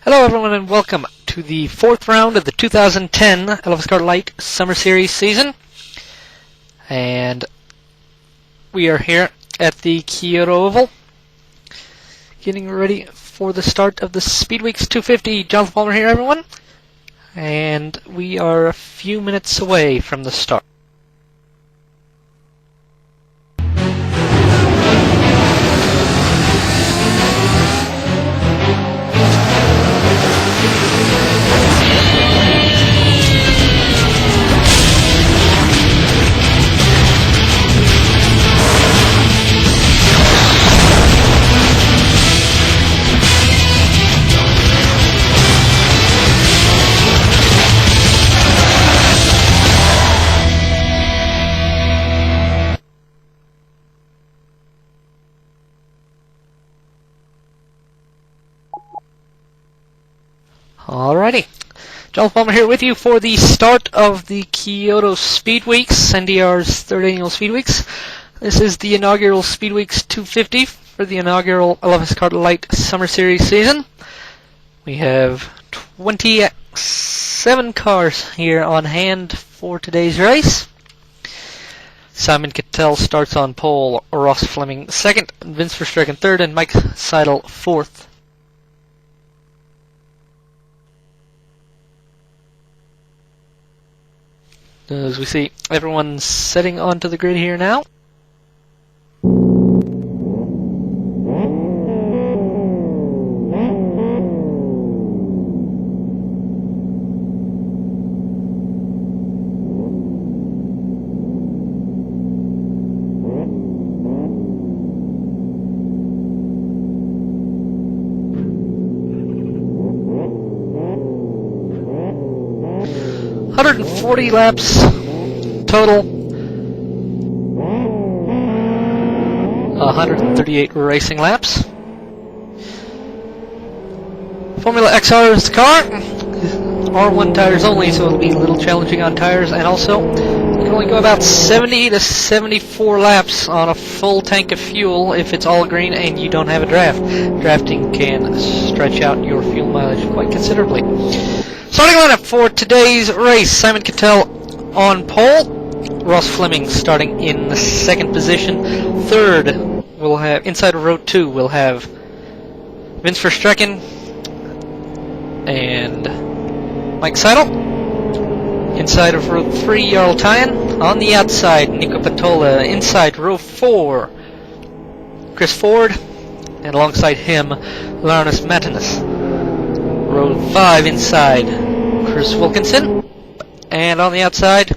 Hello everyone and welcome to the fourth round of the 2010 LFSCART Light Summer Series season. And we are here at the Kyoto Oval, getting ready for the start of the SpeedWeeks 250. Jonnathan Palmer here, everyone. And we are a few minutes away from the start. Alrighty, Jonnathan Palmer here with you for the start of the Kyoto SpeedWeeks, NDR's third annual SpeedWeeks. This is the inaugural SpeedWeeks 250 for the inaugural LFSCART Light Summer Series season. We have 27 cars here on hand for today's race. Simon Cattell starts on pole, Ross Fleming second, Vince Verstrecken third, and Mike Seidel fourth. As we see, everyone's setting onto the grid here now. Hundred and 40 laps total. 138 racing laps. Formula XR is the car. R1 tires only, so it'll be a little challenging on tires, and also you can only go about 70 to 74 laps on a full tank of fuel if it's all green and you don't have a draft. Drafting can stretch out your fuel mileage quite considerably. Starting lineup for today's race: Simon Cattell on pole, Ross Fleming starting in the second position. Third, we'll have inside of row 2. We'll have Vince Verstrecken and Mike Seidel. Inside of row 3, Jarl Tyan. On the outside, Nico Patola. Inside row 4, Chris Ford, and alongside him, Laurenus Martinez. Row 5 inside, Chris Wilkinson, and on the outside,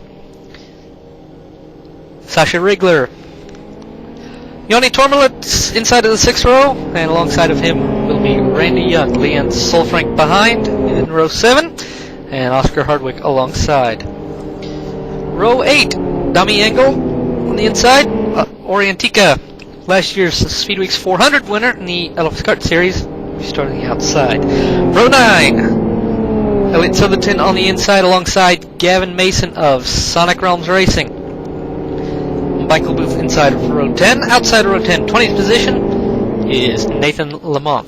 Sasha Rigler. Joni Tormelet inside of the 6th row, and alongside of him will be Randy Young. Leon Solfrank behind in row 7, and Oscar Hardwick alongside. Row 8, Dami Engel on the inside, Orientica, last year's SpeedWeeks 400 winner in the LFSCART series. We start on the outside. Row 9, Elliot Silverton on the inside alongside Gavin Mason of Sonic Realms Racing. Michael Booth inside of row 10. Outside of row 10, 20th position is Nathan Lamont.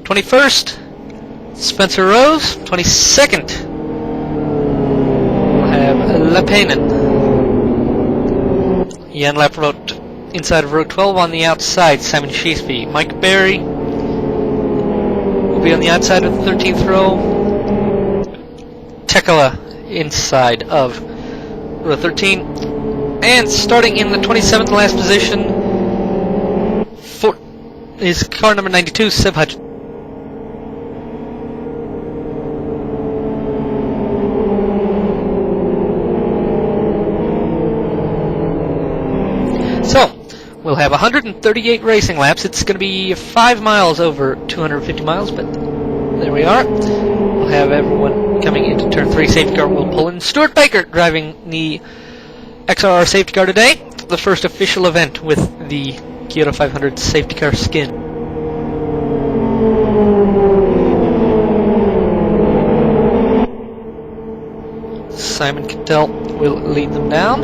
21st, Spencer Rose. 22nd, we'll have Lepanen. Jan Laprote inside of row 12. On the outside, Simon Sheesby. Mike Berry will be on the outside of the 13th row. Tekala inside of row 13. And starting in the 27th last position is car number 92, Seb Hutch. So, we'll have 138 racing laps. It's going to be 5 miles over 250 miles, but there we are. We'll have everyone coming into turn 3. Safety car will pull in. Stuart Baker driving the XR safety car today. The first official event with the Kyoto 500 safety car skin. Simon Cattell will lead them down.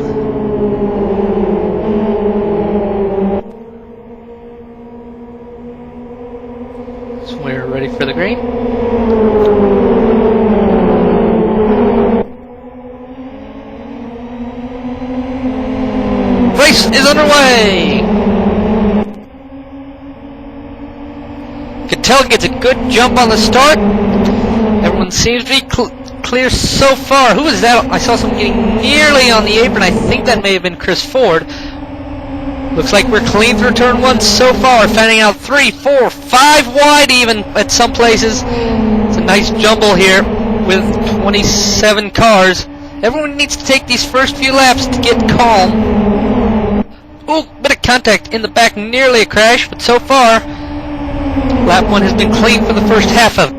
So we're ready for the green. race is underway! Cattell gets a good jump on the start. Everyone seems to be clear so far. Who is that? I saw someone getting nearly on the apron. I think that may have been Chris Ford. Looks like we're clean through turn 1 so far. Fanning out 3, 4, 5 wide even at some places. It's a nice jumble here with 27 cars. Everyone needs to take these first few laps to get calm. Ooh, bit of contact in the back, nearly a crash, but so far, lap 1 has been clean for the first half of it.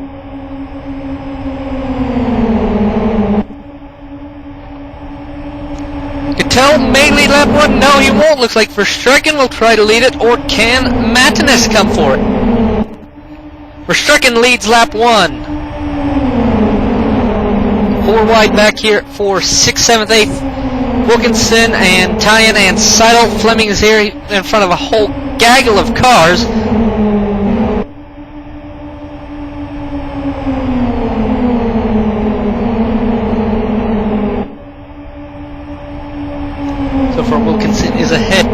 Cattell may lead lap 1. No, he won't. Looks like Verstrecken will try to lead it, or can Martinez come for it? Verstrecken leads lap 1. 4 wide back here for 6th, 7th, 8th. Wilkinson and Tyan and Seidel. Fleming is here in front of a whole gaggle of cars. So far Wilkinson is ahead.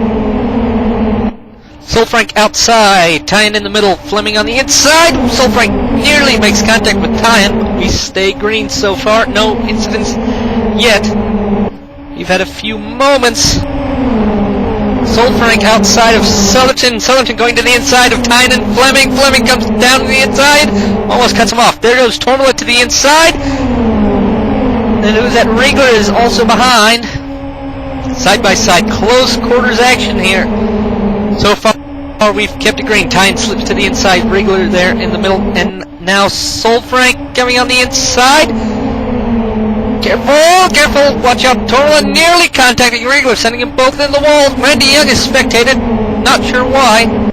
Solfrank outside, Tyan in the middle, Fleming on the inside. Solfrank nearly makes contact with Tyan. We stay green so far. No incidents yet. We've had a few moments. Solfrank outside of Sullerton. Sullerton going to the inside of Tyan and Fleming. Fleming comes down to the inside. Almost cuts him off. There goes Tormela to the inside. And who's that? Riegler is also behind. Side by side, close quarters action here. So far we've kept it green. Tyan slips to the inside, Riegler there in the middle, and now Solfrank coming on the inside. Careful, careful, watch out. Tormela nearly contacting Riegler, sending them both in the wall. Randy Young is spectated, not sure why.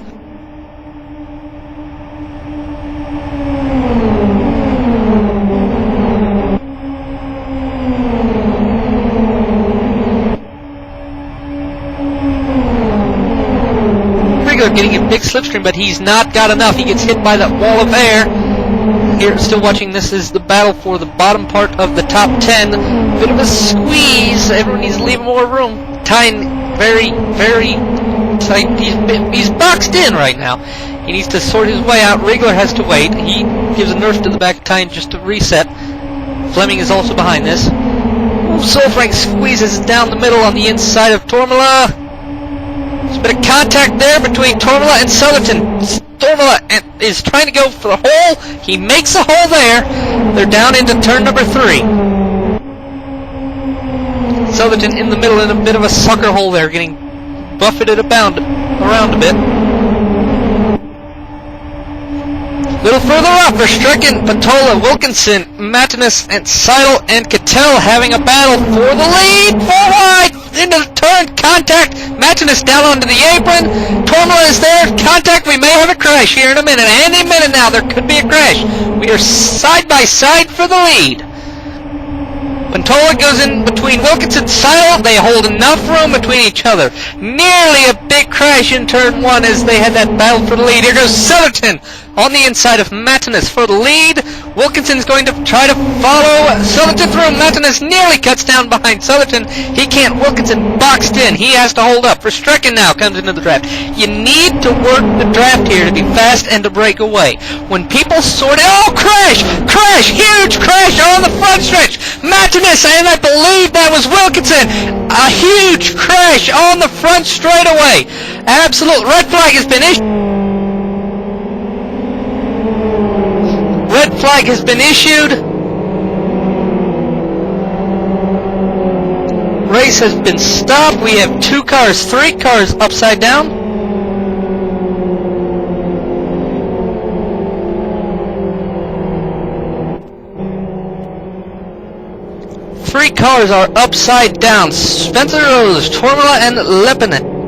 Getting a big slipstream, but he's not got enough. He gets hit by that wall of air. Here, still watching, this is the battle for the bottom part of the top 10. Bit of a squeeze. Everyone needs to leave more room. Tyan very, very tight. He's boxed in right now. He needs to sort his way out. Riegler has to wait. He gives a nerf to the back of Tyan just to reset. Fleming is also behind this. Solfrank squeezes down the middle on the inside of Tormela. There's a bit of contact there between Tormela and Sullerton. Tormela is trying to go for the hole. He makes a hole there. They're down into turn number 3. Sullerton in the middle in a bit of a sucker hole there, getting buffeted around a bit. A little further up, Verstrecken, Patola, Wilkinson, Martinez, and Seidel and Cattell having a battle for the lead. 4 wide into the turn, contact. Martinez down onto the apron. Tormela is there. Contact. We may have a crash here in a minute. Any minute now, there could be a crash. We are side by side for the lead. When Tola goes in between Wilkinson and Seidel, they hold enough room between each other. Nearly a big crash in turn 1 as they had that battle for the lead. Here goes Sullerton on the inside of Martinez for the lead. Wilkinson's going to try to follow Sullerton through. Martinez nearly cuts down behind Sullerton. He can't. Wilkinson boxed in. He has to hold up. Verstrecken now comes into the draft. You need to work the draft here to be fast and to break away. When people sort it... Oh, crash! Crash! Huge crash on the front stretch! Martinez, and I believe that was Wilkinson. A huge crash on the front straightaway. Absolute red flag has been issued. Red flag has been issued. Race has been stopped. We have 2 cars, 3 cars upside down. Three cars are upside down. Spencer Rose, Tormela, and Leppinen.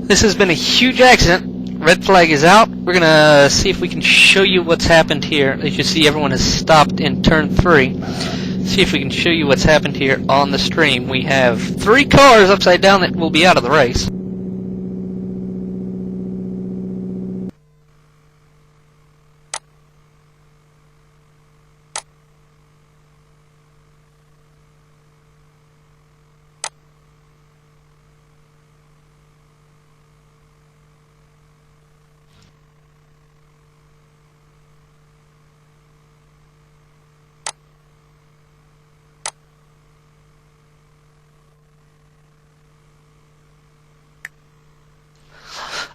This has been a huge accident. Red flag is out. We're gonna see if we can show you what's happened here. As you see, everyone has stopped in turn 3. See if we can show you what's happened here on the stream. We have 3 cars upside down that will be out of the race.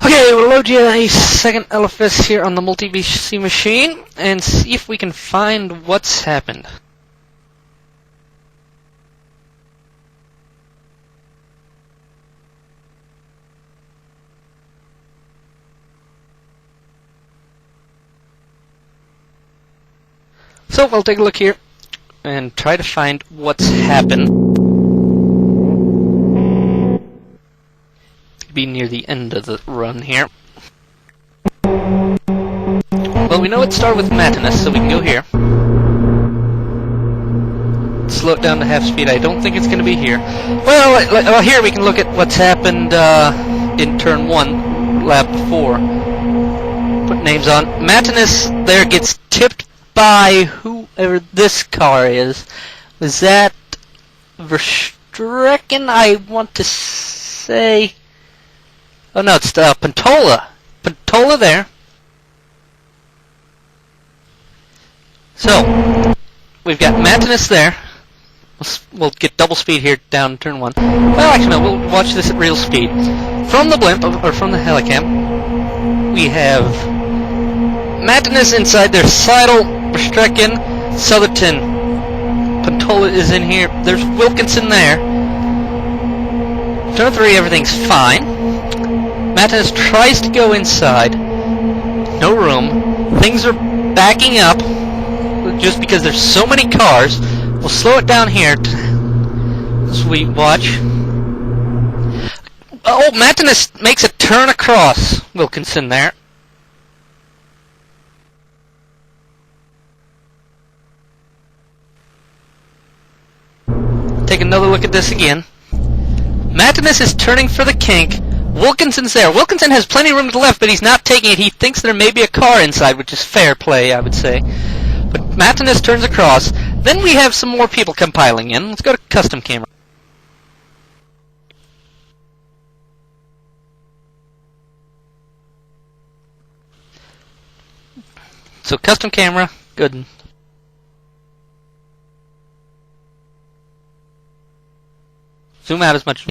Okay, we'll load you a second LFS here on the multi-BC machine and see if we can find what's happened. So we'll take a look here and try to find what's happened. Be near the end of the run here. Well, we know it started with Matinus, so we can go here. Slow it down to half speed. I don't think it's going to be here. Well, here we can look at what's happened in turn 1, lap 4. Put names on. Matinus there gets tipped by whoever this car is. Was that Verstrecken? I want to say... Oh no, it's Pantola. Pantola there. So, we've got Matinus there. We'll get double speed here down turn 1. Well, actually no, we'll watch this at real speed. From the blimp, or from the helicam, we have Matinus inside there, Seidel, Verstrecken, Southerton. Pantola is in here. There's Wilkinson there. Turn 3, everything's fine. Matinus tries to go inside. No room. Things are backing up just because there's so many cars. We'll slow it down here as we watch. Oh, Matinus makes a turn across Wilkinson there. Take another look at this again. Matinus is turning for the kink. Wilkinson's there. Wilkinson has plenty of room to the left, but he's not taking it. He thinks there may be a car inside, which is fair play, I would say. But Matinus turns across. Then we have some more people compiling in. Let's go to custom camera. So custom camera, good. Zoom out as much.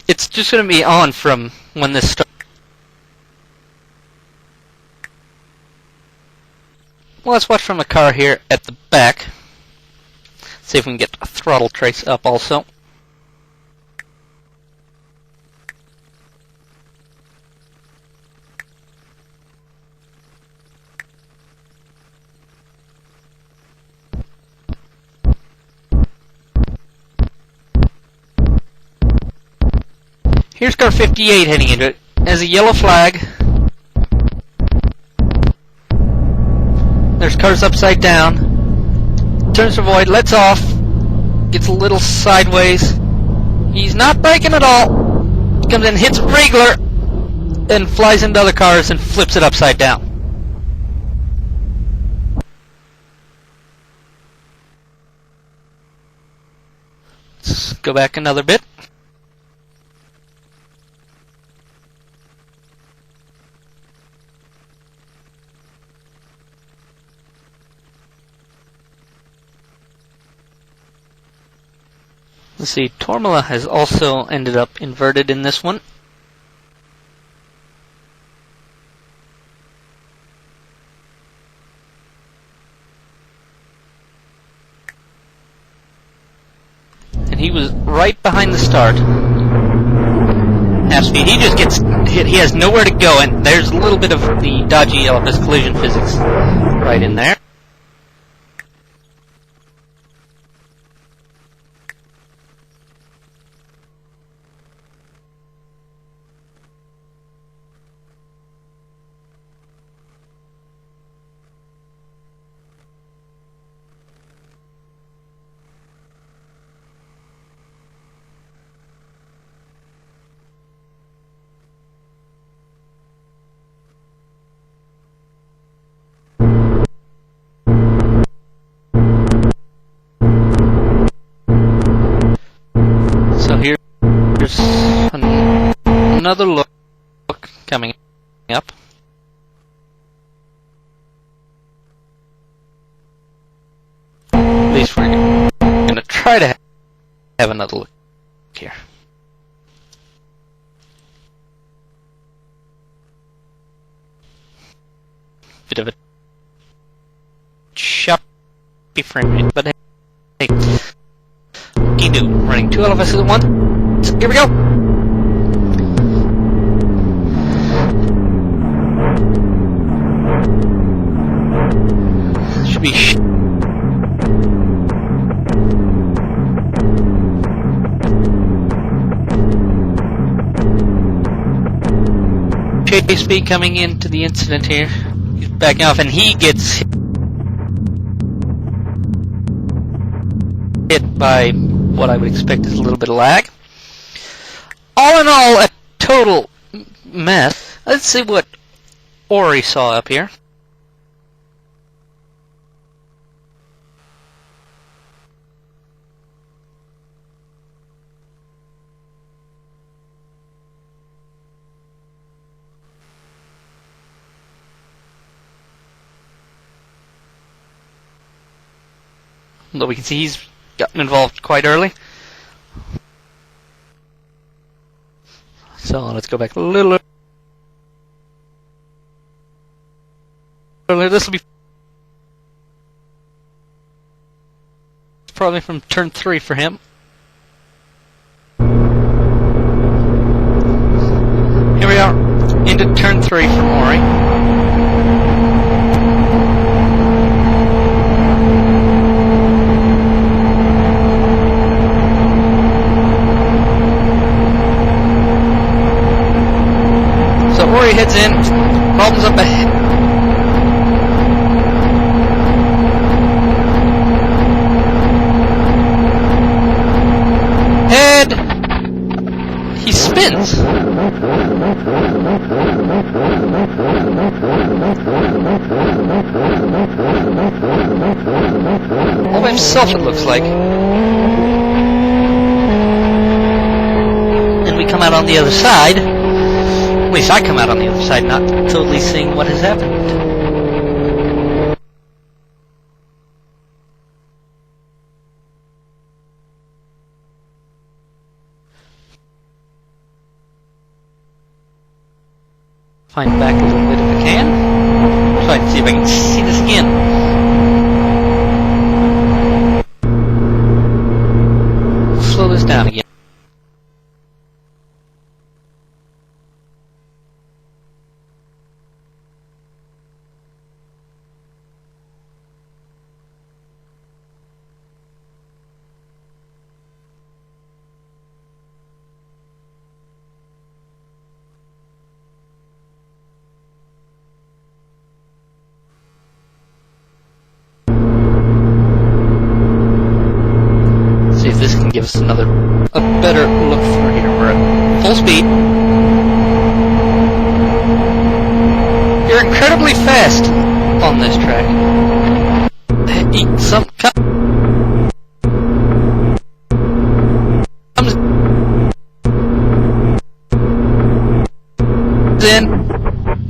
It's just going to be on from when this starts. Well, let's watch from a car here at the back. See if we can get a throttle trace up also. Here's car 58 heading into it. Has a yellow flag. There's cars upside down. Turns for void, lets off. Gets a little sideways. He's not braking at all. Comes in, hits regular, and flies into other cars and flips it upside down. Let's go back another bit. Let's see, Tormala has also ended up inverted in this one. And he was right behind the start. Half speed. He just gets hit. He has nowhere to go, and there's a little bit of the dodgy LFS collision physics right in there. there's another look coming up. At least we're going to try to have another look here. Bit of a choppy frame rate, but hey, what can you do? Running 2 LFSs at once. Here we go. Should be chase speed coming into the incident here. He's backing off, and he gets hit by what I would expect is a little bit of lag. All in all, a total mess. Let's see what Ori saw up here. Although we can see he's gotten involved quite early. So let's go back a little earlier. This will be probably from turn 3 for him. Here we are, into turn 3 for Ori. Ori heads in, problems up ahead. He spins. All by himself, it looks like. And we come out on the other side. At least I come out on the other side, not totally seeing what has happened. Find back a little bit if I can. Try to see if I can see this again. Slow this down again. See if this can give us a better look through here. We're at full speed. You're incredibly fast on this track. Comes in,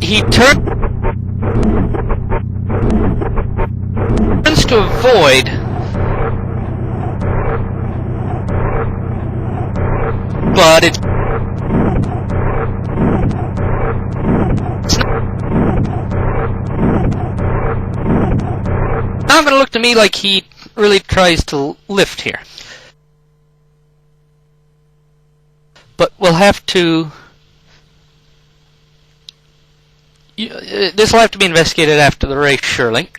he turns to avoid. But it's not going to look to me like he really tries to lift here. But we'll have to... this will have to be investigated after the race, surely.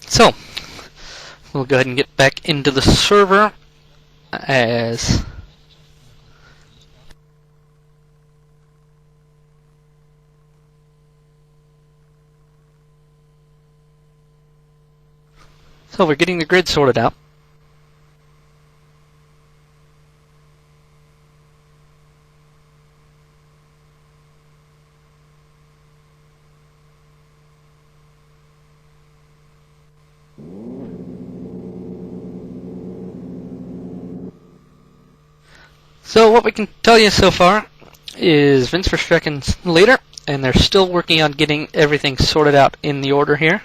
So, we'll go ahead and get back into the server as... So we're getting the grid sorted out. So what we can tell you so far is Vince Verstrecken's leader, and they're still working on getting everything sorted out in the order here.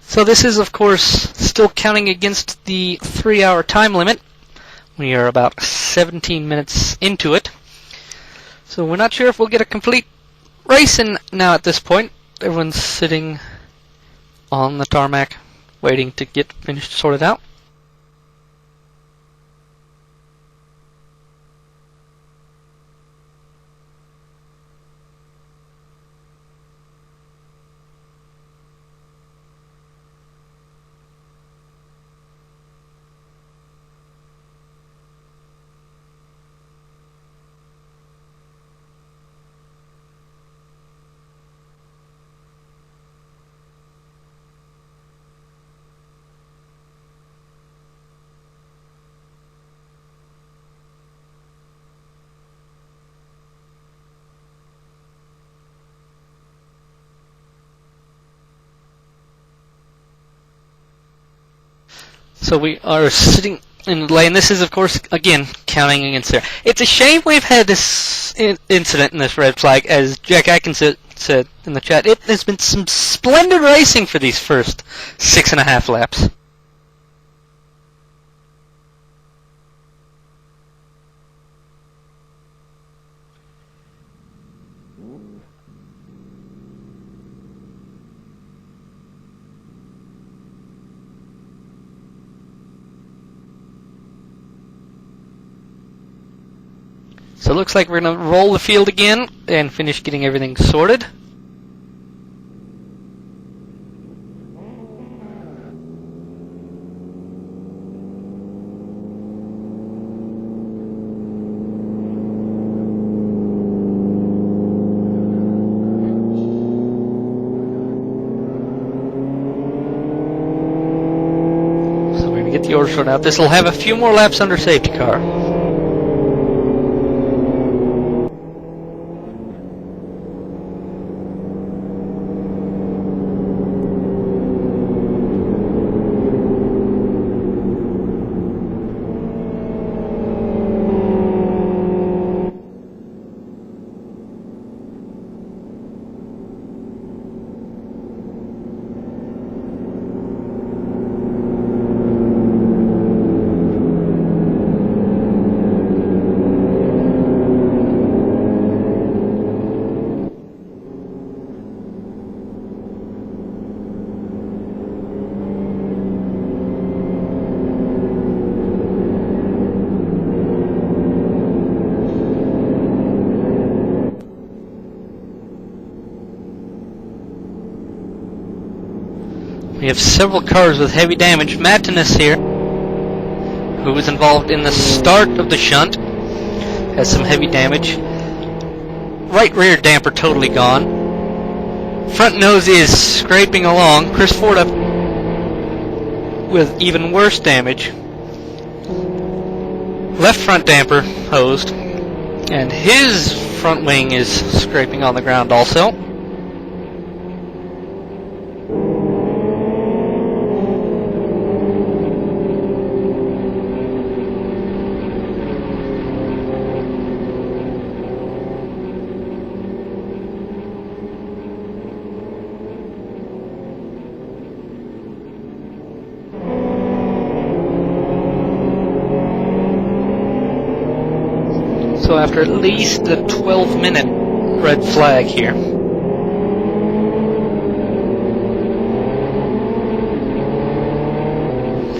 So this is, of course, still counting against the 3-hour time limit. We are about 17 minutes into it. So we're not sure if we'll get a complete race in now at this point. Everyone's sitting on the tarmac waiting to get finished, sorted out. So we are sitting in the lane. This is, of course, again, counting against there. It's a shame we've had this incident in this red flag, as Jack Atkinson said in the chat. It has been some splendid racing for these first 6.5 laps. So it looks like we're going to roll the field again and finish getting everything sorted. So we're going to get the order sorted out. This will have a few more laps under safety car. We have several cars with heavy damage. Martinez here, who was involved in the start of the shunt, has some heavy damage. Right rear damper totally gone. Front nose is scraping along. Chris Ford up with even worse damage. Left front damper hosed, and his front wing is scraping on the ground also. So after at least the 12-minute red flag here.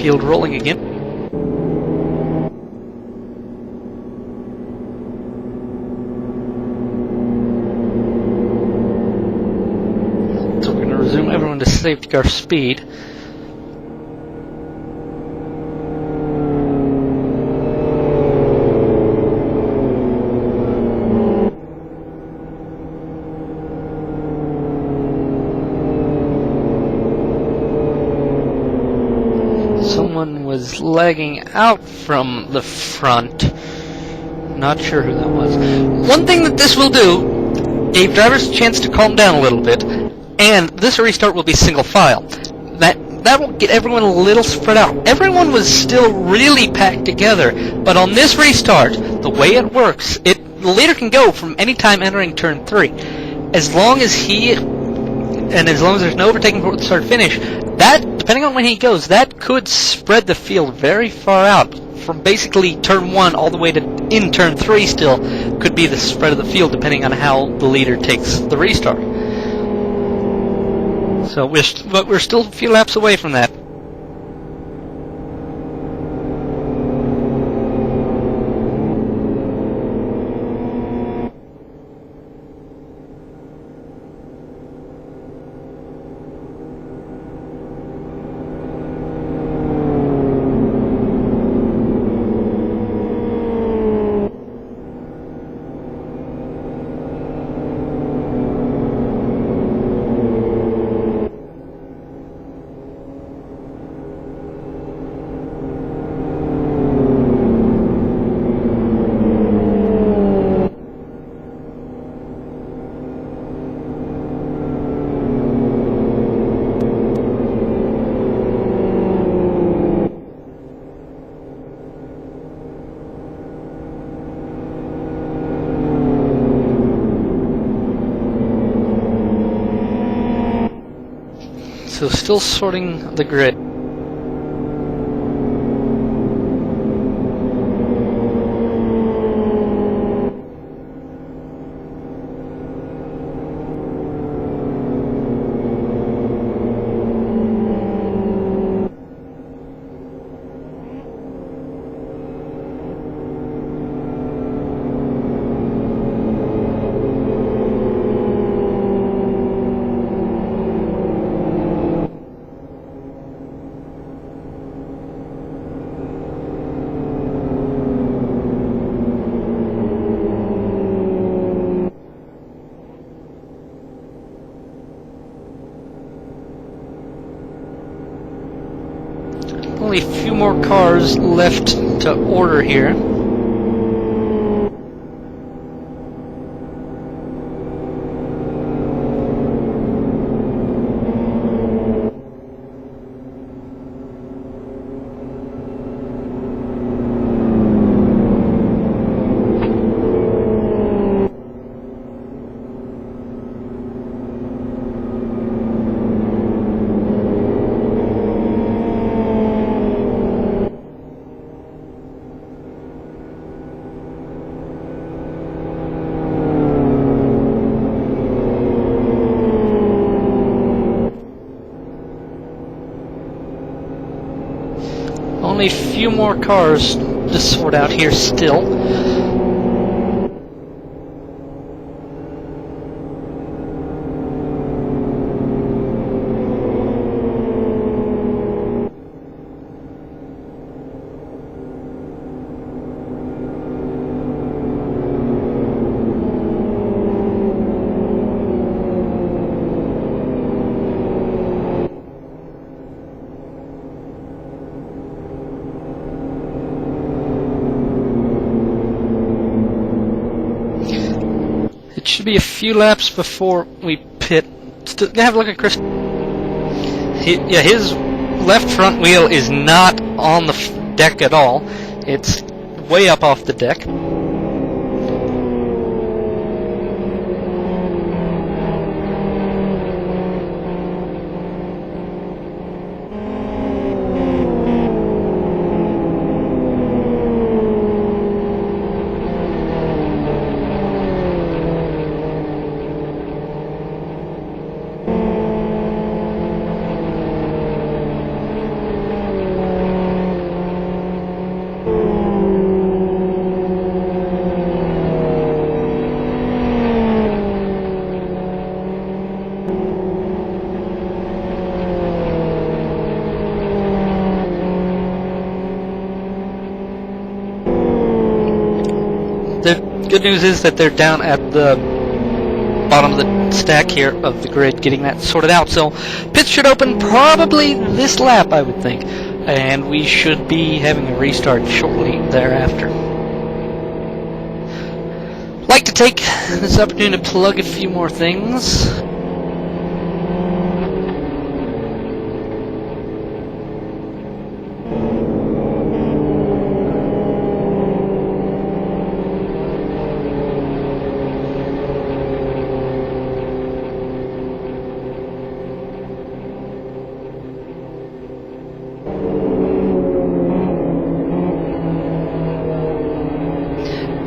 Field rolling again. So we're going to resume everyone to safety car speed. lagging out from the front. Not sure who that was. One thing that this will do, gave drivers a chance to calm down a little bit, and this restart will be single file. That will get everyone a little spread out. Everyone was still really packed together, but on this restart, the way it works, the leader can go from any time entering turn 3. As long as there's no overtaking before the start finish, that, depending on when he goes, that could spread the field very far out. From basically turn 1 all the way to in turn 3 still could be the spread of the field depending on how the leader takes the restart. So we're still a few laps away from that. So still sorting the grid. Only a few more cars left to order here. Only a few more cars to sort out here still. It should be a few laps before we pit. Have a look at Chris. Yeah, his left front wheel is not on the deck at all. It's way up off the deck. The good news is that they're down at the bottom of the stack here of the grid, getting that sorted out. So pits should open probably this lap, I would think. and we should be having a restart shortly thereafter. Like to take this opportunity to plug a few more things.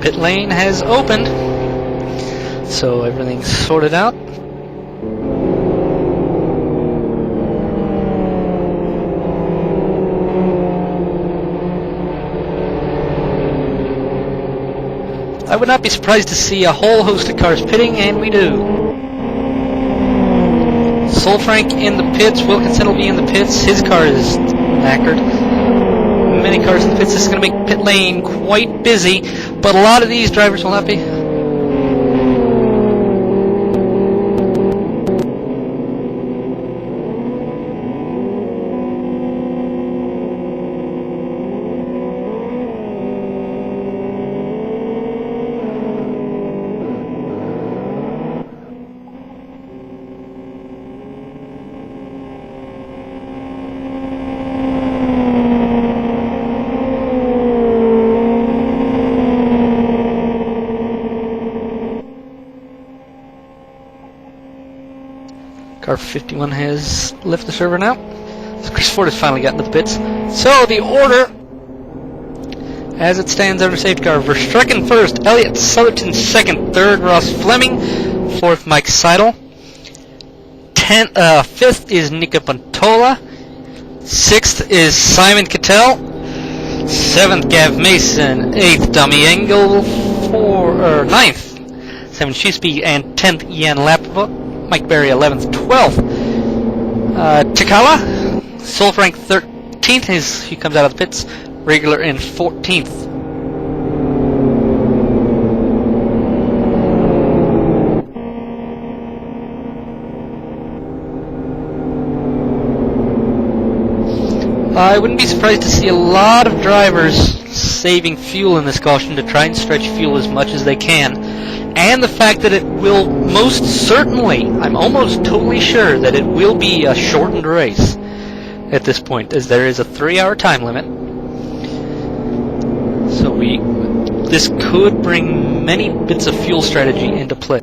Pit lane has opened, so everything's sorted out. I would not be surprised to see a whole host of cars pitting, and we do. Solfrank in the pits, Wilkinson will be in the pits, his car is knackered. Many cars in the pits. This is going to make pit lane quite busy, but a lot of these drivers will not be. Car 51 has left the server now. So Chris Ford has finally gotten to the pits. So the order, as it stands under safety car: Verstrecken first, Elliott Southerton second, third Ross Fleming, fourth Mike Seidel, fifth is Nika Pantola, sixth is Simon Cattell, seventh Gav Mason, eighth Dummy Engel, ninth Simon Schuspie, and 10th Jan Lapova. Mike Berry 11th, 12th. Takala, Solfrank 13th, he comes out of the pits, regular in 14th. I wouldn't be surprised to see a lot of drivers saving fuel in this caution to try and stretch fuel as much as they can. And the fact that it will most certainly, I'm almost totally sure that it will be a shortened race at this point, as there is a 3-hour time limit. So this could bring many bits of fuel strategy into play.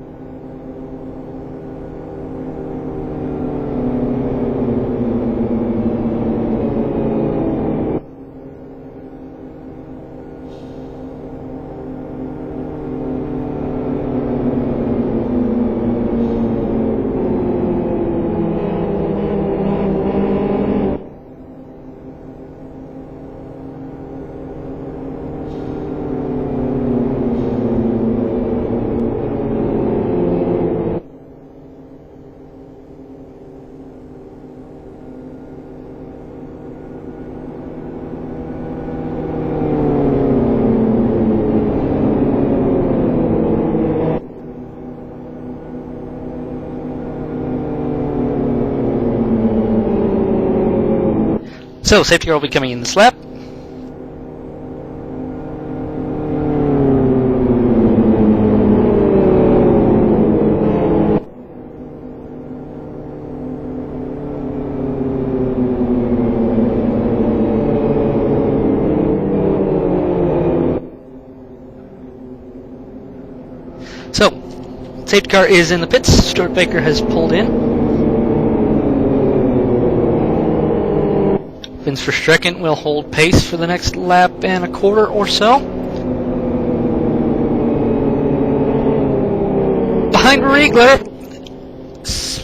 So, safety car will be coming in this lap. So, safety car is in the pits. Stuart Baker has pulled in. Vince Verstrecken will hold pace for the next lap and a quarter or so. Behind Riegler,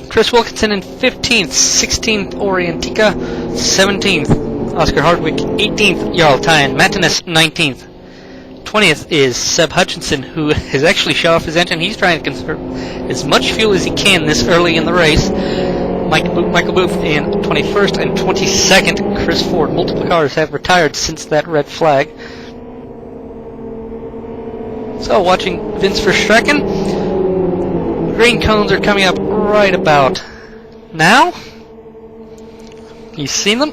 Chris Wilkinson in 15th, 16th Orientica, 17th Oscar Hardwick, 18th Jarl Tyan Matinas, 19th. 20th is Seb Hutchinson, who has actually shut off his engine. He's trying to conserve as much fuel as he can this early in the race. Michael Booth in 21st and 22nd. Chris Ford. Multiple cars have retired since that red flag. So, watching Vince Verstrecken. Green cones are coming up right about now. You've seen them.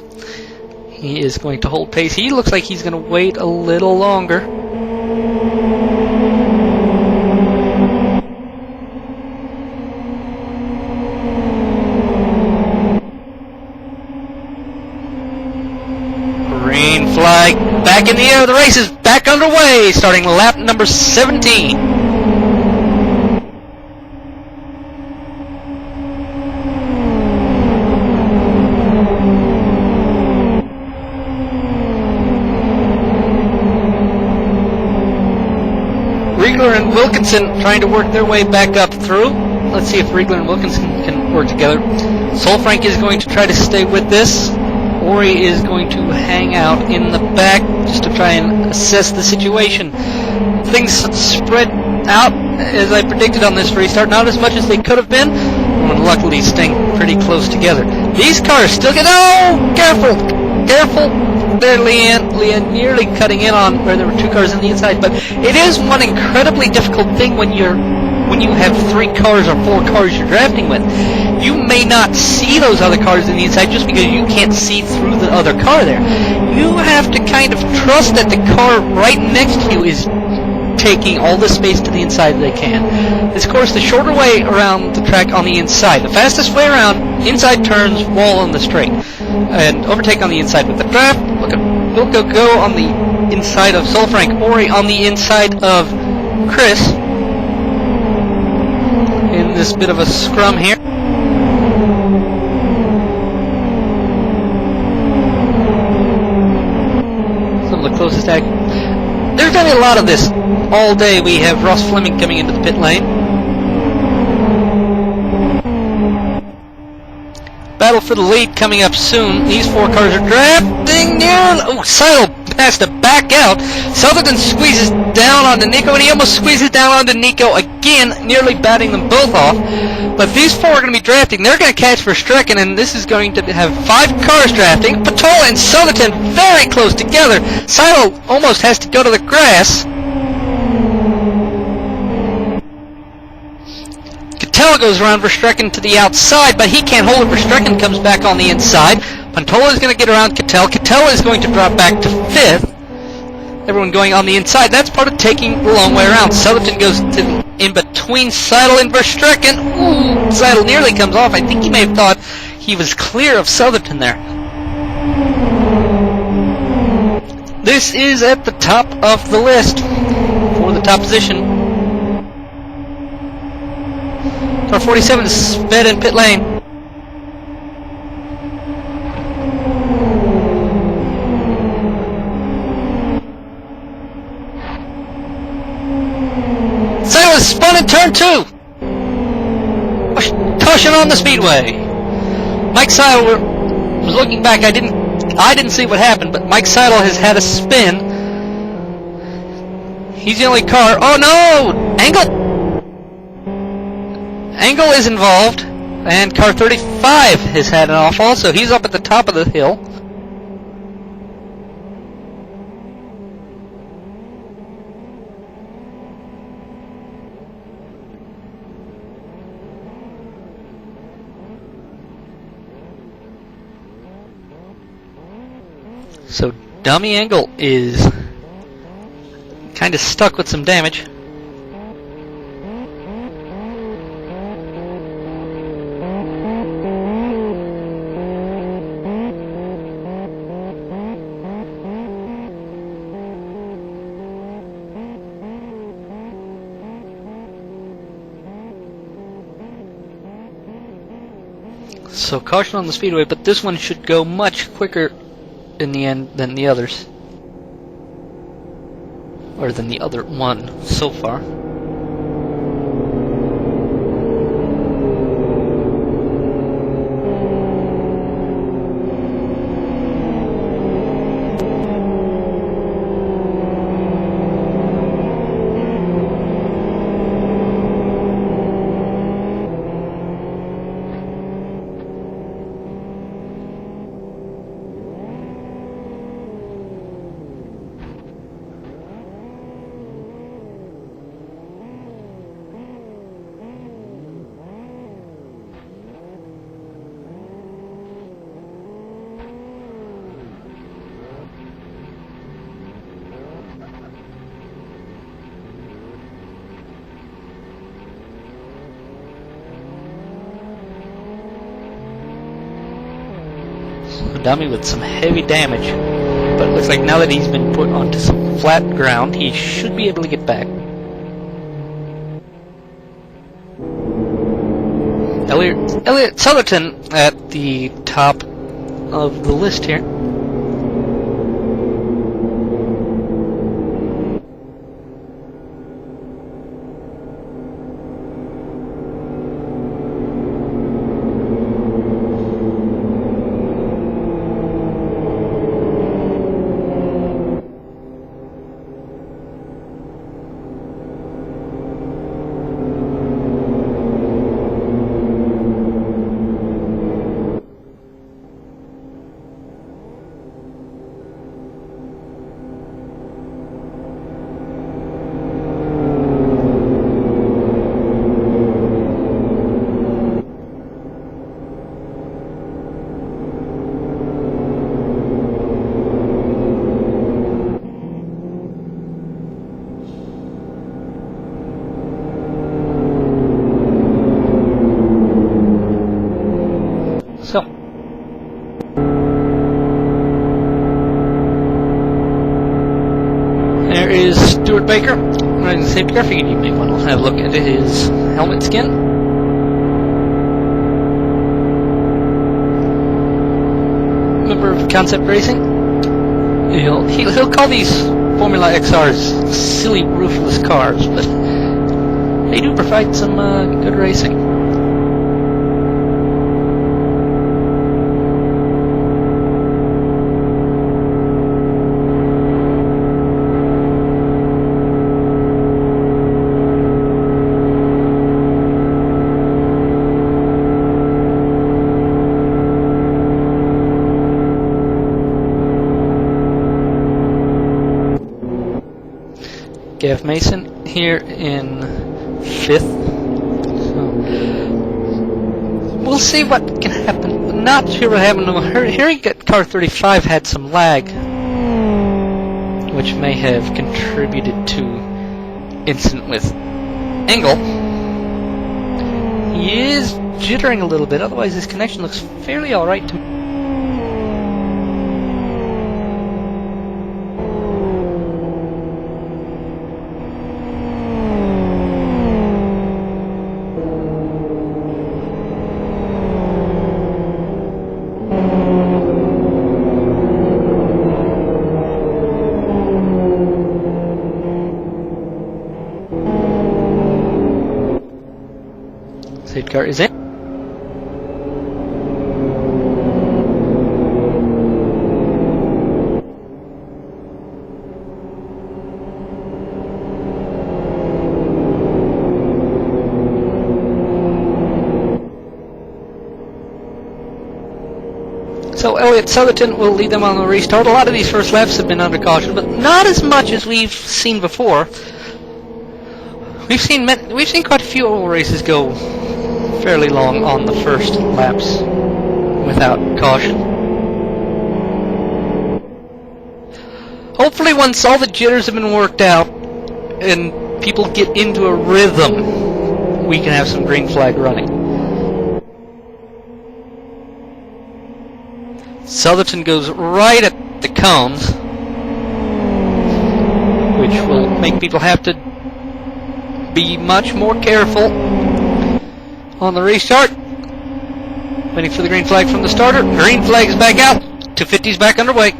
He is going to hold pace. He looks like he's going to wait a little longer. Green flag back in the air. The race is back underway, starting lap number 17. Riegler and Wilkinson trying to work their way back up through. Let's see if Riegler and Wilkinson can work together. Solfrank is going to try to stay with this. Ori is going to hang out in the back just to try and assess the situation. Things spread out as I predicted on this restart, not as much as they could have been, and luckily staying pretty close together. These cars still get... Oh! Careful! Careful! There, Leanne nearly cutting in on where there were 2 cars on the inside, but it is one incredibly difficult thing when you have 3 cars or 4 cars you're drafting with. You may not see those other cars on the inside just because you can't see through the other car there. You have to kind of trust that the car right next to you is taking all the space to the inside they can. It's, of course, the shorter way around the track on the inside. The fastest way around, inside turns, wall on the straight. And overtake on the inside with the draft. Look at Wilco go on the inside of Solfrank. Ori on the inside of Chris. In this bit of a scrum here. Some of the closest act. There's going to be a lot of this all day. We have Ross Fleming coming into the pit lane. Battle for the lead coming up soon. These 4 cars are drafting near... Oh, Seidel has to back out. Southerton squeezes down onto Nico, and he almost squeezes down onto Nico again, nearly batting them both off. But these 4 are going to be drafting. They're going to catch Verstrekken, and this is going to have 5 cars drafting. Patola and Southerton very close together. Seidel almost has to go to the grass. Cattell goes around Verstrekken to the outside, but he can't hold it. Verstrekken comes back on the inside. Pantola is going to get around Cattell. Cattell is going to drop back to 5th. Everyone going on the inside. That's part of taking the long way around. Southerton goes to in between Seidel and Verstrekken. Ooh, Seidel nearly comes off. I think he may have thought he was clear of Southerton there. This is at the top of the list for the top position. Car 47 is sped in pit lane. Seidel is spun in turn 2. Caution on the speedway. Mike Seidel was looking back. I didn't see what happened, but Mike Seidel has had a spin. He's the only car. Oh no! Angle is involved, and car 35 has had an off also. He's up at the top of the hill. So Dummy Angle is kind of stuck with some damage. So caution on the speedway, but this one should go much quicker in the end than the others. Or than the other one so far. dummy with some heavy damage. But it looks like now that he's been put onto some flat ground, he should be able to get back. Elliot Southerton at the top of the list here. So, there is Stuart Baker running the safety car. Figured you may want to have a look at his helmet skin. Member of Concept Racing. He'll call these Formula XRs silly roofless cars, but they do provide some good racing. Gav Mason here in 5th. So we'll see what can happen. Not sure what happened to her. Hearing that car 35 had some lag, which may have contributed to incident with Engel. He is jittering a little bit, otherwise his connection looks fairly alright to me. Safety car is in. So Elliot Southerton will lead them on the restart. A lot of these first laps have been under caution, but not as much as we've seen before. We've seen quite a few oval races go fairly long on the first laps without caution. Hopefully once all the jitters have been worked out and people get into a rhythm, we can have some green flag running. Southerton goes right at the cones, which will make people have to be much more careful on the restart. Waiting for the green flag from the starter. Green flag is back out. 250's back underway.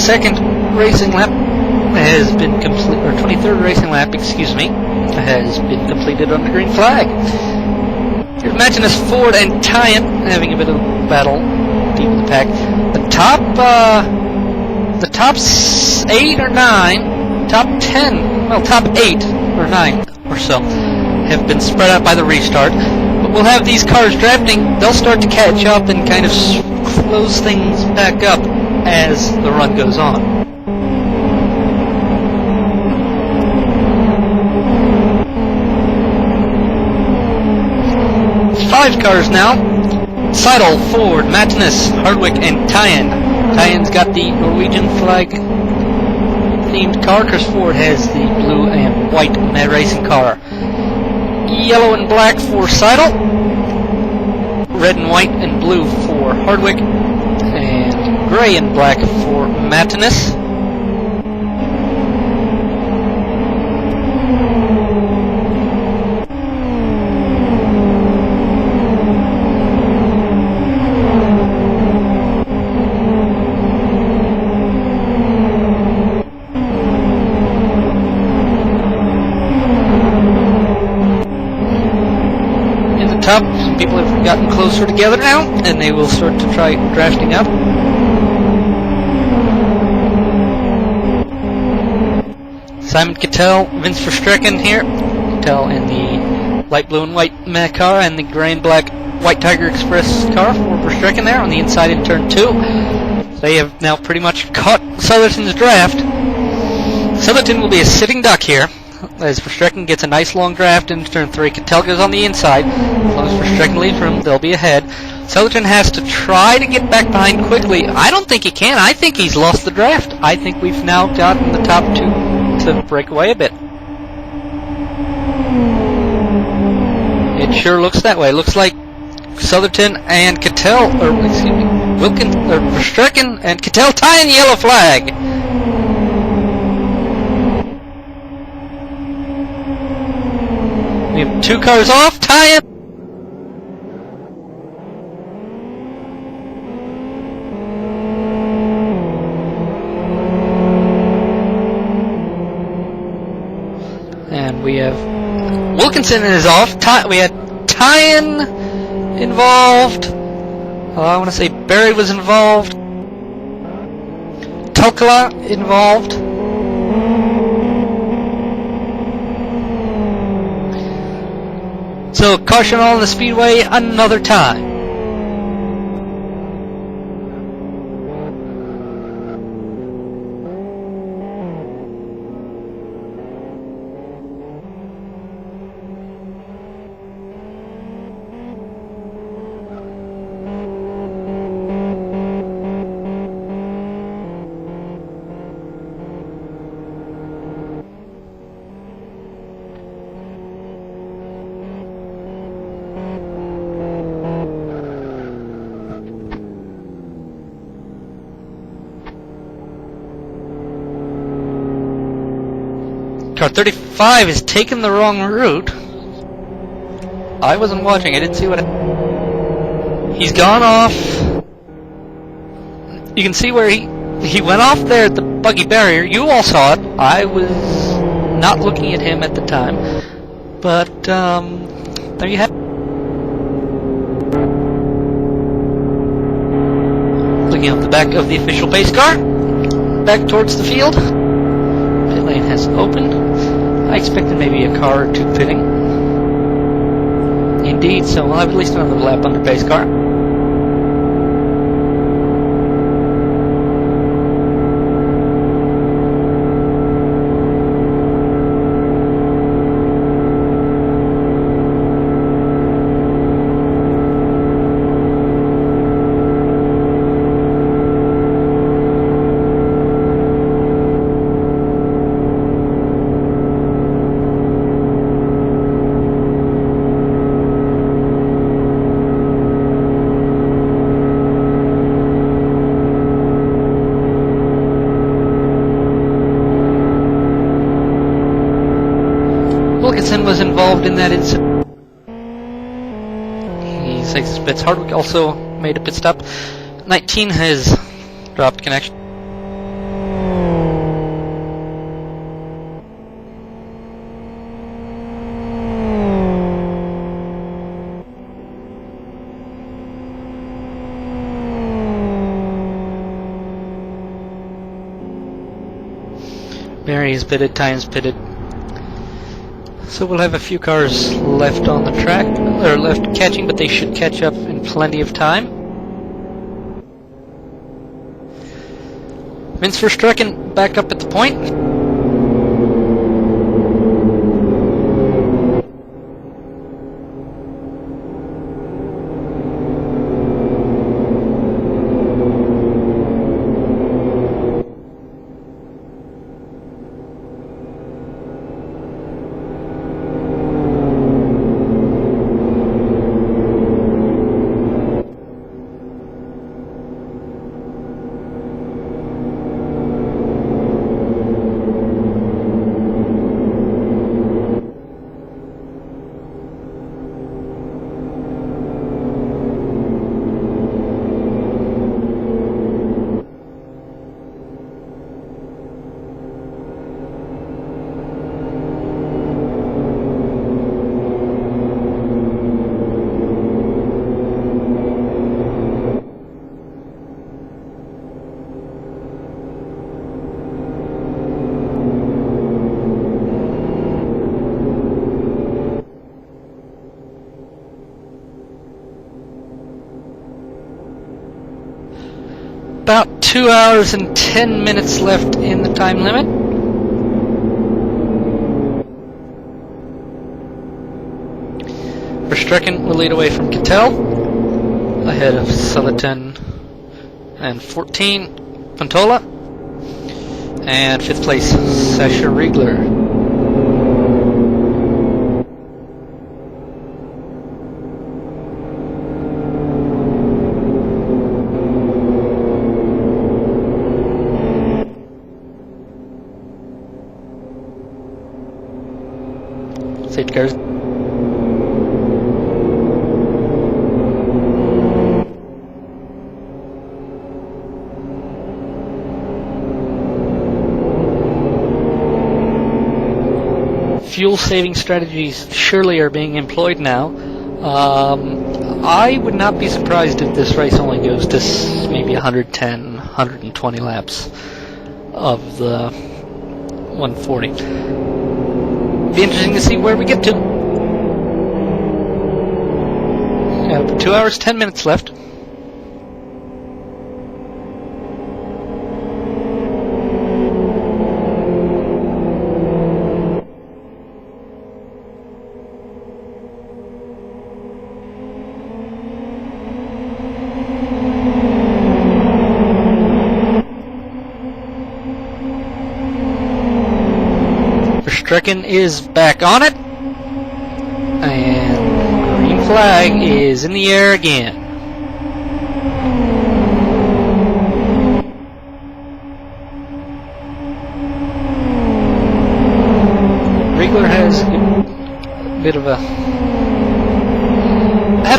22nd racing lap has been complete, or 23rd racing lap, excuse me, has been completed on the green flag. Here's Maginus, Ford, and Tyan having a bit of a battle deep in the pack. The top 8 or 9, top 10, well, top 8 or 9 or so have been spread out by the restart. But we'll have these cars drafting. They'll start to catch up and kind of close things back up as the run goes on. 5 cars now. Seidel, Ford, Magnus, Hardwick, and Tyan. Tyan's got the Norwegian flag themed car. Chris Ford has the blue and white Mad Racing car. Yellow and black for Seidel. Red and white and blue for Hardwick. And gray and black for Magnus. Top. Some people have gotten closer together now, and they will start to try drafting up. Simon Cattell, Vince Verstrecken here. Cattell in the light blue and white Mac car, and the gray and black White Tiger Express car for Verstrecken there on the inside in turn 2. They have now pretty much caught Southerton's draft. Southerton will be a sitting duck here, as Verstrecken gets a nice long draft into turn 3. Cattell goes on the inside. As long as Verstrecken leaves room, they'll be ahead. Southerton has to try to get back behind quickly. I don't think he can. I think he's lost the draft. I think we've now gotten the top 2 to break away a bit. It sure looks that way. Looks like Southerton and Cattell, or excuse me, Verstrecken and Cattell tying yellow flag. We have 2 cars off, Tyan. And we have Wilkinson is off. We had Tyan involved. I want to say Barry was involved. Tokala involved. So, caution on the speedway another time. Car 35 is taking the wrong route. I wasn't watching. I didn't see what he's gone off. You can see where he went off there at the buggy barrier. You all saw it. I was not looking at him at the time. But there you have it. Looking up the back of the official pace car. Back towards the field. Pit lane has opened. I expected maybe a car or 2 pitting. Indeed, so we'll have at least another lap on the pace car. Wilkinson was involved in that incident. He takes his pits. Hardwick also made a pit stop. 19 has dropped connection. Mary is pitted, Tyne's pitted. So we'll have a few cars left on the track, or left catching, but they should catch up in plenty of time. Vince Verstrecken back up at the point. About 2 hours and 10 minutes left in the time limit. Verstrecken will lead away from Kittel, ahead of Sullivan and 14, Pantola, and 5th place, Sasha Riegler. Safety cars. Fuel saving strategies surely are being employed now. I would not be surprised if this race only goes to maybe 110, 120 laps of the 140. Be interesting to see where we get to. Got 2 hours, 10 minutes left. Verstrecken is back on it, and green flag is in the air again. Riegler has a bit of a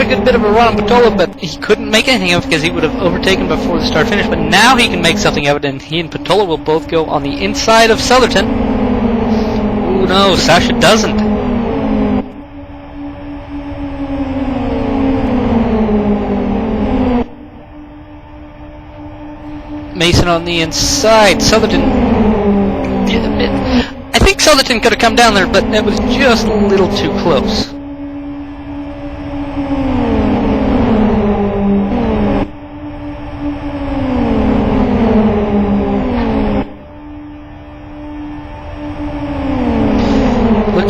good bit of a run on Pantola, but he couldn't make anything of it because he would have overtaken before the start finish. But now he can make something of it, and he and Pantola will both go on the inside of Southerton. No, Sasha doesn't. Mason on the inside. Southerton. I think Southerton could have come down there, but it was just a little too close.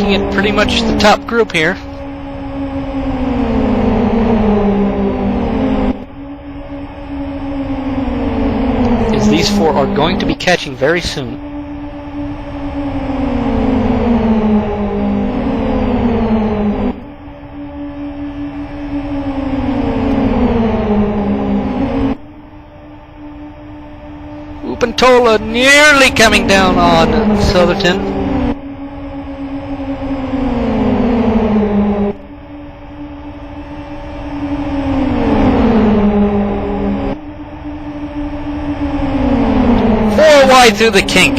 At pretty much the top group here. As these four are going to be catching very soon. Pantola nearly coming down on Southerton. Wide through the kink,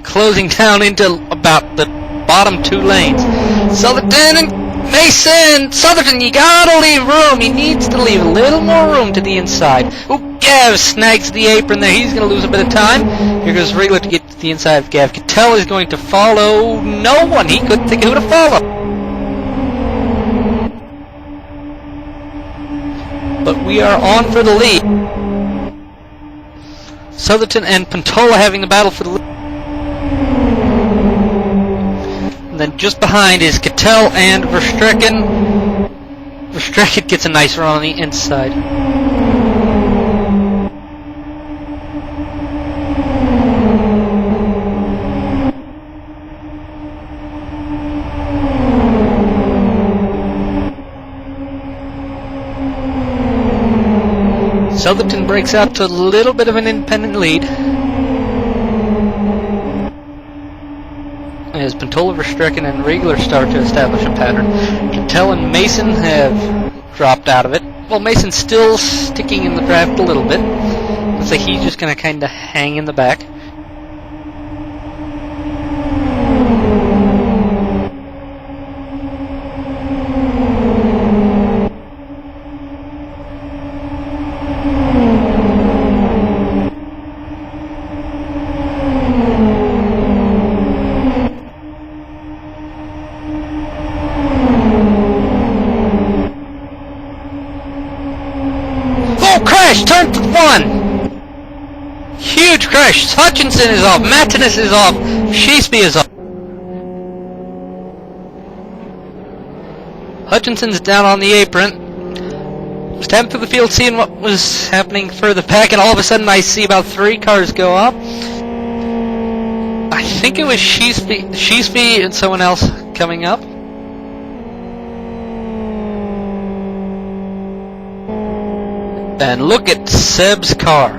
closing down into about the bottom 2 lanes. Southerton and Mason! Southerton, you gotta leave room. He needs to leave a little more room to the inside. Oop, Gav snags the apron there. He's going to lose a bit of time. Here goes Wriggler to get to the inside of Gav. Cattell is going to follow no one. He couldn't think of who to follow. But we are on for the lead. Southerton and Pantola having the battle for the lead. And then just behind is Cattell and Verstrecken. Verstrecken gets a nice run on the inside. Southerton breaks out to a little bit of an independent lead. As Pantola, Verstrecken, and Wriggler start to establish a pattern. Cattell and Mason have dropped out of it. Well, Mason's still sticking in the draft a little bit. Looks like he's just going to kind of hang in the back. Crash! Turn 1! Huge crash! Hutchinson is off, Martinez is off, Sheesby is off. Hutchinson's down on the apron. Just heading through the field seeing what was happening further back, and all of a sudden I see about 3 cars go up. I think it was Sheesby and someone else coming up. And look at Seb's car.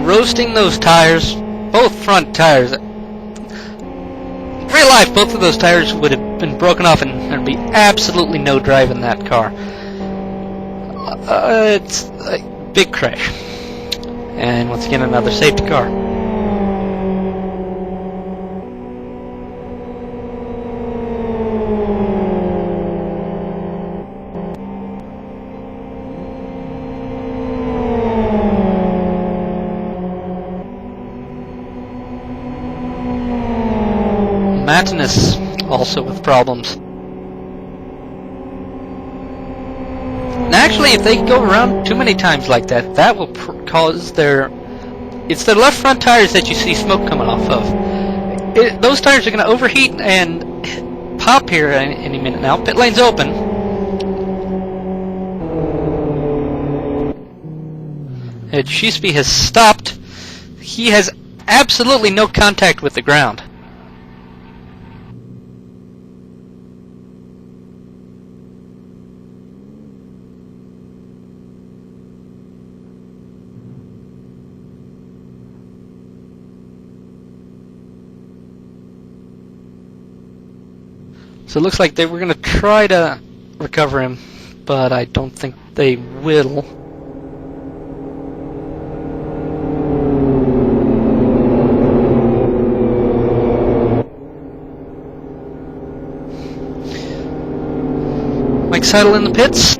Roasting those tires, both front tires. In real life, both of those tires would have been broken off and there'd be absolutely no drive in that car. It's a big crash. And once again, another safety car. Martinez also with problems. And actually, if they go around too many times like that, that will cause their... It's their left front tires that you see smoke coming off of. Those tires are going to overheat and pop here any minute now. Pit lane's open. And Sheesby has stopped. He has absolutely no contact with the ground. So it looks like they were going to try to recover him, but I don't think they will. Mike Seidel in the pits.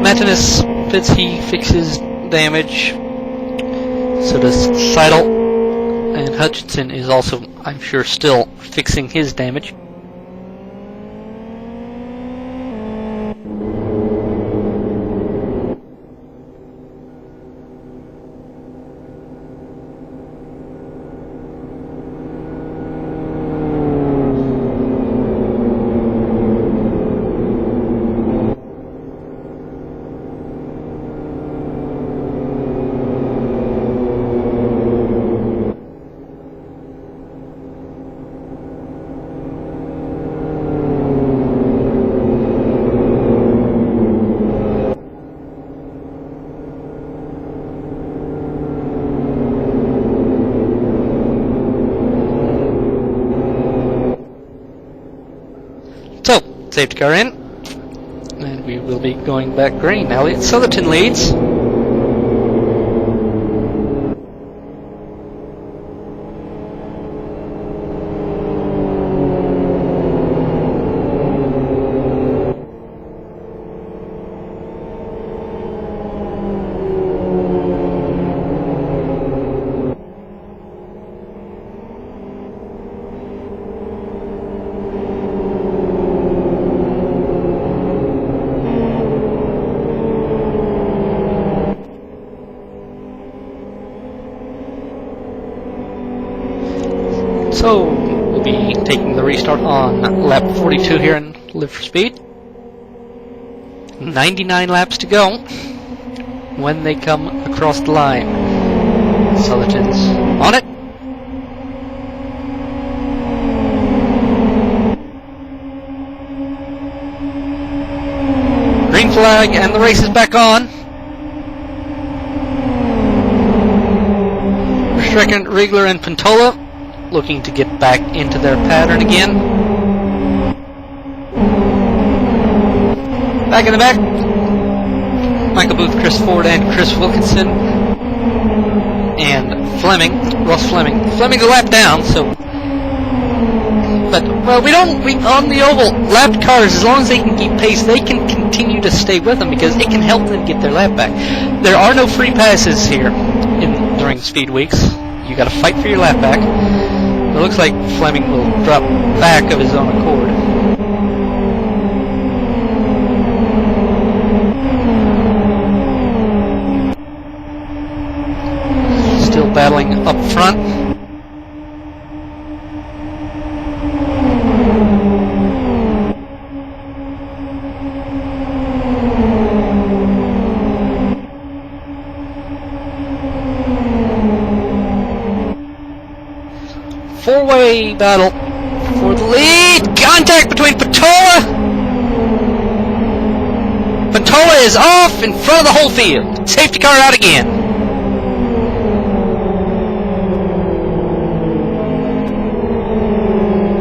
Martinez pits, he fixes damage. So does Seidel. And Hutchinson is also, I'm sure, still fixing his damage. Safety car in. And we will be going back green. Elliot Southerton leads. So, we'll be taking the restart on lap 42 here in Live for Speed. 99 laps to go when they come across the line. Southerton's on it. Green flag and the race is back on. Restrickant, Riegler and Pantola looking to get back into their pattern again. Back in the back, Michael Booth, Chris Ford, and Chris Wilkinson, and Ross Fleming. Fleming's a lap down, so. But, well, we on the oval, lapped cars, as long as they can keep pace, they can continue to stay with them because it can help them get their lap back. There are no free passes here during Speed Weeks. You gotta fight for your lap back. It looks like Fleming will drop back of his own accord. Still battling up front. Four-way battle for the lead. Contact between Pantola. Pantola is off in front of the whole field. Safety car out again.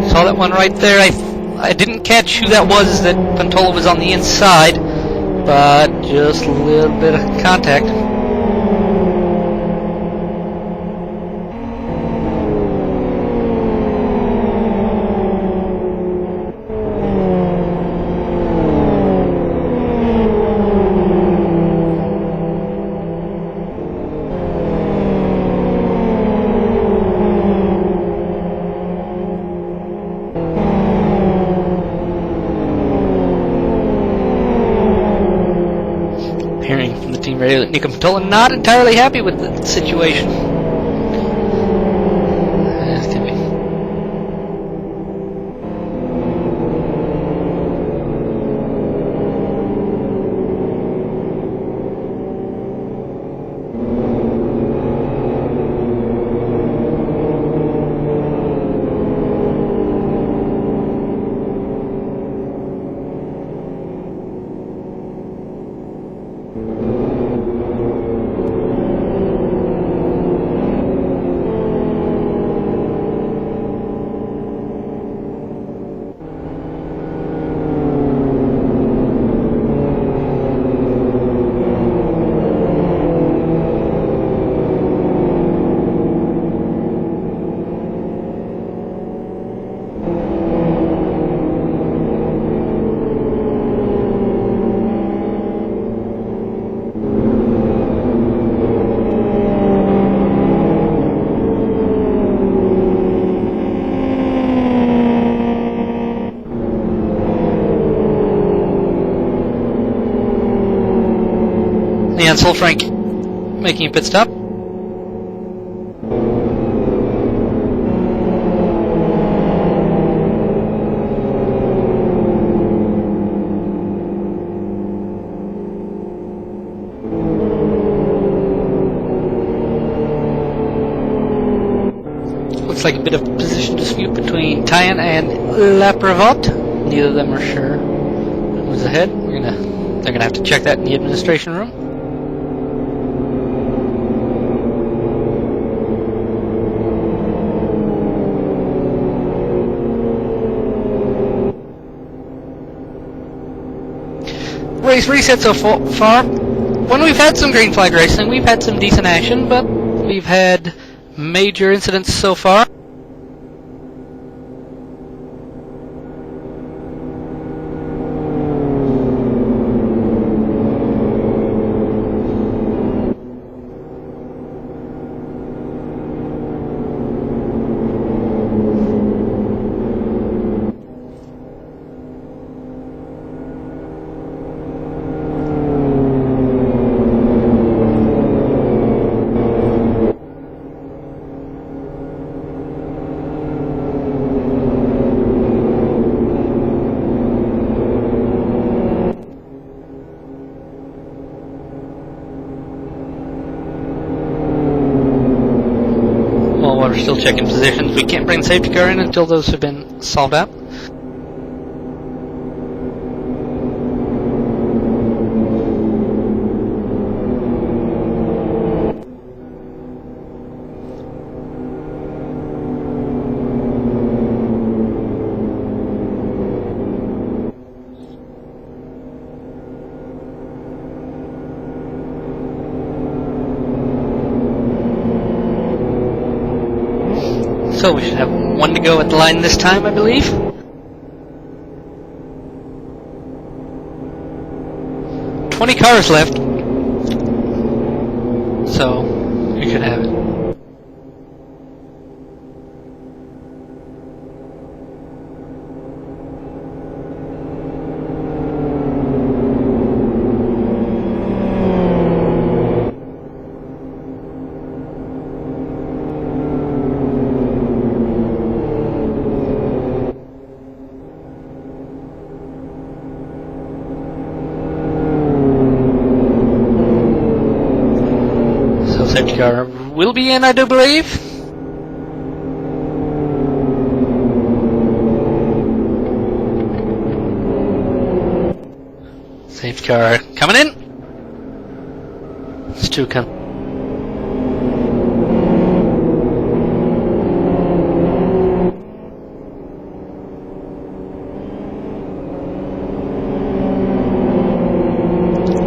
Saw that one right there. I didn't catch who that was. That Pantola was on the inside, but just a little bit of contact. Hearing from the team radio that Nico Pantola not entirely happy with the situation. As can be. Leon Solfrank making a pit stop. Looks like a bit of position dispute between Tyan and Laprevotte. Neither of them are sure who's ahead. They're gonna have to check that in the administration room. race reset so far. When we've had some green flag racing, we've had some decent action, but we've had major incidents so far. While we're still checking positions, we can't bring the safety car in until those have been solved out. So we should have one to go at the line this time, I believe. "20 cars left, so we should have it. Safety car will be in, I do believe. Safety car coming in. It's two coming.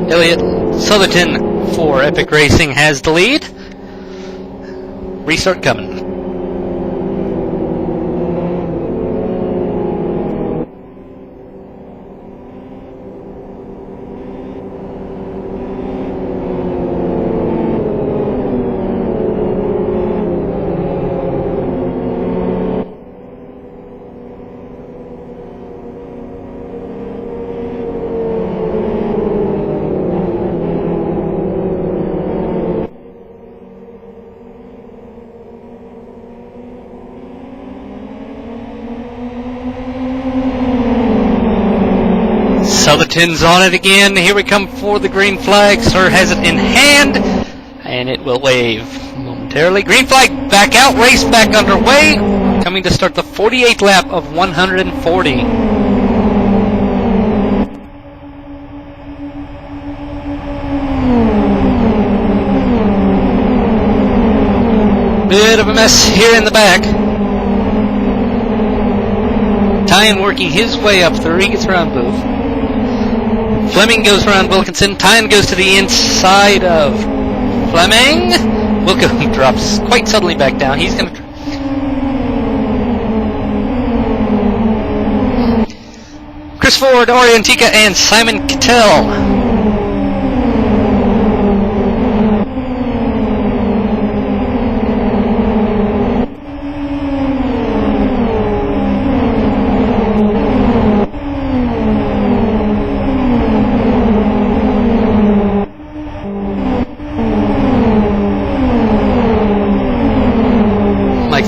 Elliott Southerton for Epic Racing has the lead. Restart coming. Southerton's on it again. Here we come for the green flag. Sir has it in hand, and it will wave momentarily. Green flag back out, race back underway. Coming to start the 48th lap of 140. Bit of a mess here in the back. Tyan working his way up through. He gets around Booth. Fleming goes around Wilkinson. Tyan goes to the inside of Fleming. Wilco drops quite suddenly back down. He's going to... Chris Ford, Orientica, and Simon Cattell.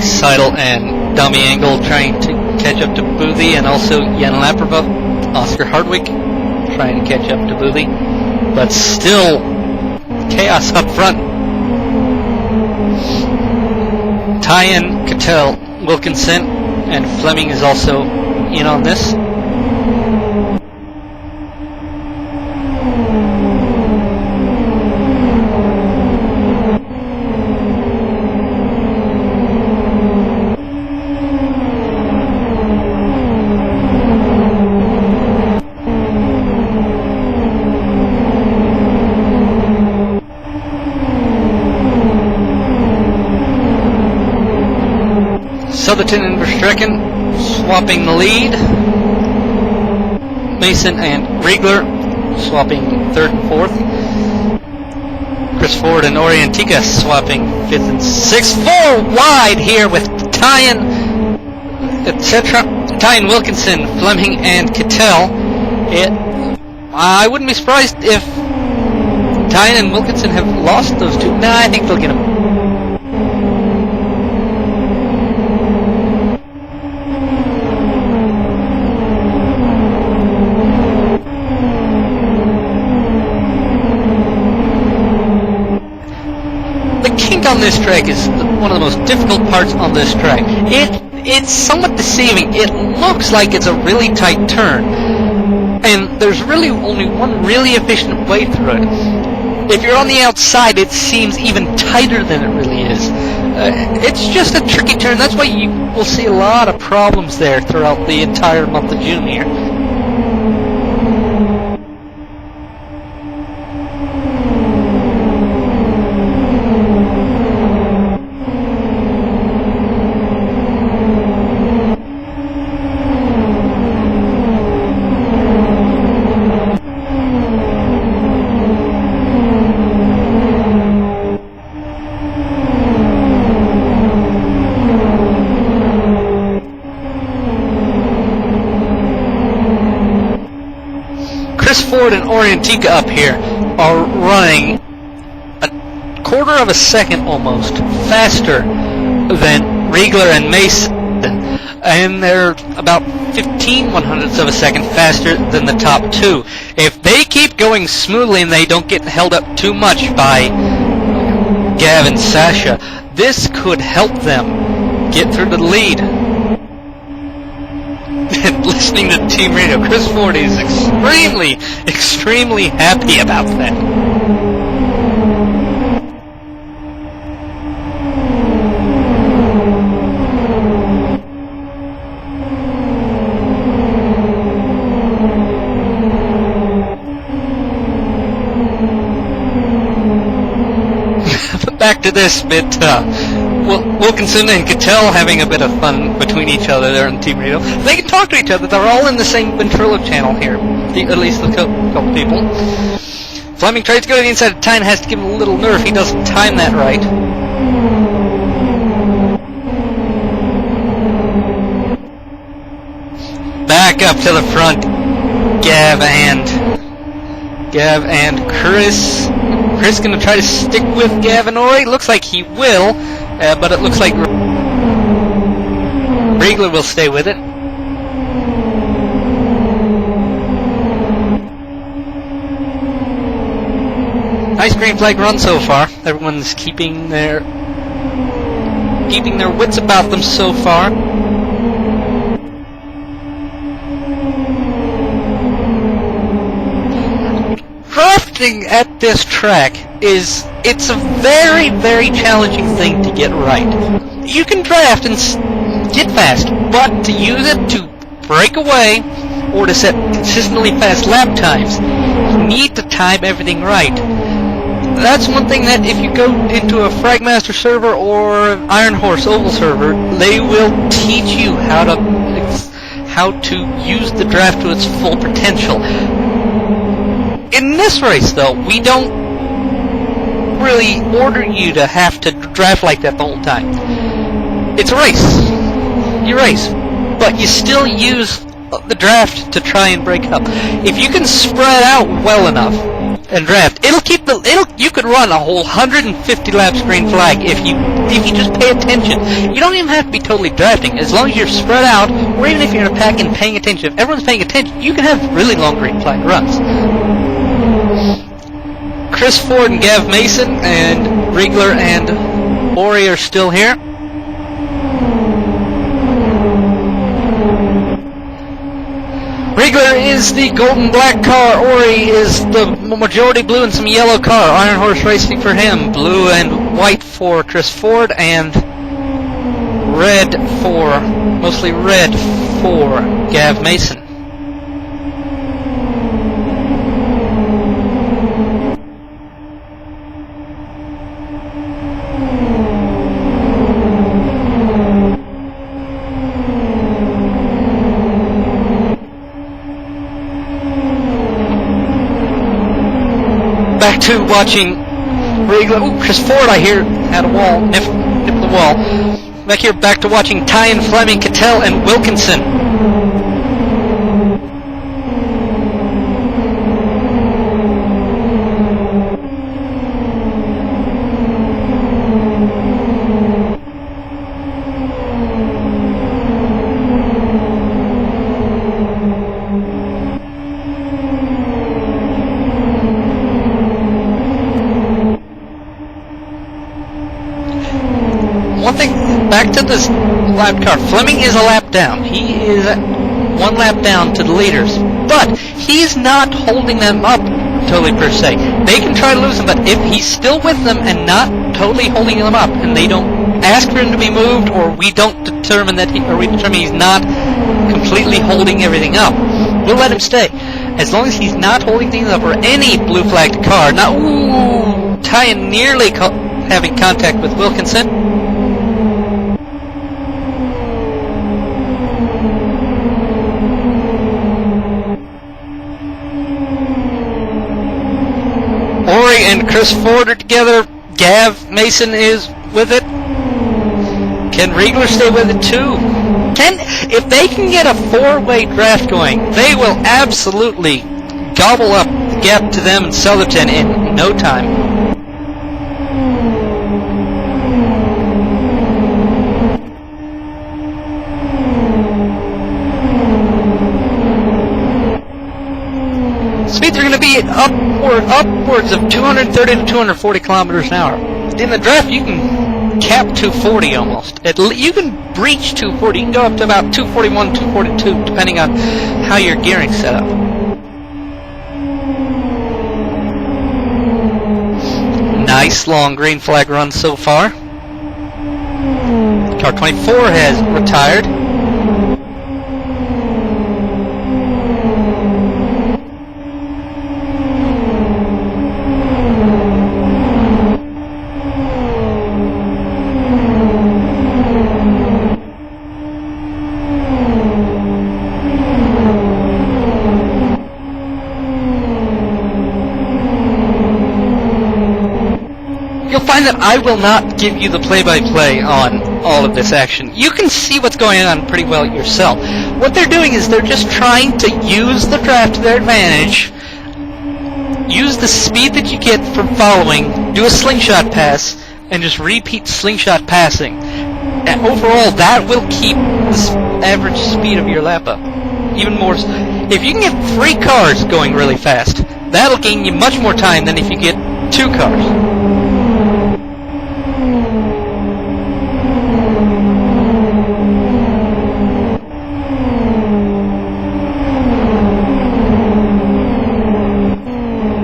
Seidel and Dummy Angle trying to catch up to Boothie, and also Jan Laprava, Oscar Hardwick trying to catch up to Boothie, but still chaos up front. Tyan, Cattell, Wilkinson, and Fleming is also in on this. Southerton and Verstrecken swapping the lead. Mason and Riegler swapping 3rd and 4th. Chris Ford and Orientica swapping 5th and 6th. 4 wide here with Tyan, etc. Tyan, Wilkinson, Fleming, and Cattell. I wouldn't be surprised if Tyan and Wilkinson have lost those two. Nah, I think they'll get them. On this track is one of the most difficult parts on this track. It's somewhat deceiving. It looks like it's a really tight turn, and there's really only one really efficient way through it. If you're on the outside, it seems even tighter than it really is. It's just a tricky turn. That's why you will see a lot of problems there throughout the entire month of June here. Ford and Orientica up here are running a quarter of a second almost faster than Riegler and Mason, and they're about 15/100ths of a second faster than the top two. If they keep going smoothly and they don't get held up too much by Gav and Sasha, this could help them get through the lead. And listening to team radio, Chris Ford is extremely happy about that. Back to this bit, Wilkinson and Cattell having a bit of fun between each other there on team radio. They can talk to each other. They're all in the same ventrilo channel here, at least a couple people. Fleming tries to go to the inside of Tyne, has to give him a little nerve. He doesn't time that right. Back up to the front, Gav and Chris. Chris gonna try to stick with Gav and Ori. Looks like he will, but it looks like Riegler will stay with it. Nice green flag run so far. Everyone's keeping their wits about them so far. Drafting at this track it's a very, very challenging thing to get right. You can draft and get fast, but to use it to break away or to set consistently fast lap times, you need to time everything right. That's one thing that if you go into a Fragmaster server or Iron Horse Oval server, they will teach you how to use the draft to its full potential. In this race, though, we don't really order you to have to draft like that the whole time. It's a race. You race. But you still use the draft to try and break up. If you can spread out well enough and draft, you could run a whole 150 laps green flag if you just pay attention. You don't even have to be totally drafting. As long as you're spread out, or even if you're in a pack and paying attention, if everyone's paying attention, you can have really long green flag runs. Chris Ford and Gav Mason and Riegler and Ori are still here. Riegler is the golden black car. Ori is the majority blue and some yellow car. Iron Horse Racing for him. Blue and white for Chris Ford and mostly red for Gav Mason. to watching Riegler. Ooh, Chris Ford, I hear, had a wall, nip the wall. Back here, back to watching Tyan, Fleming, Cattell, and Wilkinson. One thing, back to this lap car. Fleming is a lap down. He is 1 lap down to the leaders. But he's not holding them up totally per se. They can try to lose him, but if he's still with them and not totally holding them up, and they don't ask for him to be moved, or we determine he's not completely holding everything up, we'll let him stay. As long as he's not holding things up, or any blue flagged car. Now, ooh, Tyan nearly having contact with Wilkinson. Ori and Chris Ford are together. Gav Mason is with it. Can Riegler stay with it too? If they can get a 4-way draft going, they will absolutely gobble up the gap to them and Southerton in no time. Speeds are going to be upwards of 230 to 240 kilometers an hour. In the draft, you can cap 240 almost. You can breach 240. You can go up to about 241, 242, depending on how your gearing's set up. Nice long green flag run so far. Car 24 has retired. You'll find that I will not give you the play-by-play on all of this action. You can see what's going on pretty well yourself. What they're doing is they're just trying to use the draft to their advantage, use the speed that you get from following, do a slingshot pass, and just repeat slingshot passing. And overall, that will keep the average speed of your lap up. Even more, if you can get 3 cars going really fast, that'll gain you much more time than if you get 2 cars.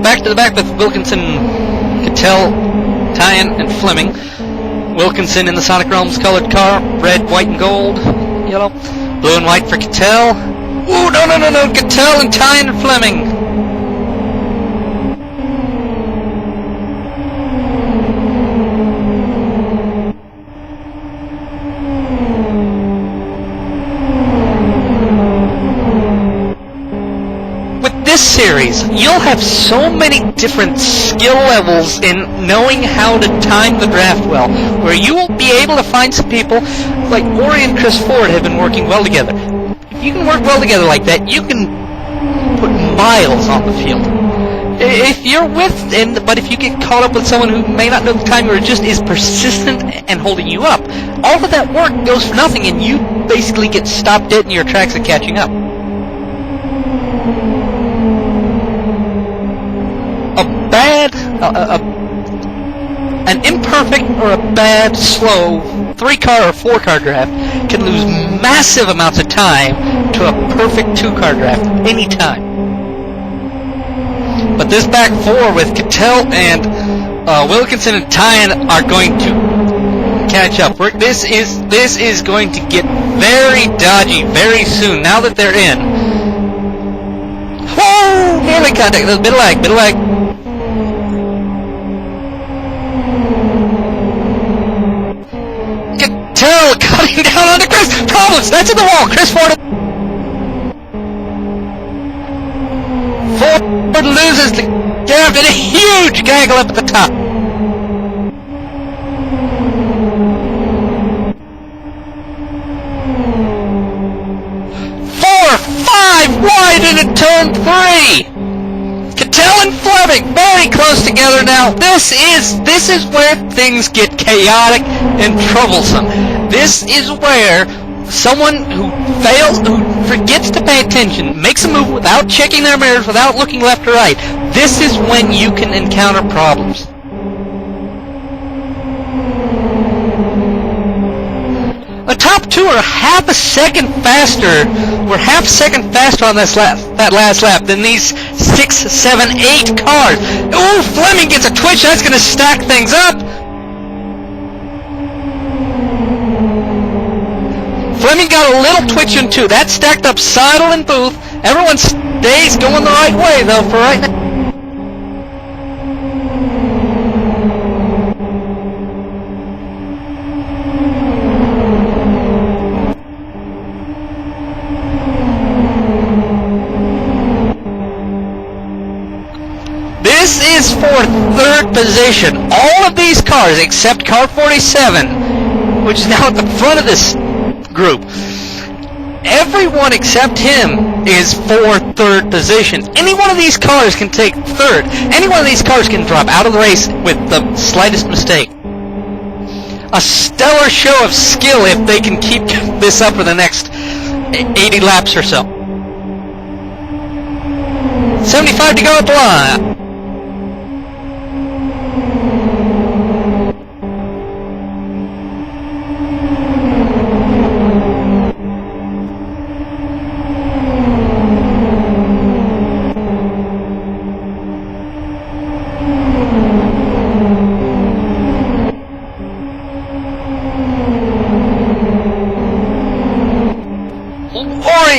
Back to the back with Wilkinson, Cattell, Tyan, and Fleming. Wilkinson in the Sonic Realms colored car, red, white, and gold, yellow, blue and white for Cattell. Ooh, no, Cattell and Tyan and Fleming. This series, you'll have so many different skill levels in knowing how to time the draft well, where you will be able to find some people like Ori and Chris Ford have been working well together. If you can work well together like that, you can put miles on the field. If you're but if you get caught up with someone who may not know the time or just is persistent and holding you up, all of that work goes for nothing and you basically get stopped dead in your tracks of catching up. An imperfect or a bad, slow 3-car or 4-car draft can lose massive amounts of time to a perfect 2-car draft anytime. But this back 4 with Cattell and Wilkinson and Tyan are going to catch up. This is going to get very dodgy very soon now that they're in. Whoa! Nearly contact. There's a bit of lag. Cattell cutting down on the Chris. Problems. That's in the wall. Chris Ford loses the draft and a huge gaggle up at the top. 4-5 wide into turn 3. Cattell and Fleming very close together now. This is where things get chaotic and troublesome. This is where someone who forgets to pay attention, makes a move without checking their mirrors, without looking left or right. This is when you can encounter problems. The top two are half a second faster. We're half a second faster on that last lap than these 6, 7, 8 cars. Ooh, Fleming gets a twitch. That's going to stack things up. Fleming got a little twitch in too. That stacked up Seidel and Booth. Everyone stays going the right way though for right now. This is for third position. All of these cars, except car 47, which is now at the front of this group, everyone except him is for third position. Any one of these cars can take third. Any one of these cars can drop out of the race with the slightest mistake. A stellar show of skill if they can keep this up for the next 80 laps or so. 75 to go at the line.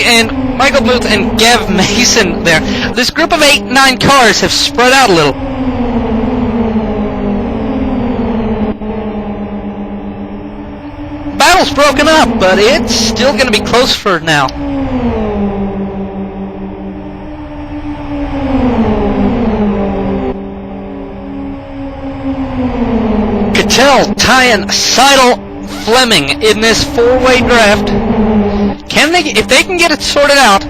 And Michael Booth and Gav Mason there. This group of 8, 9 cars have spread out a little. Battle's broken up, but it's still going to be close for now. Cattell, Tyan, Seidel, Fleming in this 4-way draft. If they can get it sorted out,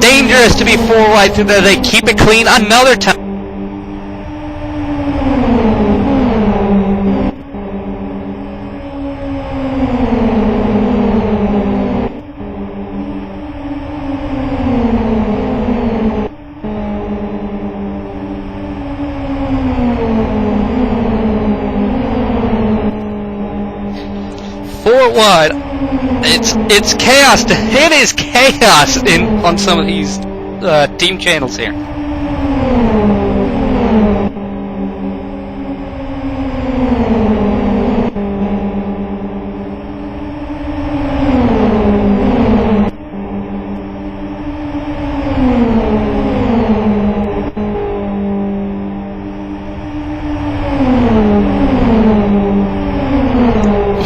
dangerous to be 4 wide so that they keep it clean another time. Wide. It's chaos. It is chaos on some of these team channels here.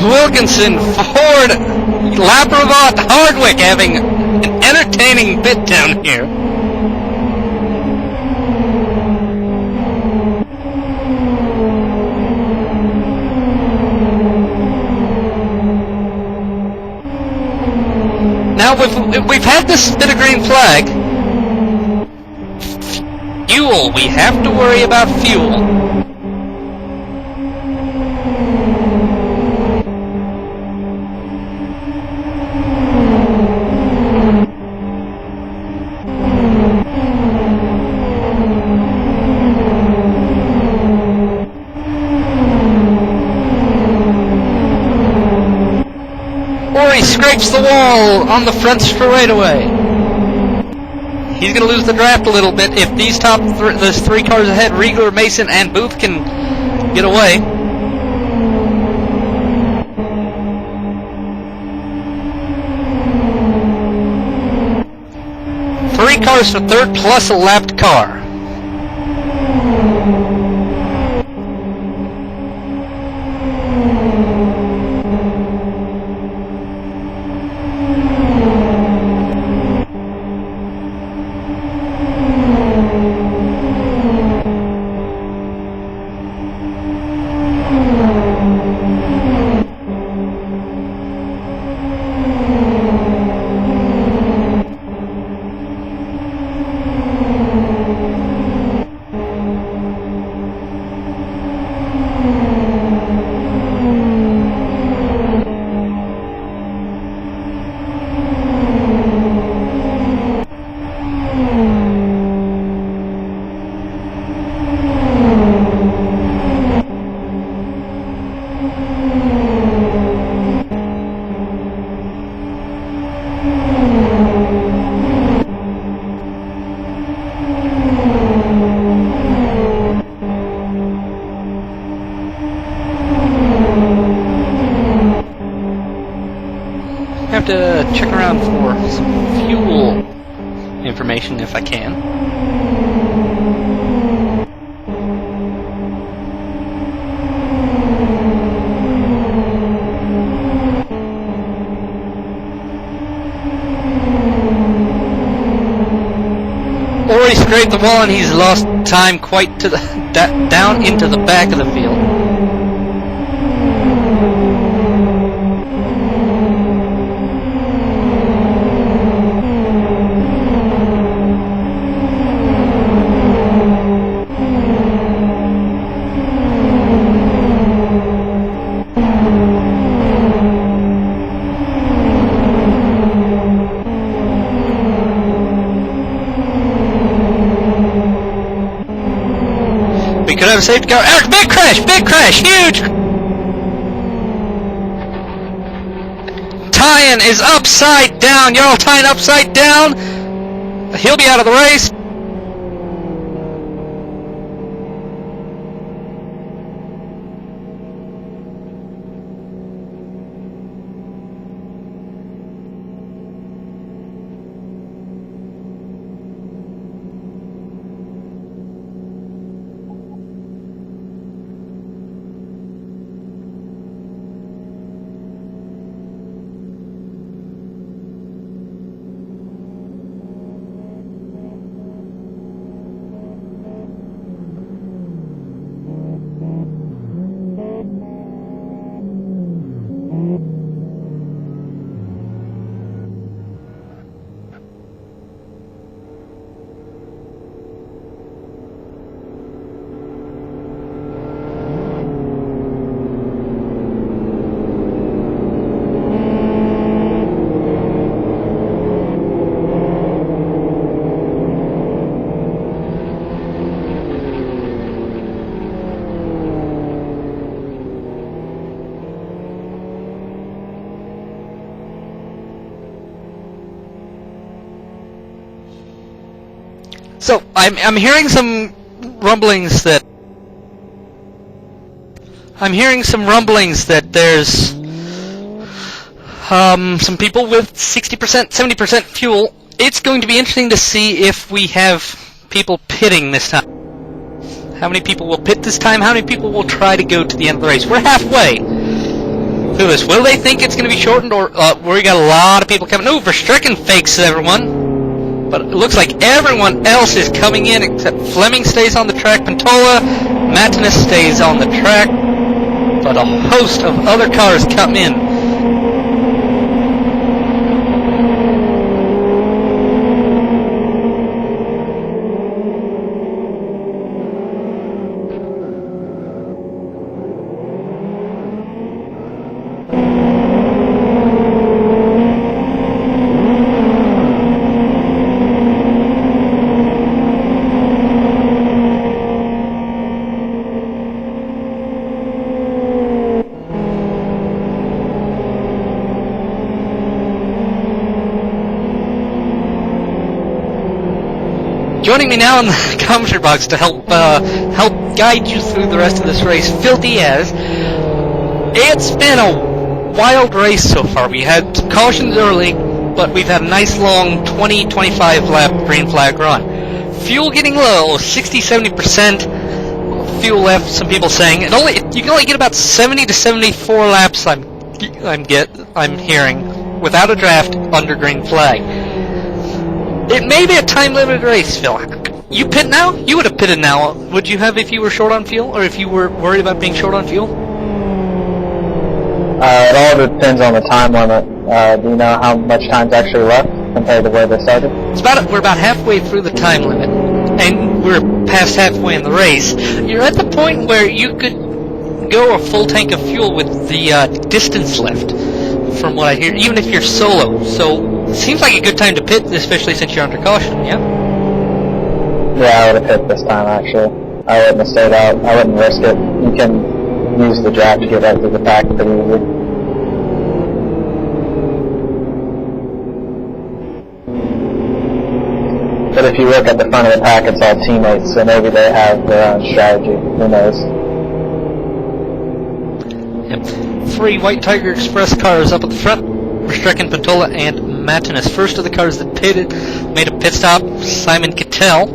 Wilkinson, Ford, Lapravot, Hardwick having an entertaining bit down here. Now we've had this bit of green flag. Fuel, we have to worry about fuel. He scrapes the wall on the front straightaway. He's going to lose the draft a little bit if these there's 3 cars ahead, Riegler, Mason, and Booth can get away. Three cars for third plus a lapped car. have to check around for some fuel information if I can. Or he scraped the wall and he's lost time quite to the down into the back of the field. We could have a safety car. Eric, big crash, huge! Tyan is upside down. Jarl Tyan upside down. He'll be out of the race. So I'm hearing some rumblings that there's some people with 60%, 70% fuel. It's going to be interesting to see if we have people pitting this time. How many people will pit this time? How many people will try to go to the end of the race? We're halfway through this. Will they think it's going to be shortened, or we got a lot of people coming? No, Verstricken fakes everyone. But it looks like everyone else is coming in except Fleming stays on the track, Pantola, Matinus stays on the track, but a host of other cars come in. Joining me now in the commentary box to help guide you through the rest of this race, Phil Diaz. It's been a wild race so far. We had some cautions early, but we've had a nice long 20-25 lap green flag run. Fuel getting low, 60-70% fuel left. Some people saying you can only get about 70 to 74 laps. I'm hearing without a draft under green flag. It may be a time-limited race, Phil. You pit now? You would have pitted now. Would you have if you were short on fuel, or if you were worried about being short on fuel? It all depends on the time limit. Do you know how much time's actually left compared to where they started? We're about halfway through the time limit, and we're past halfway in the race. You're at the point where you could go a full tank of fuel with the distance left, from what I hear, even if you're solo. So seems like a good time to pit, especially since you're under caution, yeah? Yeah, I would have pit this time, actually. I wouldn't have stayed out. I wouldn't risk it. You can use the draft to get right to the pack pretty easily. But if you look at the front of the pack, it's all teammates, so maybe they have their own strategy. Who knows? Yep. 3 White Tiger Express cars up at the front. Verstrecken, Pantola, and Matinus. First of the cars that pitted made a pit stop, Simon Cattell.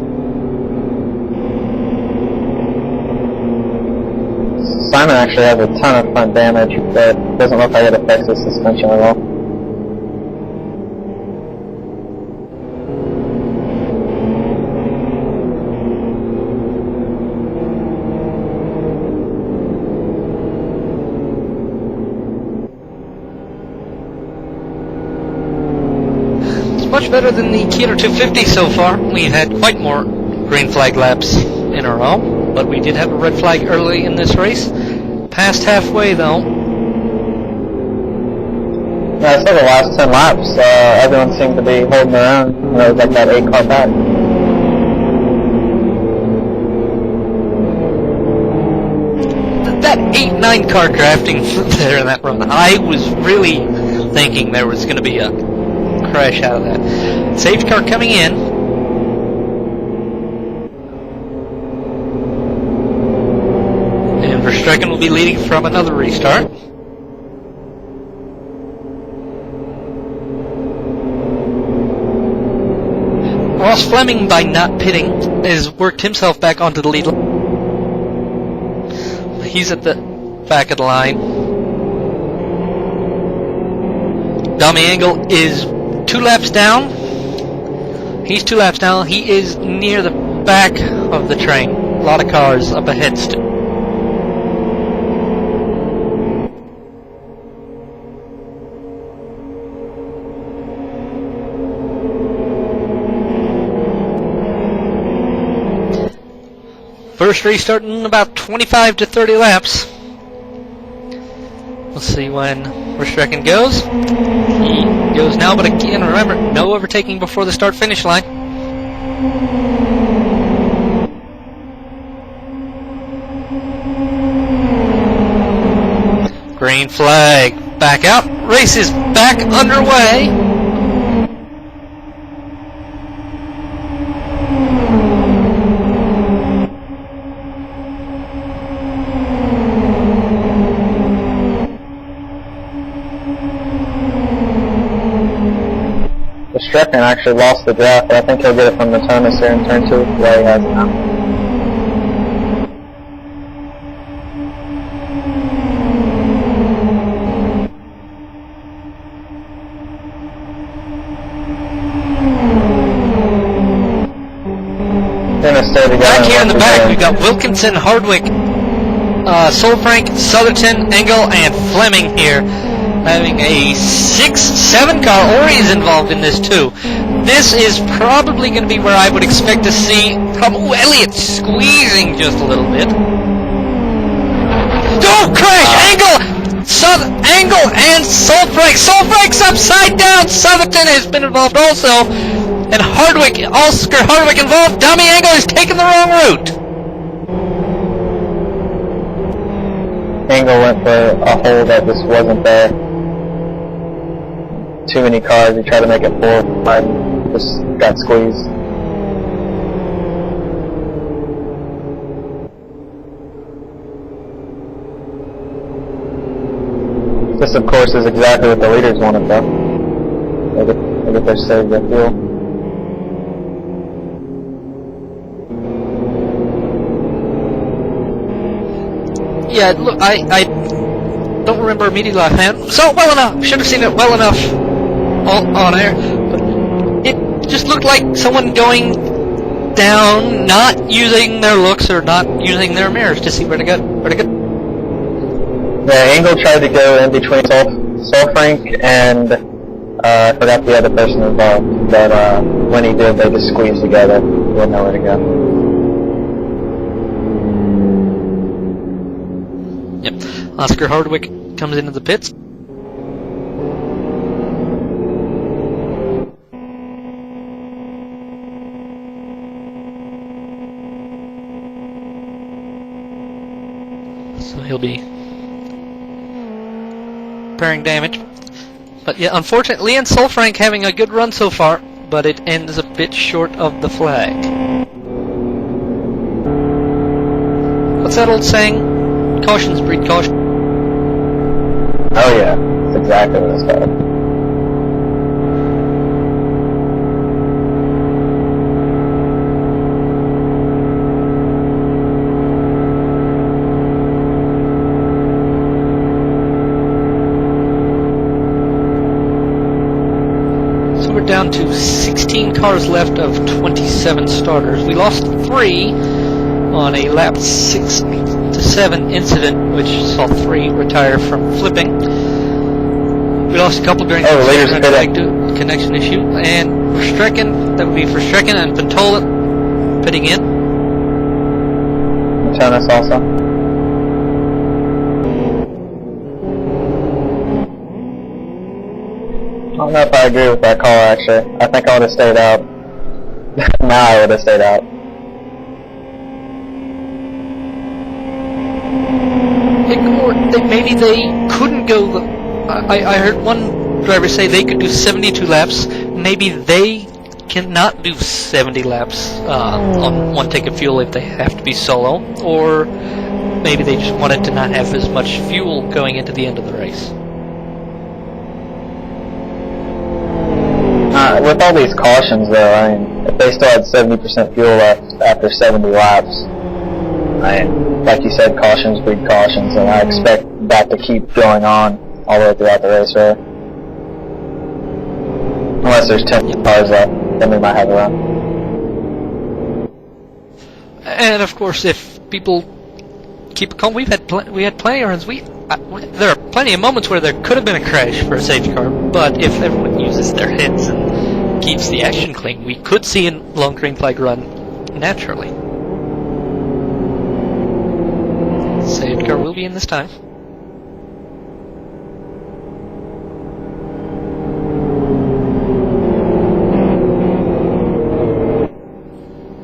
Simon actually has a ton of front damage, but doesn't look like it affects his suspension at all. Much better than the Kia 250 so far. We've had quite more green flag laps in a row, but we did have a red flag early in this race. Past halfway though. Yeah, I saw the last 10 laps, everyone seemed to be holding their own. You know, it was like that 8 car back. That 8-9 car drafting there in that run, I was really thinking there was going to be a crash out of that. Safety car coming in. And Verstrecken will be leading from another restart. Ross Fleming, by not pitting, has worked himself back onto the lead. He's at the back of the line. Dummy Angle is 2 laps down. He's 2 laps down. He is near the back of the train. A lot of cars up ahead still. First restart in about 25 to 30 laps. We'll see when Verstrecken goes. He goes now, but again, remember, no overtaking before the start-finish line. Green flag, back out. Race is back underway. Verstrecken actually lost the draft, but I think he'll get it from the Thomas here in turn 2. Yeah, he has it now. Back here in the back, we've got Wilkinson, Hardwick, Solfrank, Southerton, Engel, and Fleming here. Having a 6-7 car. Ori's involved in this too. This is probably going to be where I would expect to see Elliott squeezing just a little bit. Don't crash! Angle! Angle and Solfrank. Solfrank's upside down. Southerton has been involved also. And Hardwick, Oscar Hardwick involved. Dummy Angle is taking the wrong route. Angle went for a hole that just wasn't there. Too many cars, he tried to make it 4 or 5, just got squeezed. This, of course, is exactly what the leaders wanted, though. They get their save their fuel. Yeah, look, I don't remember immediately offhand. Saw it well enough. Should have seen it well enough on air. But it just looked like someone going down, not using their looks or not using their mirrors to see where to go. Yeah, Angle tried to go in between Solfrank and I forgot the other person involved. But when he did, they just squeezed together. He didn't know where to go. Yep. Oscar Hardwick comes into the pits. So he'll be repairing damage. But yeah, unfortunately, Leon Solfrank having a good run so far, but it ends a bit short of the flag. What's that old saying? Cautions breed caution. Oh yeah, that's exactly what it's called. down to 16 cars left of 27 starters. We lost 3 on a lap 6 to 7 incident, which saw 3 retire from flipping. We lost a couple during the connection issue, and Verstrecken, that would be Verstrecken and Ventola pitting in. Jonas also. I don't know if I agree with that call, actually. I think I would have stayed out. Now I would have stayed out. Or maybe they couldn't go. I heard one driver say they could do 72 laps. Maybe they cannot do 70 laps on one tank of fuel if they have to be solo. Or maybe they just wanted to not have as much fuel going into the end of the race. With all these cautions, though, I mean, if they still had 70% fuel left after 70 laps, I mean, like you said, cautions breed cautions, and I expect that to keep going on all the way throughout the race, right? Unless there's 10 cars left, then we might have a run. And of course, if people keep it calm, we had plenty of runs. There are plenty of moments where there could have been a crash for a safety car, but if everyone uses their heads and keeps the action clean, we could see a long green flag run naturally. Safety car will be in this time.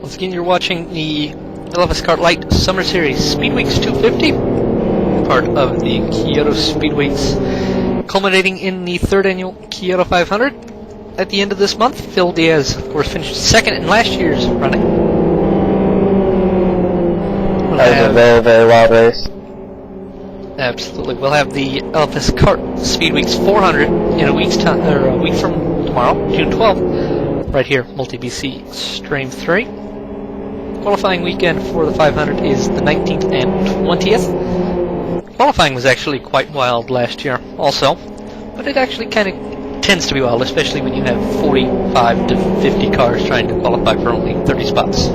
Once again, you're watching the LFSCART Light Summer Series SpeedWeeks 250, part of the Kyoto SpeedWeeks, culminating in the 3rd annual Kyoto 500. At the end of this month, Phil Diaz, of course, finished 2nd in last year's running. That was a very, very wild race. Absolutely. We'll have the LFSCART SpeedWeeks 400 in a week's time, or a week from tomorrow, June 12th, right here, Multi-BC Stream 3. Qualifying weekend for the 500 is the 19th and 20th. Qualifying was actually quite wild last year also, but it actually kind of tends to be wild, especially when you have 45 to 50 cars trying to qualify for only 30 spots.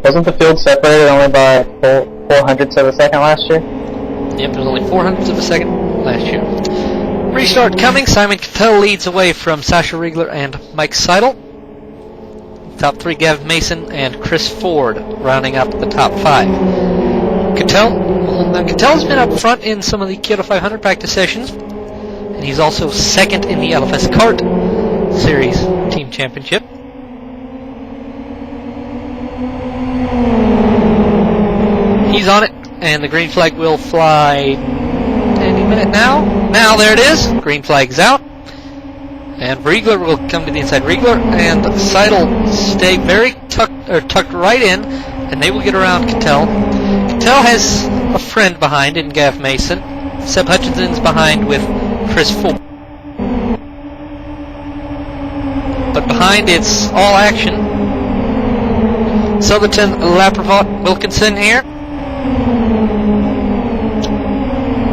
Wasn't the field separated only by 4 hundredths of a second last year? Yep, there was only 4 hundredths of a second last year. Restart coming. Simon Cattell leads away from Sasha Riegler and Mike Seidel. Top 3, Gav Mason and Chris Ford, rounding up the top 5. Cattell's been up front in some of the Kyoto 500 practice sessions, and he's also 2nd in the LFSCART Series Team Championship. He's on it, and the green flag will fly any minute now. Now, there it is. Green flag's out. And Riegler will come to the inside. Riegler and Seidel stay very tucked right in, and they will get around Cattell. Cattell has a friend behind in Gav Mason. Seb Hutchinson's behind with Chris Ford. But behind, it's all action. Southerton, Laprevot, Wilkinson here.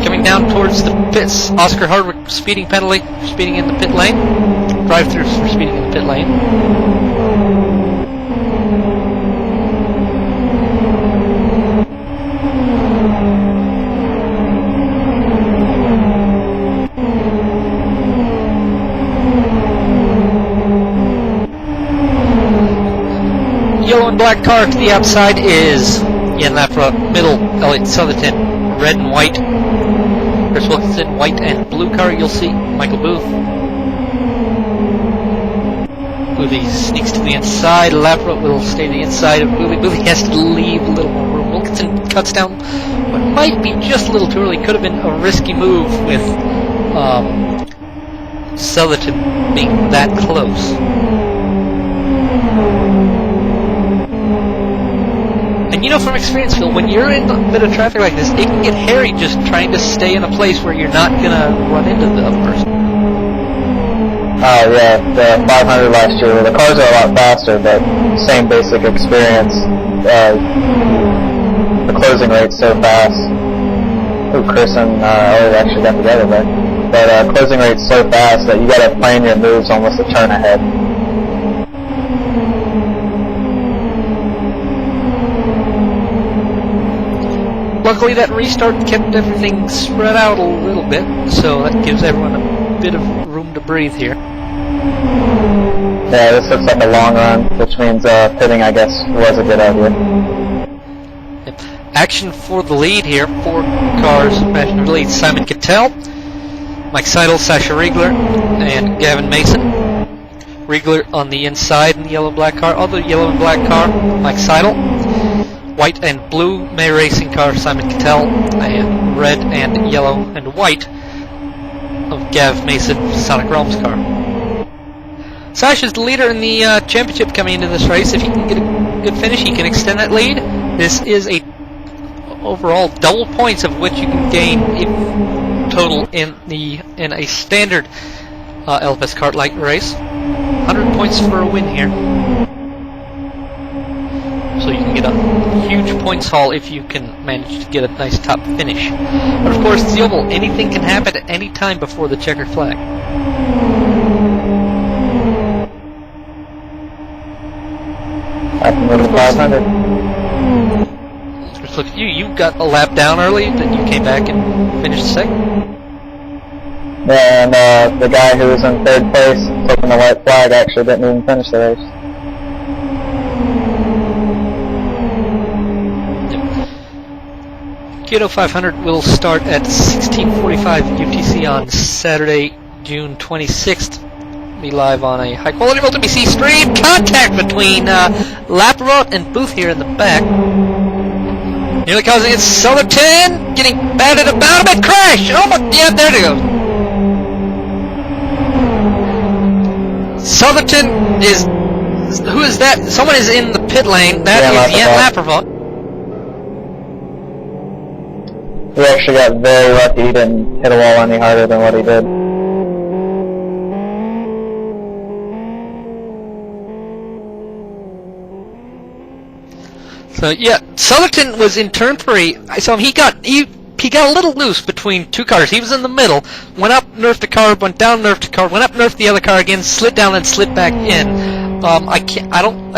Coming down towards the pits, Oscar Hardwick speeding penalty, speeding in the pit lane. Drive-throughs for speeding in the pit lane. Yellow and black car to the outside is Ian Laprevot, middle, Elliott Southerton, red and white. Chris Wilkinson, white and blue car, you'll see Michael Booth. Boothie sneaks to the inside, Laprevot will stay to the inside of Boothie. Boothie has to leave a little more room. Wilkinson cuts down what might be just a little too early. Could have been a risky move with Southerton being that close. And you know from experience, Phil, when you're in a bit of traffic like this, it can get hairy just trying to stay in a place where you're not going to run into the other person. Oh yeah, the 500 last year, the cars are a lot faster, but same basic experience. The closing rate's so fast. Ooh, Chris and Elliot actually got together, but but closing rate's so fast that you gotta plan your moves almost a turn ahead. Luckily, that restart kept everything spread out a little bit, so that gives everyone a bit of room to breathe here. Yeah, this looks like a long run, which means pitting, I guess, was a good idea. Yep. Action for the lead here. 4 cars matching the lead. Simon Cattell, Mike Seidel, Sasha Riegler, and Gavin Mason. Riegler on the inside in the yellow-black car. Other yellow and black car, Mike Seidel. White and blue May Racing car, Simon Cattell, and red and yellow and white of Gav Mason, Sonic Realms car. Sasha's the leader in the championship coming into this race. If he can get a good finish, he can extend that lead. This is a overall double points of which you can gain total in a standard LFSCART like race. 100 points for a win here. So you can get a huge points haul if you can manage to get a nice top finish. But of course, it's the oval. Anything can happen at any time before the checkered flag. I can go to 500. Let's look at you. You got a lap down early, then you came back and finished second. Yeah, and the guy who was in third place, taking the white flag, actually didn't even finish the race. Kyoto 500 will start at 16:45 UTC on Saturday, June 26th. Be live on a high-quality multi-BC stream. Contact between Laparot and Booth here in the back. Nearly causing it. Southerton getting batted about a bit. Crash! Oh my! Yeah, there it goes. Southerton is. Who is that? Someone is in the pit lane. That is Jan Laparot. He actually got very lucky. He didn't hit a wall any harder than what he did. So yeah, Southerton was in turn 3. I saw him. He got a little loose between 2 cars. He was in the middle. Went up, nerfed the car. Went down, nerfed the car. Went up, nerfed the other car again. Slid down and slid back in. I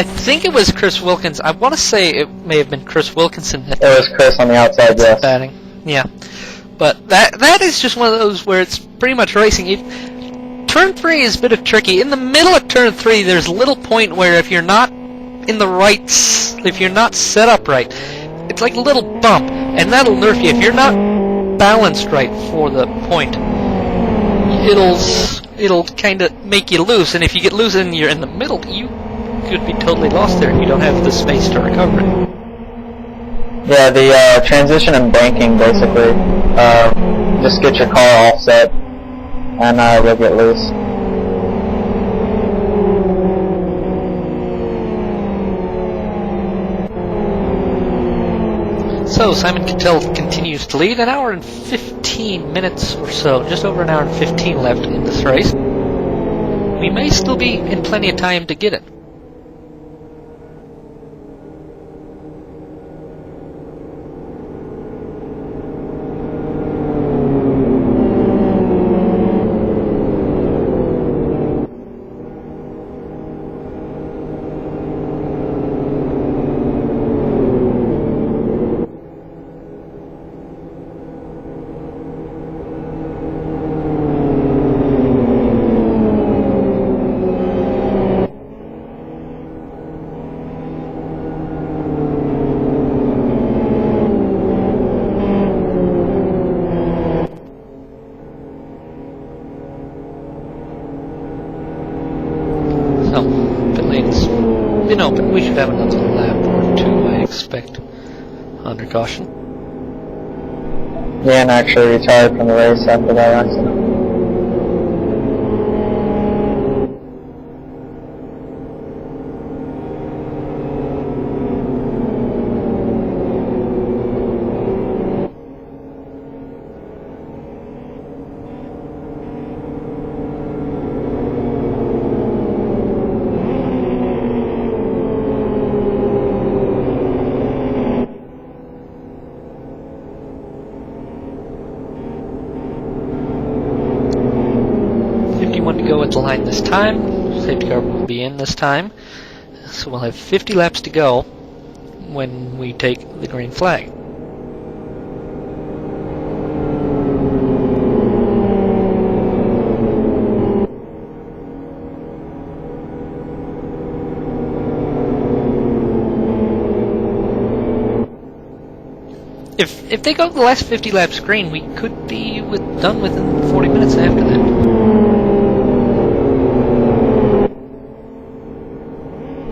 think it was Chris Wilkins. I want to say it may have been Chris Wilkinson. It was Chris on the outside, yes. Batting. Yeah, but that is just one of those where it's pretty much racing. Turn 3 is a bit of tricky. In the middle of turn 3, there's a little point where if you're not in the right, if you're not set up right, it's like a little bump, and that'll nerf you. If you're not balanced right for the point, it'll kind of make you loose, and if you get loose and you're in the middle, you could be totally lost there. You don't have the space to recover it. Yeah, the transition and banking, basically. Just get your car all set, and you'll get loose. So, Simon Cattell continues to lead. An hour and 15 minutes or so, just over an hour and 15 left in this race. We may still be in plenty of time to get it. Been open. We should have another lap or 2, I expect, under caution. Jan actually retired from the race after that accident. of the line this time. Safety car will be in this time. So we'll have 50 laps to go when we take the green flag. If they go the last 50 laps green, we could be done within 40 minutes after that.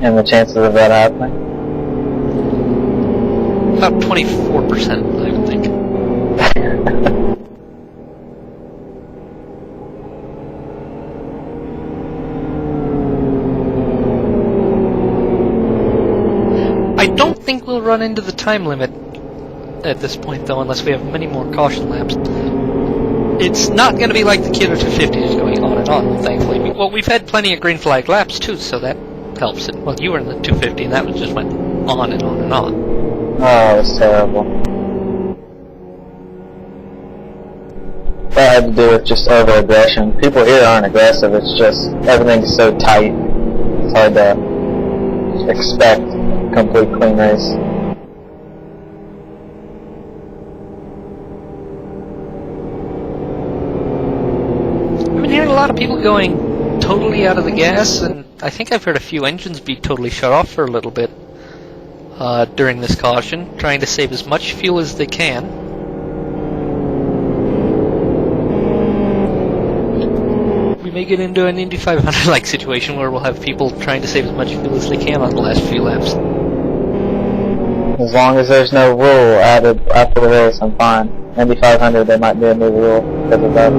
And the chances of that happening? About 24%, I would think. I don't think we'll run into the time limit at this point, though, unless we have many more caution laps. It's not going to be like the Killer 250 is going on and on, thankfully. Well, we've had plenty of green flag laps, too, so that helps it. Well, you were in the 250, and that was just went on and on and on. Oh, it's terrible. That had to do with just over-aggression. People here aren't aggressive, it's just everything's so tight. It's hard to expect a complete clean race. I've been hearing a lot of people going totally out of the gas, and I think I've heard a few engines be totally shut off for a little bit during this caution, trying to save as much fuel as they can. We may get into an Indy 500-like situation where we'll have people trying to save as much fuel as they can on the last few laps. As long as there's no rule added after the race, I'm fine. Indy 500, there might be a new rule because of that.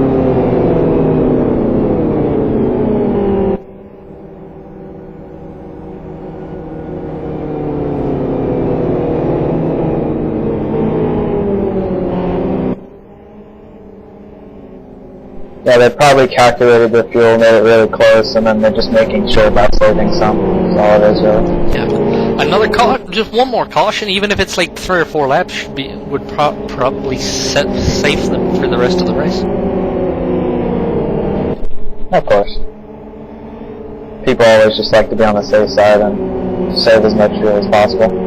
Yeah, they probably calculated the fuel, made it really close, and then they're just making sure by saving some. That's all it is, really. Yeah. Another just one more caution, even if it's like 3 or 4 laps, would probably save them for the rest of the race. Of course. People always just like to be on the safe side and save as much fuel as possible.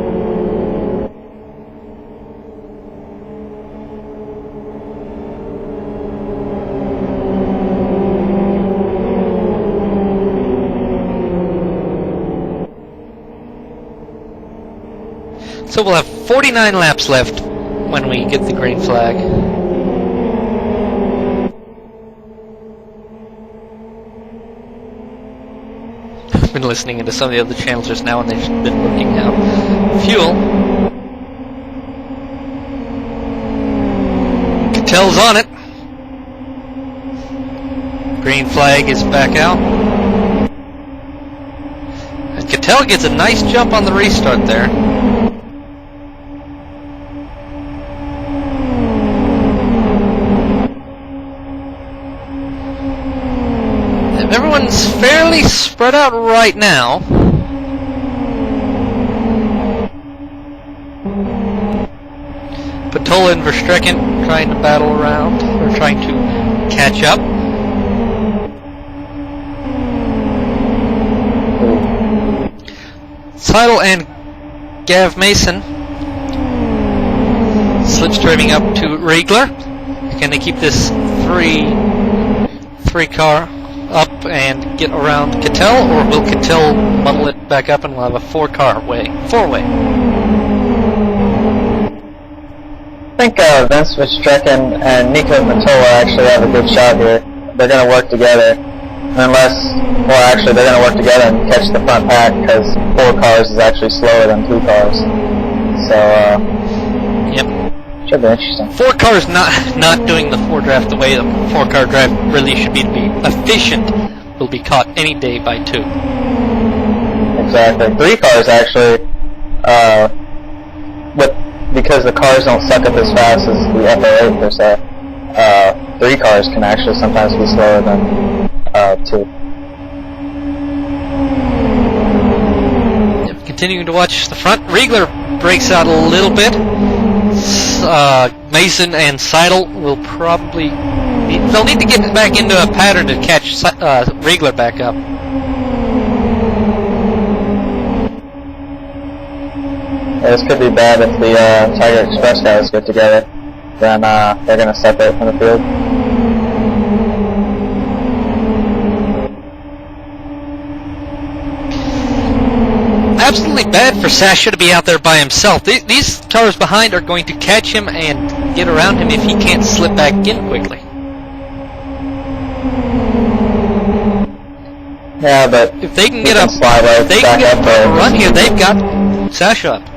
So we'll have 49 laps left when we get the green flag. I've been listening into some of the other channels just now, and they've been looking now. Fuel. Cattell's on it. Green flag is back out. And Cattell gets a nice jump on the restart there. Everyone's fairly spread out right now. Patola and Verstrecken trying to battle around, or trying to catch up. Seidel and Gav Mason slipstreaming up to Riegler. Can they keep this three car up and get around Cattell, or will Cattell muddle it back up and we'll have a four-way? I think Vince Verstrecken and Nico Matola actually have a good shot here. They're going to work together. Unless, well, actually, they're going to work together and catch the front pack, because 4 cars is actually slower than 2 cars. So, yep. Should be interesting. 4 cars not doing the 4 draft the way the 4-car draft really should be to be efficient will be caught any day by 2. Exactly. 3 cars actually, because the cars don't suck up as fast as the FO8 per se, 3 cars can actually sometimes be slower than 2. Yep, continuing to watch the front. Riegler breaks out a little bit. Mason and Seidel will probably... they'll need to get back into a pattern to catch Riegler back up. Yeah, this could be bad if the Tiger Express guys get together. Then they're going to separate from the field. Absolutely bad for Sasha to be out there by himself. These cars behind are going to catch him and get around him if he can't slip back in quickly. Yeah, but if they can get up, if they can get a run here, they've got Sasha up.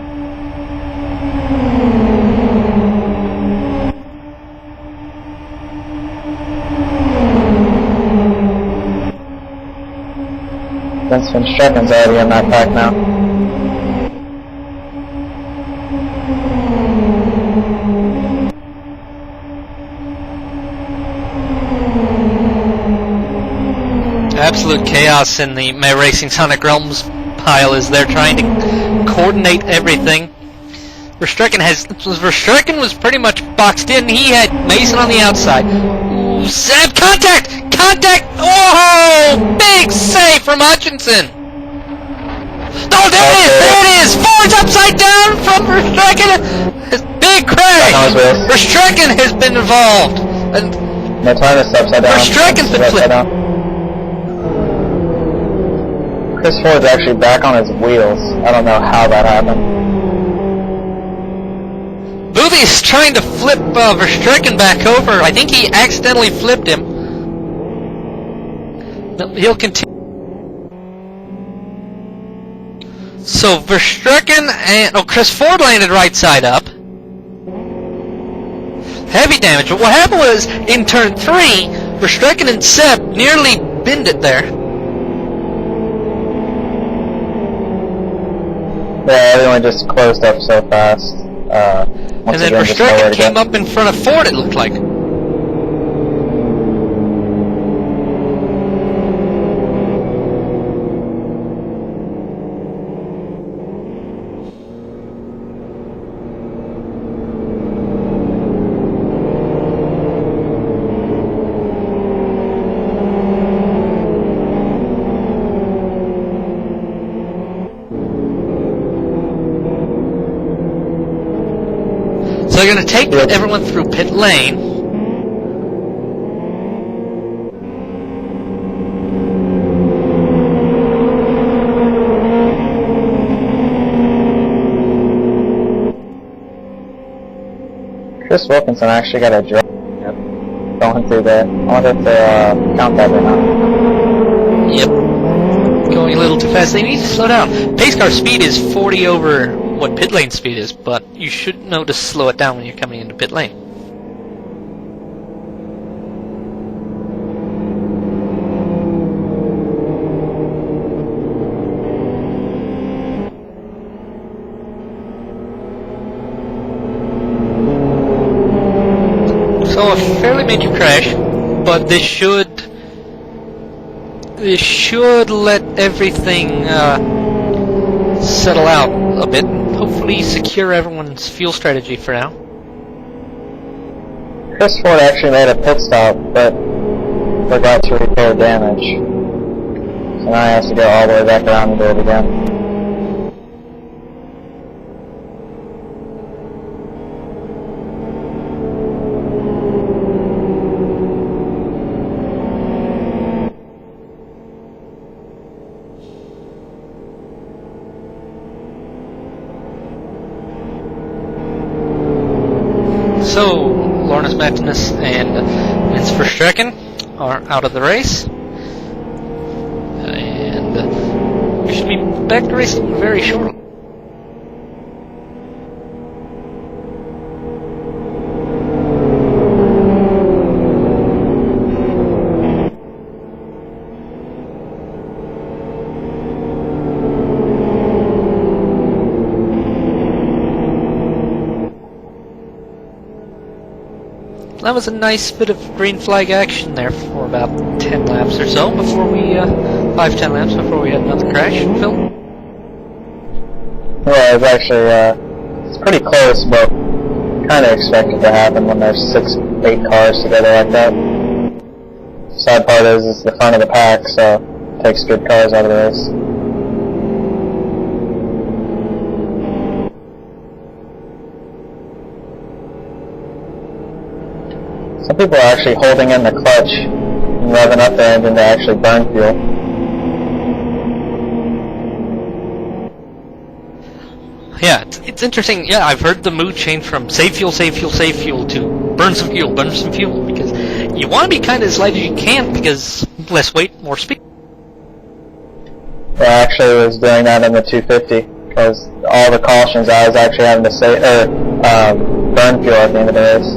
Vince Van Strecken's already in that pack now. Absolute chaos in the May Racing Sonic Realms pile as they're trying to coordinate everything. Verstrecken was pretty much boxed in. He had Mason on the outside. Ooh, Seb, contact! Contact! Oh! Big save from Hutchinson! No, there it is! There it is! Ford's upside down from Verstrecken! Big crash! Verstrecken has been involved! And Motonis upside down. Verstrecken's been flipped. Chris Ford's actually back on his wheels. I don't know how that happened. Boothie's trying to flip Verstrecken back over. I think he accidentally flipped him. No, he'll continue. So Verstrecken and Chris Ford landed right side up. Heavy damage. But what happened was in turn 3, Verstrecken and Seb nearly binned it there. Yeah, everyone just closed up so fast. And then Verstrecken came up in front of Ford, it looked like. So they're going to take everyone through pit lane. Chris Wilkinson actually got a drop going through there. I wonder if they count that or not. Yep. Going a little too fast. They need to slow down. Pace car speed is 40 over what pit lane speed is, but you should know to slow it down when you're coming into pit lane. So a fairly major crash, but this should let everything settle out a bit. Hopefully secure everyone's fuel strategy for now. Chris Ford actually made a pit stop, but forgot to repair damage. So now he has to go all the way back around and do it again. So, Lawrence Martinez and Vince Verstrecken are out of the race. And we should be back to racing very shortly. That was a nice bit of green flag action there for about 10 laps or so before we, 5-10 laps before we had another crash. Phil? Well, it was actually, it's pretty close, but kind of expect it to happen when there's 6, 8 cars together like that. Sad part is it's the front of the pack, so it takes good cars out of the race. Some people are actually holding in the clutch and revving up the engine to actually burn fuel. Yeah, it's interesting. Yeah, I've heard the mood change from save fuel, save fuel, save fuel to burn some fuel, because you want to be kind of as light as you can because less weight, more speed. I actually was doing that in the 250 because all the cautions I was actually having to burn fuel at the end of the race.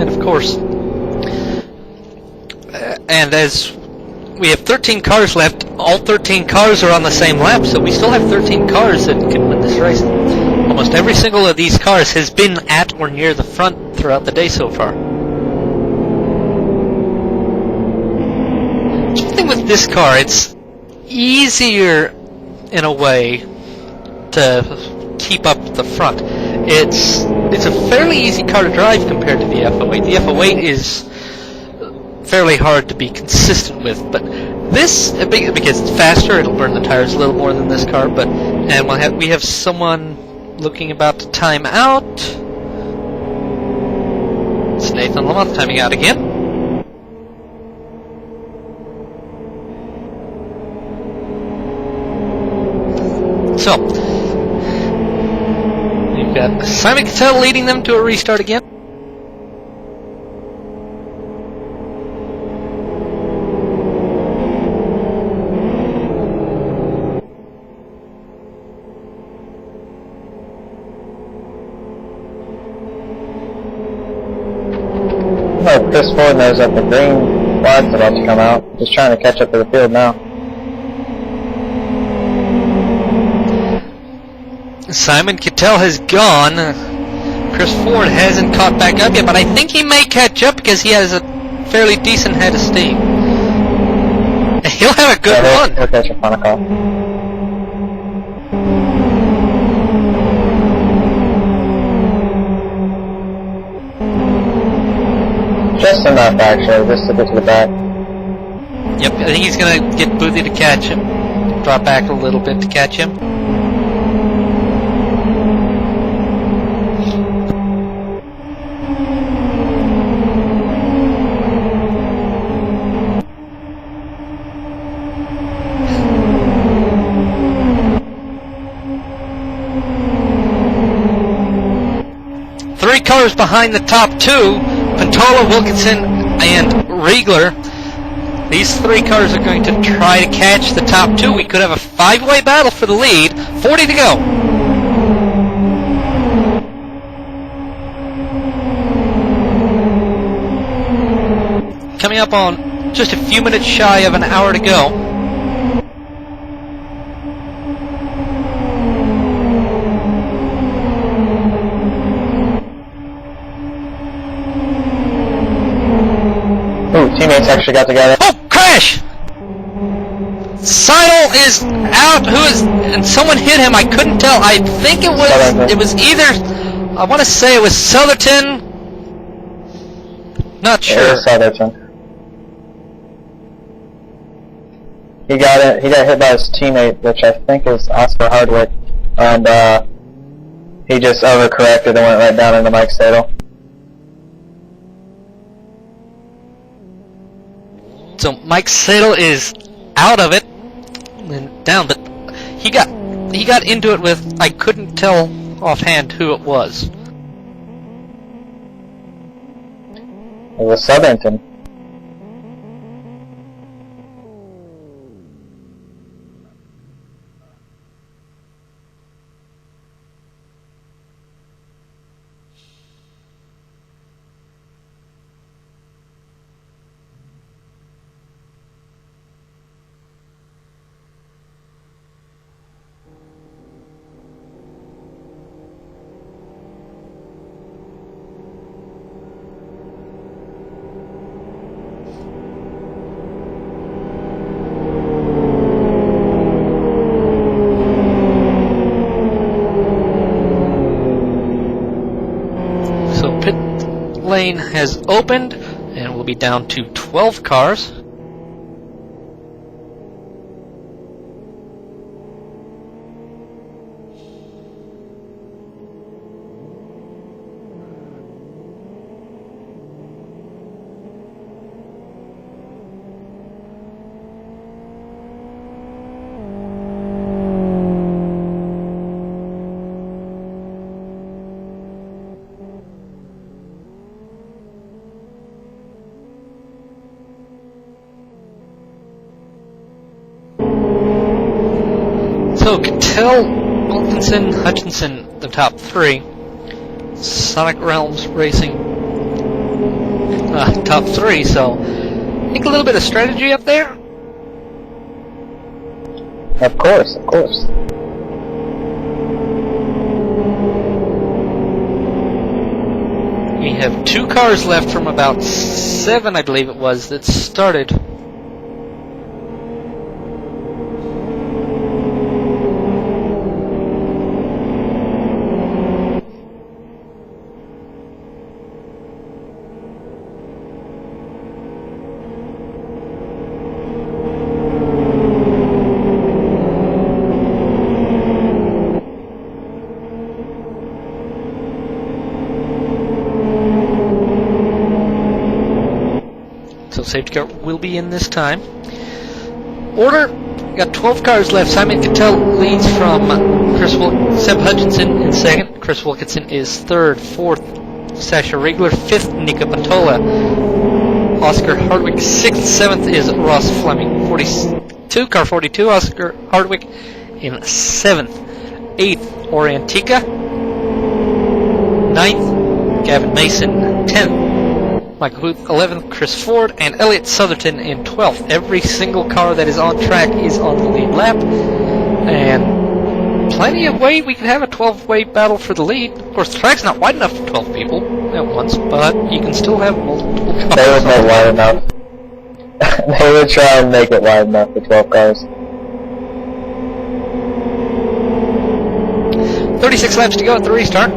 And of course, and as we have 13 cars left, all 13 cars are on the same lap, so we still have 13 cars that can win this race. Almost every single of these cars has been at or near the front throughout the day so far. The thing with this car, it's easier in a way to keep up the front. It's a fairly easy car to drive compared to the F08. The F08 is fairly hard to be consistent with, but this, because it's faster, it'll burn the tires a little more than this car. And we have someone looking about to time out. It's Nathan Lamont timing out again. So we've got Simon Cattell leading them to a restart again. Oh, Chris Ford knows that the green flag's about to come out. He's trying to catch up to the field now. Simon Cattell has gone. Chris Ford hasn't caught back up yet, but I think he may catch up because he has a fairly decent head of steam. He'll have a good run. He'll catch up on a call. Just enough, actually, just to get to the back. Yep, I think he's going to get Boothie to catch him. Drop back a little bit to catch him. Three cars behind the top two, Pantola, Wilkinson, and Riegler. These three cars are going to try to catch the top two. We could have a five-way battle for the lead. 40 to go. Coming up on just a few minutes shy of an hour to go. Ooh, teammates actually got together. Oh, crash! Seidel is out. And someone hit him. I couldn't tell. I think it was either, I want to say it was Southerton. Not sure. It was Southerton. He got hit by his teammate, which I think is Oscar Hardwick, and he just overcorrected and went right down into Mike Sadel. So Mike Sadel is out of it and down, but he got into it with, I couldn't tell offhand who it was. It was Southerton. lane has opened, and we'll be down to 12 cars. So, Cattell, Wilkinson, Hutchinson, the top three. Sonic Realms Racing, top three, so I think a little bit of strategy up there. Of course, of course. We have 2 cars left from about 7, I believe it was, that started. So safety car will be in this time. Order, got 12 cars left. Simon Cattell leads from Seb Hutchinson in second. Chris Wilkinson is third. Fourth, Sasha Riegler. Fifth, Nika Patola. Oscar Hardwick. Sixth, seventh is Ross Fleming. 42, car 42, Oscar Hardwick in seventh. Eighth, Orientica. Ninth, Gavin Mason. 10th, Michael Booth, 11th, Chris Ford, and Elliott Southerton in 12th. Every single car that is on track is on the lead lap, and plenty of way we can have a 12-way battle for the lead. Of course, the track's not wide enough for 12 people at once, but you can still have multiple cars. They would make wide enough. They would try and make it wide enough for 12 cars. 36 laps to go at the restart.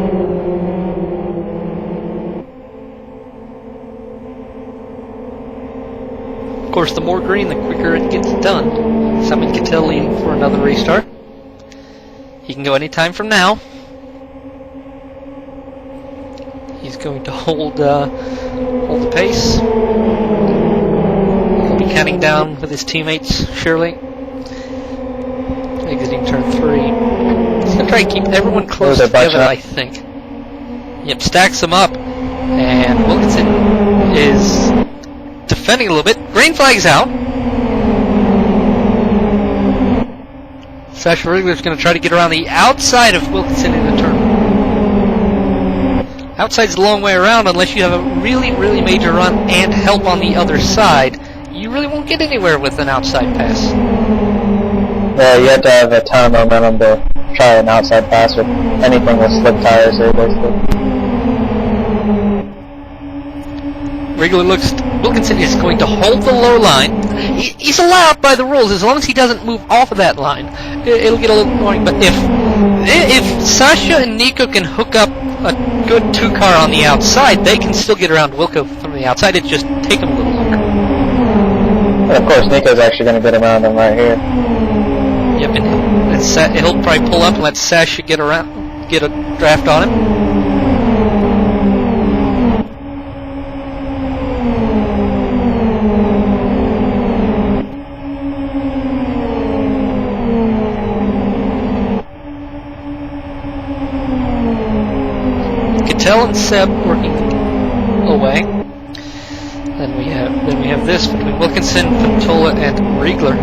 Of course, the more green, the quicker it gets done. Simon Cattell leading for another restart. He can go anytime from now. He's going to hold the pace. He'll be counting down with his teammates, surely. Exiting turn 3. He's going to try and keep everyone close together, I think. Yep, stacks them up. And Wilkinson is defending a little bit. Green flag's out. Sasha Riegler's going to try to get around the outside of Wilkinson in the turn. Outside's a long way around unless you have a really, really major run and help on the other side. You really won't get anywhere with an outside pass. Yeah, you have to have a ton of momentum to try an outside pass with anything with slick tires here, basically. Wilkinson is going to hold the low line. He's allowed by the rules as long as he doesn't move off of that line. It'll get a little annoying, but if Sasha and Nico can hook up a good 2 car on the outside, they can still get around Wilco from the outside. It just take them a little longer. And of course, Nico's actually going to get around him right here. Yep, and he'll probably pull up and let Sasha get a draft on him. Cattell and Seb working away. Then we have this between Wilkinson, Patola, and Riegler.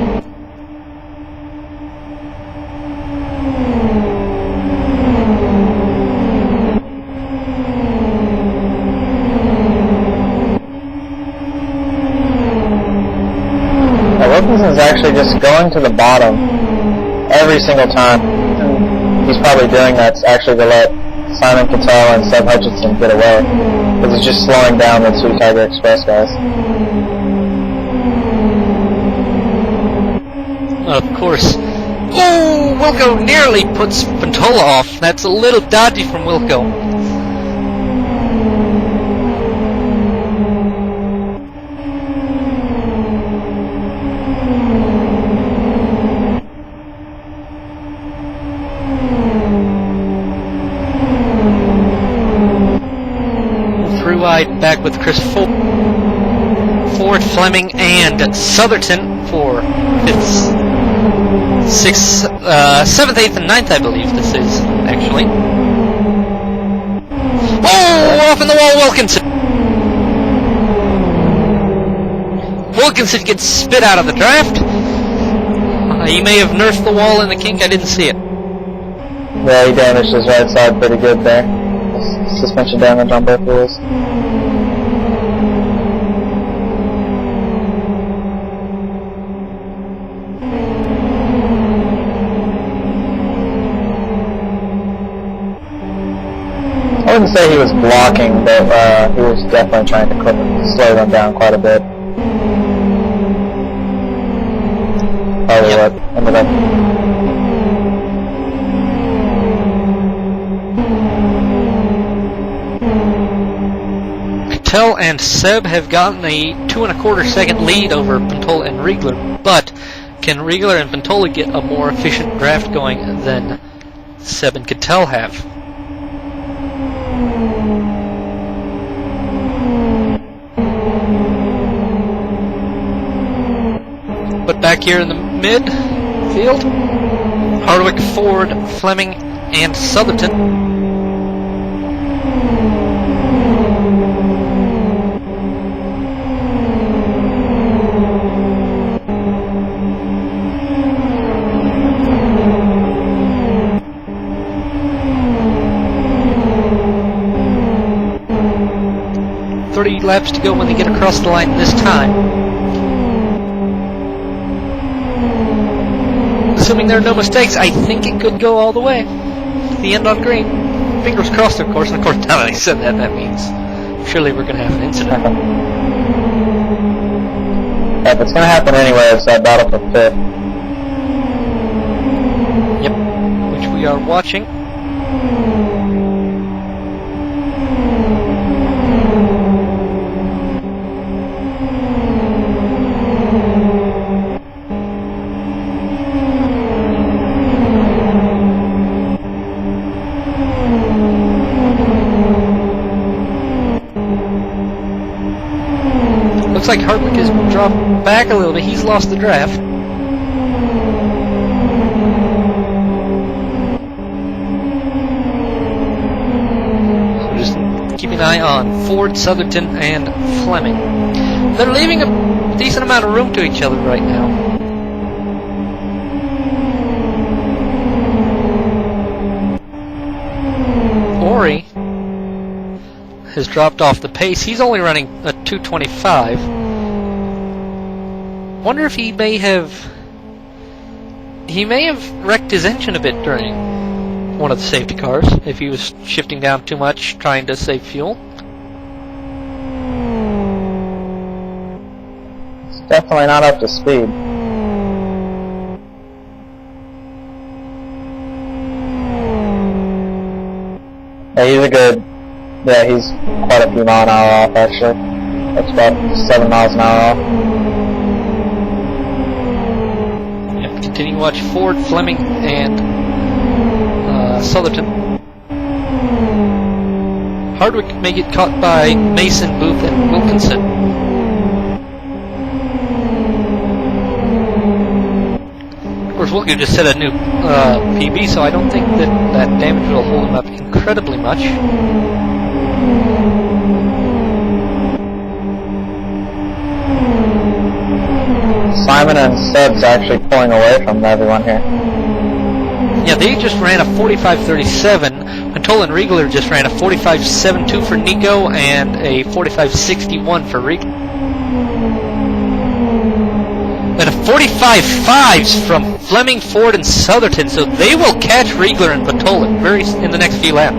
Now Wilkinson's actually just going to the bottom every single time. And he's probably doing that actually to let Simon Cattell and Seb Hutchinson get away, because it's just slowing down the 2 Tiger Express guys. Of course. Oh, Wilco nearly puts Patola off. That's a little dodgy from Wilco. wide back with Chris Ford, Fleming, and Southerton for 5th, 6th, 7th, 8th, and 9th, I believe this is, actually. Oh, off in the wall, Wilkinson! Wilkinson gets spit out of the draft. He may have nursed the wall in the kink, I didn't see it. Yeah, he damaged his right side pretty good there. Suspension damage on both wheels. I wouldn't say he was blocking, but he was definitely trying to slow them down quite a bit. Probably what ended up. Cattell and Seb have gotten a 2 1/4 second lead over Pantola and Riegler, but can Riegler and Pantola get a more efficient draft going than Seb and Cattell have? But back here in the midfield, Hardwick, Ford, Fleming, and Southerton. Laps to go when they get across the line this time. Assuming there are no mistakes, I think it could go all the way to the end on green. Fingers crossed, of course, and of course now that I said that, that means surely we're going to have an incident. Yeah, if it's going to happen anyway, it's that battle for 5th. Yep, which we are watching. Looks like Hardwick has dropped back a little bit. He's lost the draft. So just keeping an eye on Ford, Southerton, and Fleming. They're leaving a decent amount of room to each other right now. Ori has dropped off the pace. He's only running a 2:25. Wonder if he may have wrecked his engine a bit during one of the safety cars if he was shifting down too much trying to save fuel. It's definitely not up to speed. Yeah, he's quite a few miles an hour off, actually. That's about 7 miles an hour off. Yep, continue to watch Ford, Fleming, and Southerton. Hardwick may get caught by Mason, Booth, and Wilkinson. Of course, Wilkinson just set a new PB, so I don't think that damage will hold him up incredibly much. Simon and Seb's actually pulling away from everyone here. Yeah, they just ran a 45.37. Pantola and Riegler just ran a 45.72 for Nico and a 45.61 for Riegler. And a 45.5s from Fleming, Ford, and Southerton, so they will catch Riegler and Pantola in the next few laps.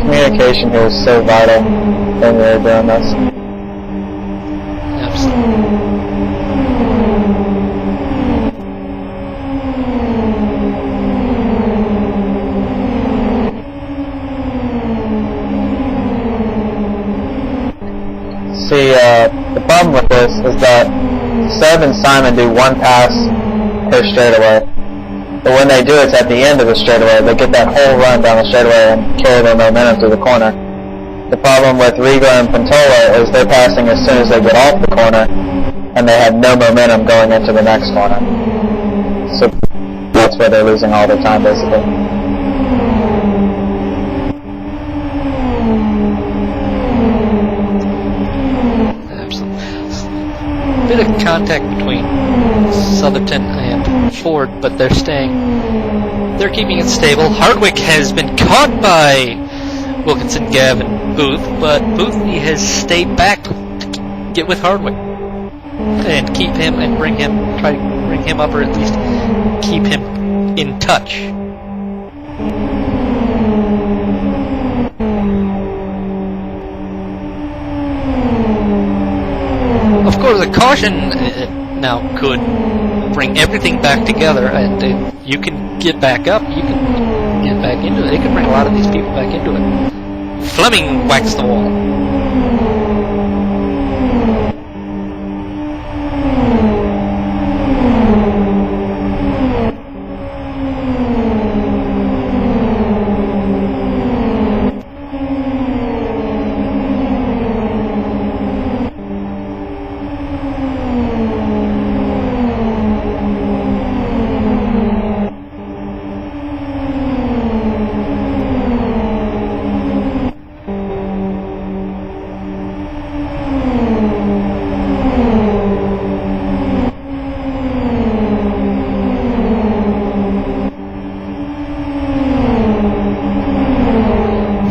Communication here is so vital when we're doing this. Absolutely. See, the problem with this is that Seb and Simon do one pass per straightaway. But when they do, it's at the end of the straightaway. They get that whole run down the straightaway and carry their momentum through the corner. The problem with Riegler and Pantola is they're passing as soon as they get off the corner, and they have no momentum going into the next corner. So that's where they're losing all their time, basically. Bit of contact between Southerton and Ford, but they're keeping it stable. Hardwick has been caught by Wilkinson, Gav, and Booth, but Booth has stayed back to get with Hardwick and keep him and try to bring him up, or at least keep him in touch. Of course, a caution now could bring everything back together, and if you can get back up, you can get back into it. It can bring a lot of these people back into it. Fleming whacks the wall.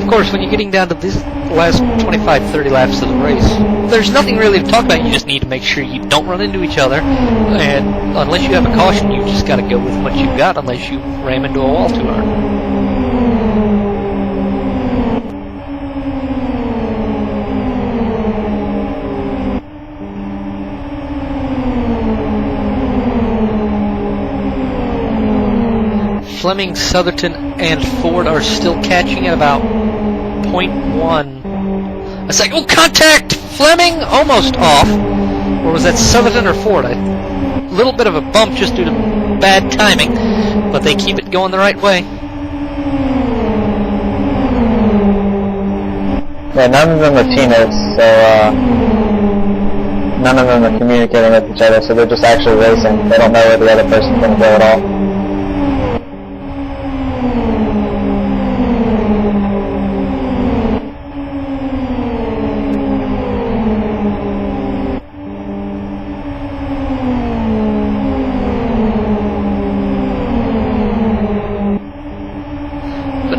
Of course, when you're getting down to this last 25-30 laps of the race, there's nothing really to talk about. You just need to make sure you don't run into each other, and unless you have a caution, you just got to go with what you've got, unless you ram into a wall too hard. Fleming, Southerton, and Ford are still catching at about 0.1 a second. Oh, contact! Fleming almost off. Or was that Southerton or Ford? A little bit of a bump just due to bad timing, but they keep it going the right way. Yeah, none of them are teammates, so none of them are communicating with each other, so they're just actually racing. They don't know where the other person's going to go at all.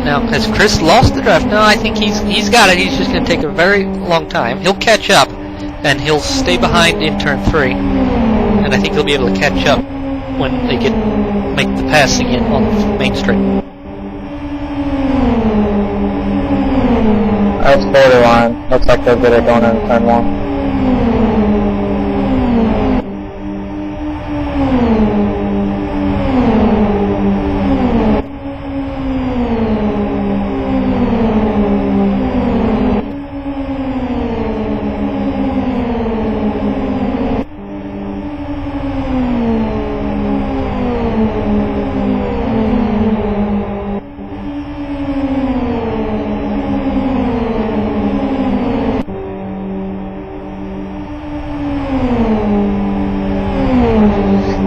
Now, has Chris lost the draft? No, I think he's got it. He's just going to take a very long time. He'll catch up, and he'll stay behind in turn 3. And I think he'll be able to catch up when they make the passing in on the main straight. That's borderline. Looks like they'll get it going in turn 1.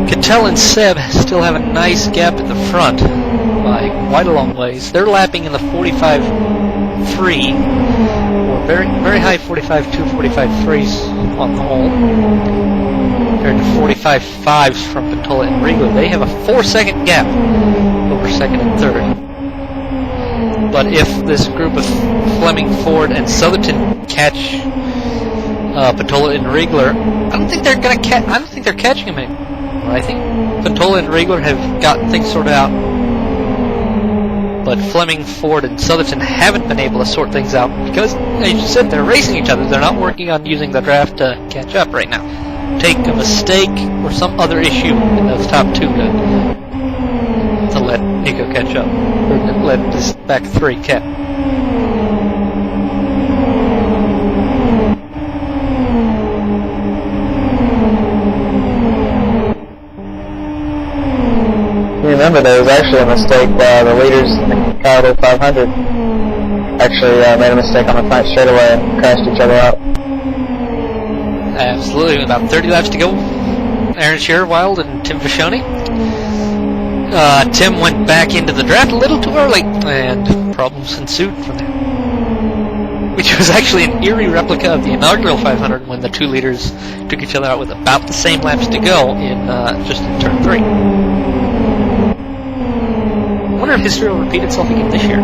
Cattell and Seb still have a nice gap at the front by quite a long ways. They're lapping in the 45.3, or very, very high 45.2, 45.3s on the whole, compared to 45.5s from Pantola and Riegler. They have a 4-second gap over second and third. But if this group of Fleming, Ford, and Southerton catch Pantola and Riegler, I don't think they're going to I don't think they're catching him anymore. I think Pantola and Riegler have gotten things sorted out, but Fleming, Ford, and Southerton haven't been able to sort things out because, as you said, they're racing each other. They're not working on using the draft to catch up right now. Take a mistake or some other issue in those top 2 to let Nico catch up, or to let this back 3 catch. remember, there was actually a mistake. The leaders in the Caliber 500 actually made a mistake on the front straightaway and crashed each other out. Absolutely, with about 30 laps to go. Aaron Sherwild and Tim Fashoni. Tim went back into the draft a little too early, and problems ensued from there. Which was actually an eerie replica of the inaugural 500 when the two leaders took each other out with about the same laps to go in just in turn 3. I wonder if history will repeat itself again this year.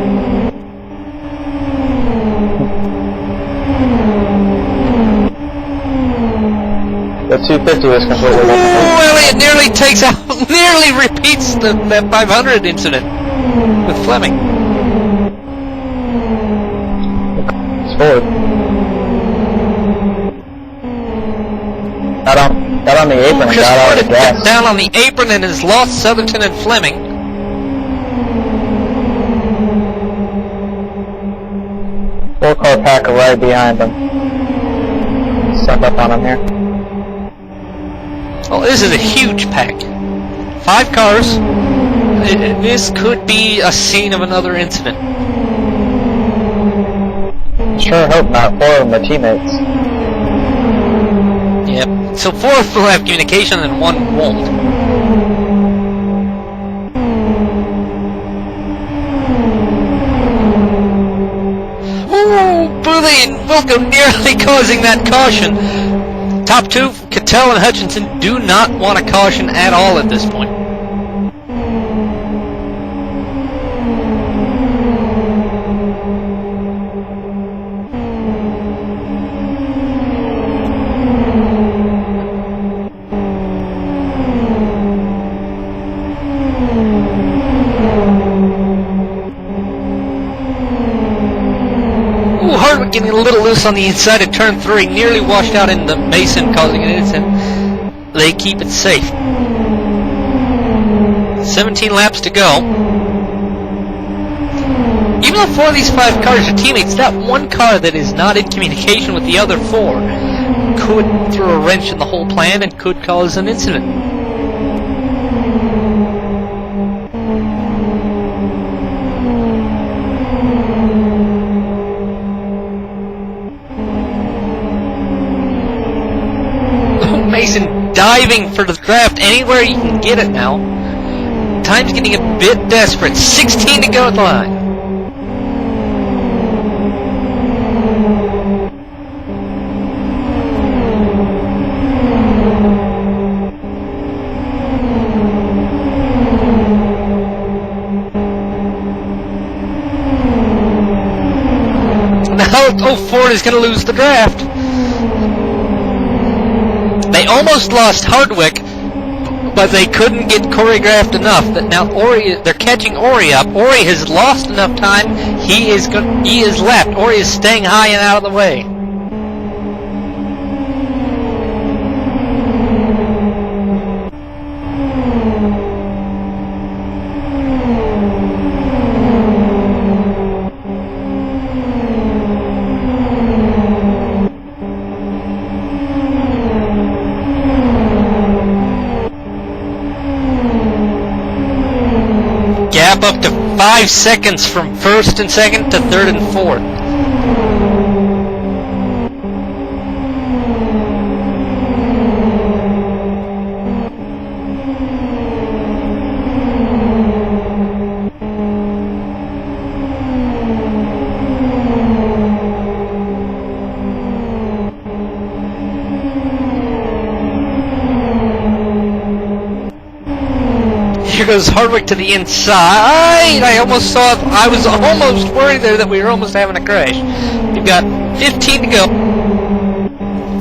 The 250 was completely different. Well, it nearly takes out, nearly repeats that 500 incident with Fleming. It's forward. Got on the apron and Just got out of the gas. down on the apron and has lost Southerton and Fleming. Four-car pack right behind them. Suck up on him here. Well, this is a huge pack. 5 cars. This could be a scene of another incident. Sure hope not. 4 of them are teammates. Yep. So 4 will have communication and 1 won't. Ooh, Bully and Wilco nearly causing that caution. Top 2, Cattell and Hutchinson, do not want a caution at all at this point. Hardwick getting a little loose on the inside of turn 3, nearly washed out into Mason, causing an incident. They keep it safe. 17 laps to go. Even though 4 of these 5 cars are teammates, that one car that is not in communication with the other 4 could throw a wrench in the whole plan and could cause an incident. Mason diving for the draft anywhere you can get it now. Time's getting a bit desperate. 16 to go at the line. Now, Ford is going to lose the draft. They almost lost Hardwick, but they couldn't get choreographed enough. That now they're catching Ori up. Ori has lost enough time. He is left. Ori is staying high and out of the way. Gap up to 5 seconds from first and second to third and fourth. Here goes Hardwick to the inside. I was almost worried there that we were almost having a crash. We've got 15 to go.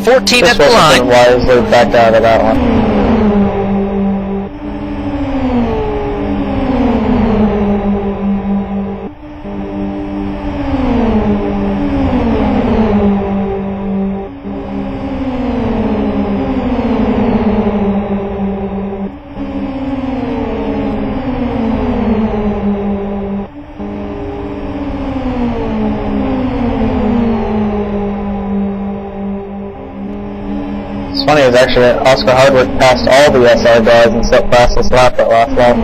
14 at the line. Wisely backed out of that one. It's funny, it was actually Oscar Hardwick passed all the SR guys and set fastest lap that last lap.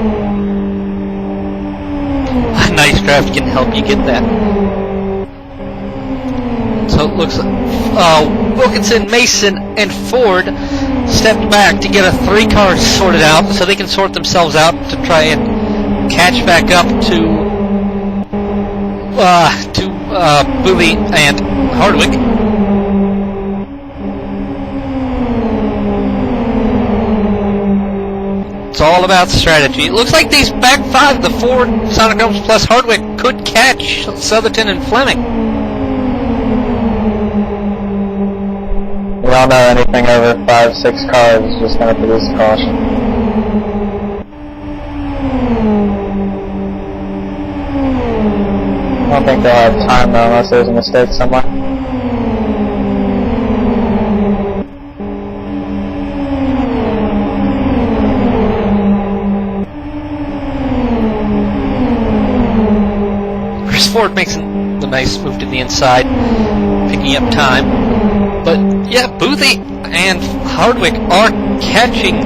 nice draft can help you get that. So it looks like Wilkinson, Mason, and Ford stepped back to get a 3 cars sorted out so they can sort themselves out to try and catch back up to Boothby and Hardwick. It's all about strategy. It looks like these back 5, the Ford, Sonic Homes plus Hardwick, could catch Southerton and Fleming. We all know anything over 5-6 cars is just going to produce caution. I don't think they'll have time though unless there's a mistake somewhere. Ford makes the nice move to the inside, picking up time. But yeah, Boothby and Hardwick are catching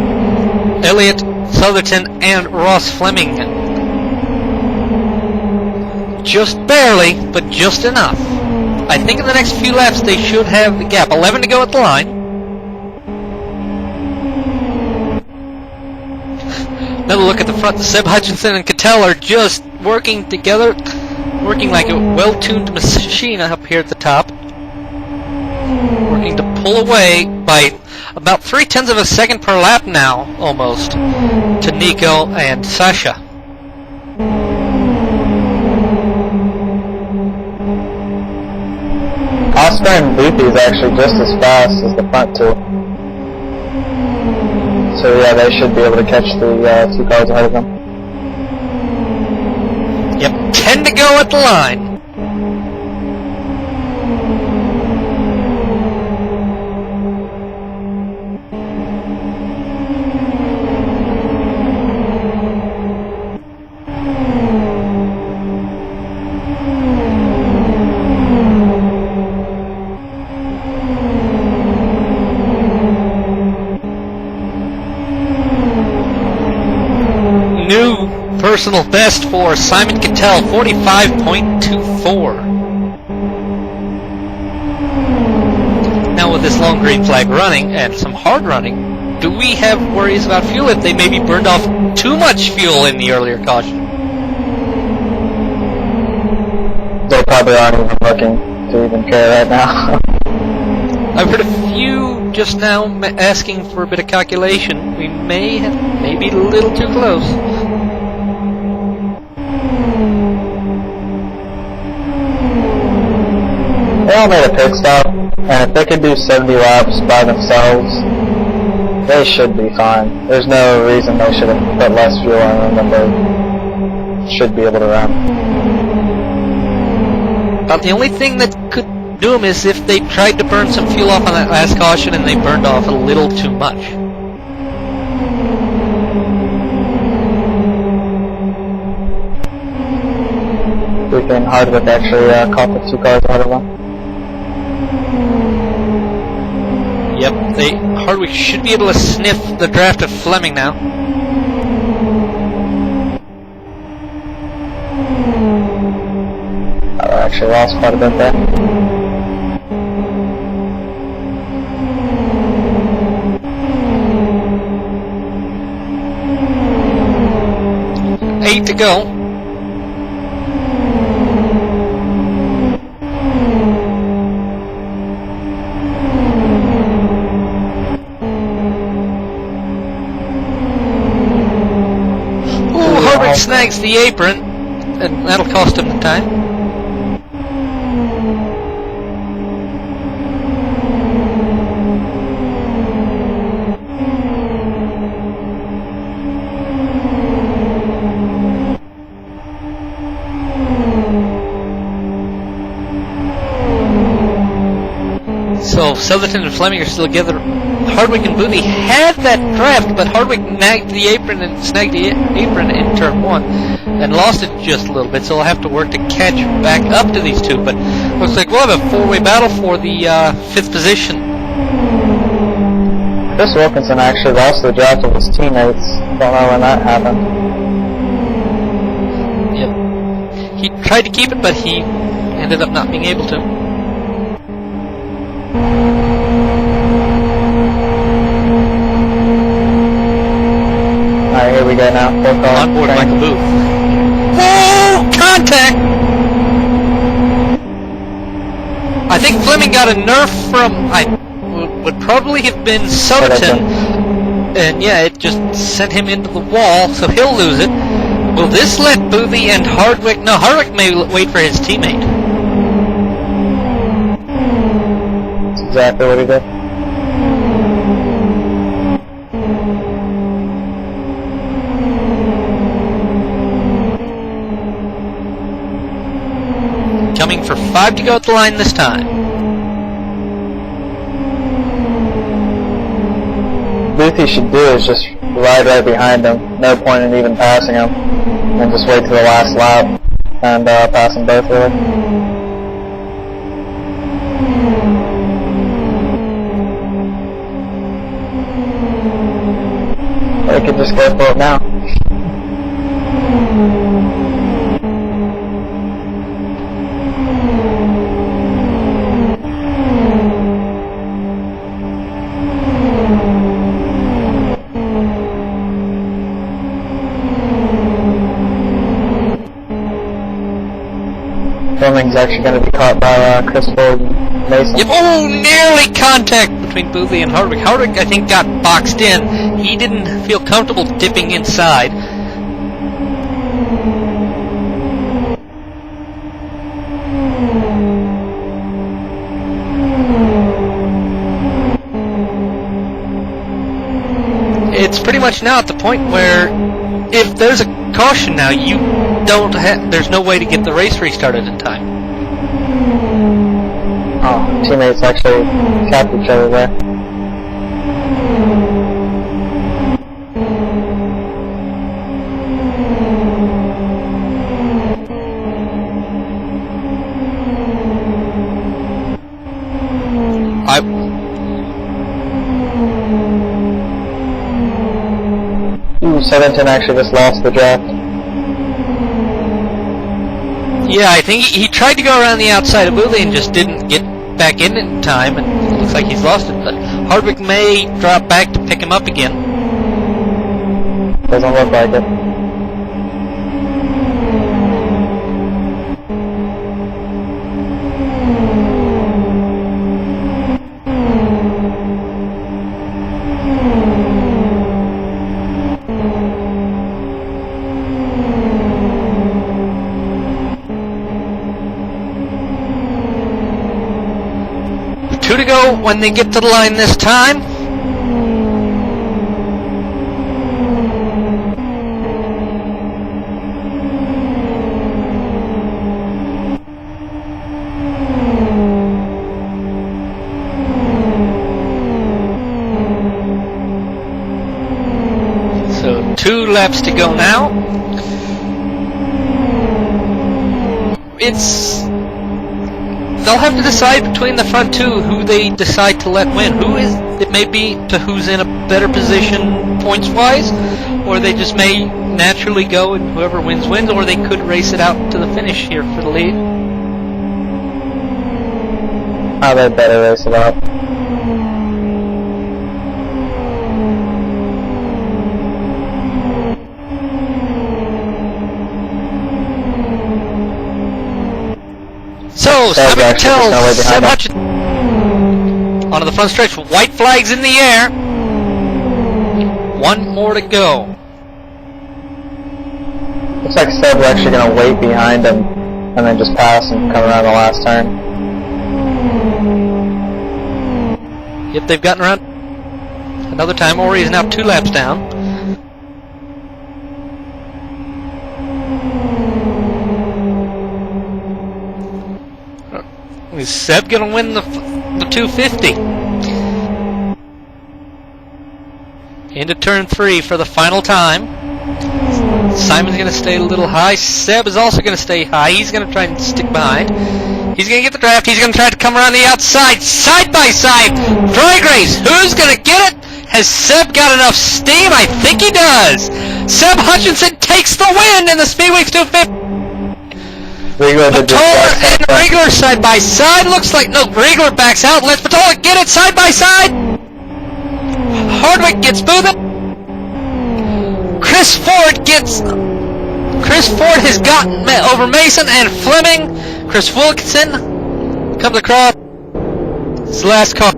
Elliott, Southerton, and Ross Fleming. Just barely, but just enough. I think in the next few laps they should have the gap. 11 to go at the line. Another look at the front. Seb Hutchinson and Cattell are just working together. Working like a well-tuned machine up here at the top. Working to pull away by about 0.3 of a second per lap now, almost, to Nico and Sasha. Oscar and Boothby is actually just as fast as the front two. So yeah, they should be able to catch the 2 cars ahead of them. Yep, 10 to go at the line. New personal best for Simon Cattell, 45.24. Now with this long green flag running and some hard running, do we have worries about fuel if they maybe burned off too much fuel in the earlier caution? They probably aren't even looking to even care right now. I've heard a few just now asking for a bit of calculation. We may be a little too close. They all made a pit stop, and if they could do 70 laps by themselves, they should be fine. There's no reason they should have put less fuel on them than they should be able to run. About the only thing that could do them is if they tried to burn some fuel off on that last caution and they burned off a little too much. Boothby and Hardwick actually caught the 2 cars ahead of them. Yep, Hardwick should be able to sniff the draft of Fleming now. I actually lost quite a bit there. Eight to go. Hardwick snags the apron, and that'll cost him the time. So Southerton and Fleming are still together. Hardwick and Boothby had that draft, but Hardwick snagged the apron in turn 1 and lost it just a little bit, so he'll have to work to catch back up to these two. But looks like we'll have a 4-way battle for the 5th position. Chris Wilkinson actually lost the draft of his teammates. Don't know when that happened. Yep. He tried to keep it, but he ended up not being able to. Alright, here we go now. Full car. On board Michael Booth. Whoa! Contact! I think Fleming got a nerf from... would probably have been Soderton. And yeah, it just sent him into the wall, so he'll lose it. Will this let Boothie and Hardwick... No, Hardwick may wait for his teammate. That's exactly what he did. Coming for 5 to go at the line this time. Boothie should do is just ride right behind him. No point in even passing him. And just wait till the last lap and pass them both really. Or he could just go for it now. Fleming's actually going to be caught by Chris Ford and Mason. Yep. Oh, nearly contact between Boothie and Hardwick. Hardwick, I think, got boxed in. He didn't feel comfortable dipping inside. It's pretty much now at the point where if there's a caution now, there's no way to get the race restarted in time. Oh, teammates actually tapped each other there. Soderton actually just lost the draft. Yeah, I think he tried to go around the outside of Boothie and just didn't get back in time, and it looks like he's lost it. But Hardwick may drop back to pick him up again. Doesn't look like it. Two to go when they get to the line this time. So 2 laps to go now. They'll have to decide between the front two who they decide to let win. It may be to who's in a better position points-wise, or they just may naturally go and whoever wins, or they could race it out to the finish here for the lead. Oh, they better race it out. So, Seb tells Seb Hutchinson onto the front stretch, white flags in the air. 1 more to go. Looks like Seb's actually going to wait behind him and then just pass and come around the last turn. Yep, they've gotten around another time. Ori is now 2 laps down. Is Seb going to win the 250? Into turn 3 for the final time. Simon's going to stay a little high. Seb is also going to stay high. He's going to try and stick behind. He's going to get the draft. He's going to try to come around the outside. Side by side. Drag race. Who's going to get it? Has Seb got enough steam? I think he does. Seb Hutchinson takes the win in the SpeedWeeks 250. Riegler did this Patola exact same and thing. Riegler side by side. Looks like no, Riegler backs out. Let's Patola get it side by side. Hardwick gets moving. Chris Ford has gotten over Mason and Fleming. Chris Wilkinson comes across. His last car.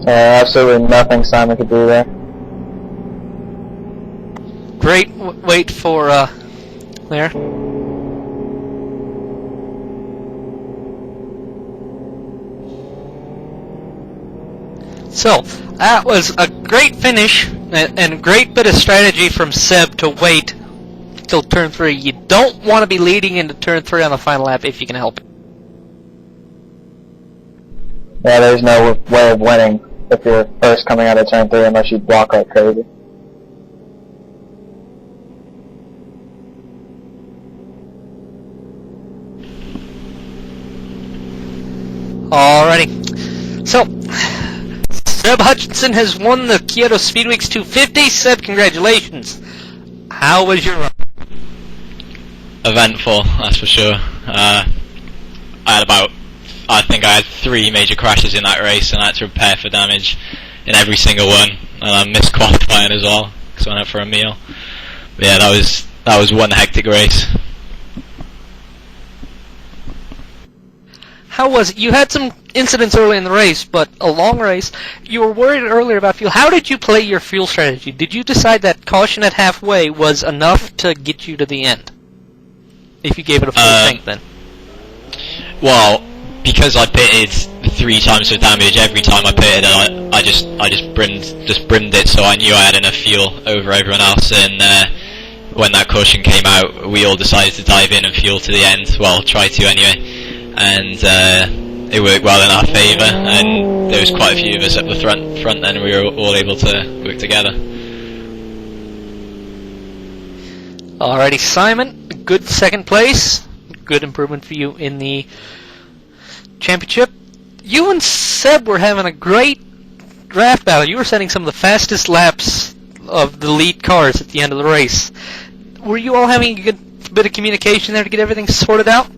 Absolutely nothing Simon could do there. Great wait for there. So that was a great finish and a great bit of strategy from Seb to wait till turn 3. You don't want to be leading into turn 3 on the final lap if you can help it. Yeah, there's no way of winning if you're first coming out of turn 3 unless you block like crazy. Alrighty. So, Seb Hutchinson has won the Kyoto SpeedWeeks 250. Seb, congratulations. How was your run? Eventful, that's for sure. I think I had 3 major crashes in that race, and I had to repair for damage in every single one. And I missed qualifying as well, because I went out for a meal. But yeah, that was one hectic race. How was it? You had some incidents early in the race, but a long race. You were worried earlier about fuel. How did you play your fuel strategy? Did you decide that caution at halfway was enough to get you to the end? If you gave it a full tank then? Well, because I pitted 3 times for damage every time I pitted, and I just brimmed it, so I knew I had enough fuel over everyone else. And when that caution came out, we all decided to dive in and fuel to the end. Well, try to anyway. And it worked well in our favour, and there was quite a few of us at the front then, we were all able to work together. Alrighty, Simon, good second place. Good improvement for you in the championship. You and Seb were having a great draft battle. You were setting some of the fastest laps of the lead cars at the end of the race. Were you all having a good bit of communication there to get everything sorted out?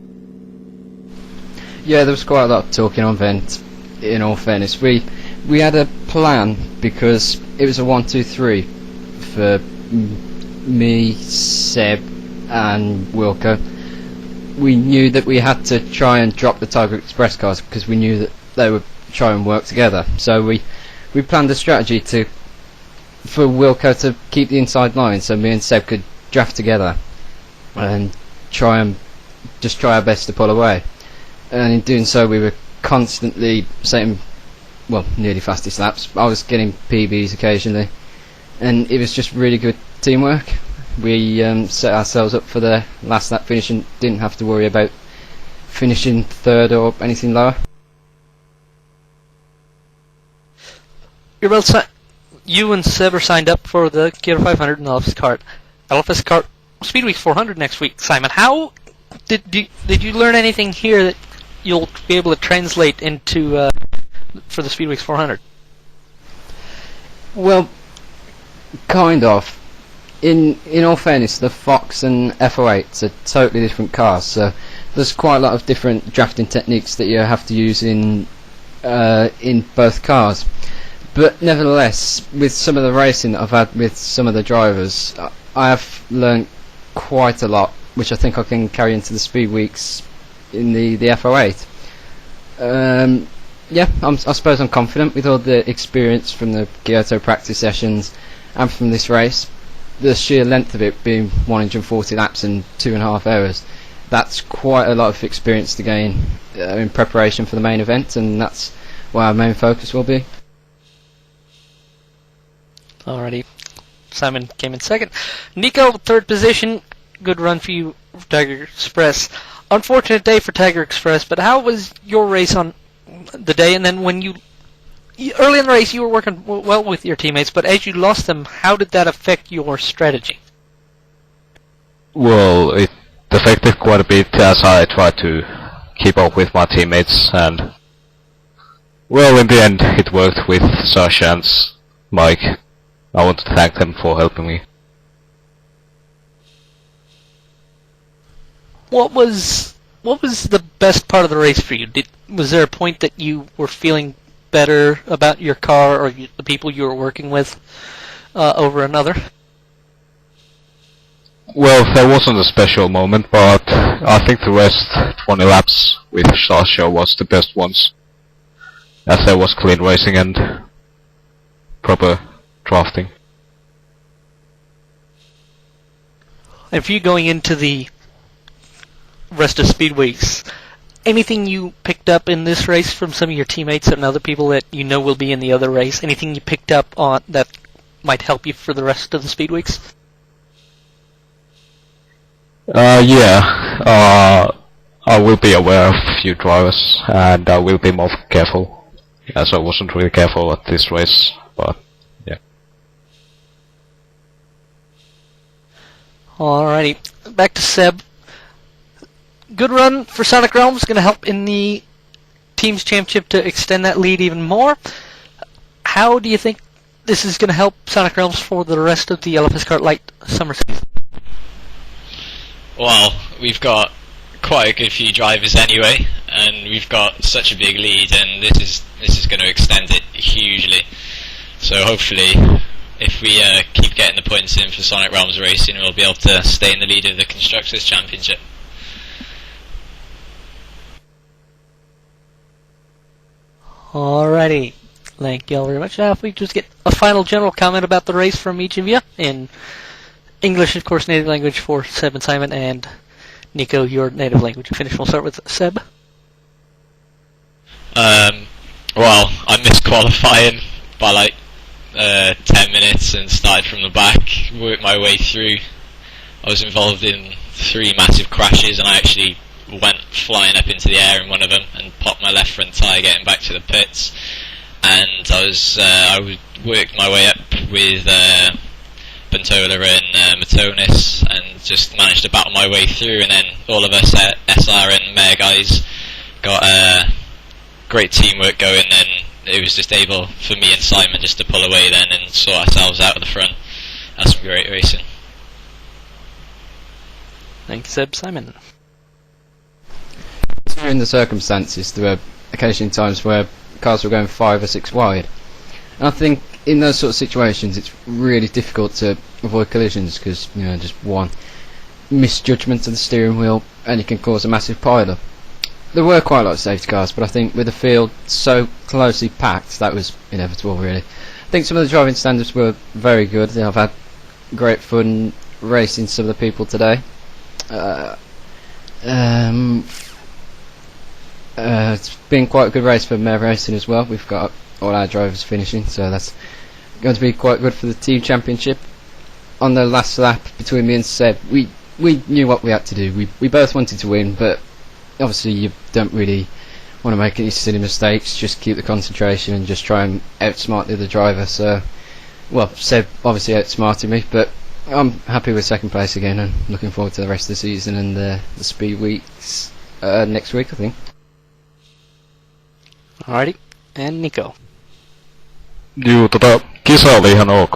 Yeah, there was quite a lot of talking on vent. In all fairness, we had a plan because it was a 1-2-3 for me, Seb, and Wilco. We knew that we had to try and drop the Tiger Express cars because we knew that they would try and work together. So we planned a strategy for Wilco to keep the inside line, so me and Seb could draft together and try our best to pull away. And in doing so, we were constantly setting, well, nearly fastest laps. I was getting PBs occasionally, and it was just really good teamwork. We set ourselves up for the last lap finish and didn't have to worry about finishing third or anything lower. You're both you and Seb are signed up for the Kyoto 500 and LFSCART SpeedWeeks 400 next week. Simon, how did you learn anything here that you'll be able to translate into for the SpeedWeeks 400? Well, kind of. In all fairness, the Fox and F08s are totally different cars, so there's quite a lot of different drafting techniques that you have to use in both cars. But nevertheless, with some of the racing that I've had with some of the drivers, I have learned quite a lot, which I think I can carry into the SpeedWeeks in the F08. Yeah, I suppose I'm confident with all the experience from the Kyoto practice sessions and from this race. The sheer length of it being 140 laps in 2.5 hours, that's quite a lot of experience to gain in preparation for the main event, and that's where our main focus will be. Alrighty, Simon came in second. Nico, third position. Good run for you, Tiger Express. Unfortunate day for Tiger Express, but how was your race on the day? And then when early in the race you were working well with your teammates, but as you lost them, how did that affect your strategy? Well, it affected quite a bit as I tried to keep up with my teammates, and Well, in the end, it worked with Sasha and Mike. I want to thank them for helping me. What was the best part of the race for you? Was there a point that you were feeling better about your car or the people you were working with over another? Well, there wasn't a special moment, but I think the rest 20 laps with Sasha was the best ones, as there was clean racing and proper drafting. And for you going into the rest of SpeedWeeks, anything you picked up in this race from some of your teammates and other people that you know will be in the other race? Anything you picked up on that might help you for the rest of the SpeedWeeks? I will be aware of a few drivers, and I will be more careful, as I wasn't really careful at this race, but yeah. Alrighty, back to Seb. Good run for Sonic Realms, going to help in the Teams Championship to extend that lead even more. How do you think this is going to help Sonic Realms for the rest of the LFSCART Light summer season? Well, we've got quite a good few drivers anyway, and we've got such a big lead, and this is going to extend it hugely. So hopefully, if we keep getting the points in for Sonic Realms Racing, we'll be able to stay in the lead of the Constructors' Championship. Alrighty, thank you all very much. Now if we just get a final general comment about the race from each of you, in English, of course, native language for Seb and Simon, and Nico, your native language. Finish. We'll start with Seb. Well, I missed qualifying by like 10 minutes and started from the back, worked my way through. I was involved in 3 massive crashes, and I actually went flying up into the air in one of them and popped my left front tyre getting back to the pits. And I worked my way up with Bentola and Matonis, and just managed to battle my way through, and then all of us SR and Mare guys got great teamwork going, and it was just able for me and Simon just to pull away then and sort ourselves out of the front. That's some great racing. Thanks, Seb. Simon. In the circumstances, there were occasionally times where cars were going 5 or 6 wide. And I think in those sort of situations it's really difficult to avoid collisions, because just one misjudgment of the steering wheel and it can cause a massive pile-up. There were quite a lot of safety cars, but I think with the field so closely packed, that was inevitable really. I think some of the driving standards were very good. I've had great fun racing some of the people today. It's been quite a good race for Mare Racing as well. We've got all our drivers finishing, so that's going to be quite good for the team championship. On the last lap between me and Seb, we knew what we had to do. We both wanted to win, but obviously you don't really want to make any silly mistakes. Just keep the concentration and just try and outsmart the other driver. So, well, Seb obviously outsmarted me, but I'm happy with second place again, and looking forward to the rest of the season and the SpeedWeeks next week, I think. Alrighty, and Nico. Juu, kisa oli ihan ok.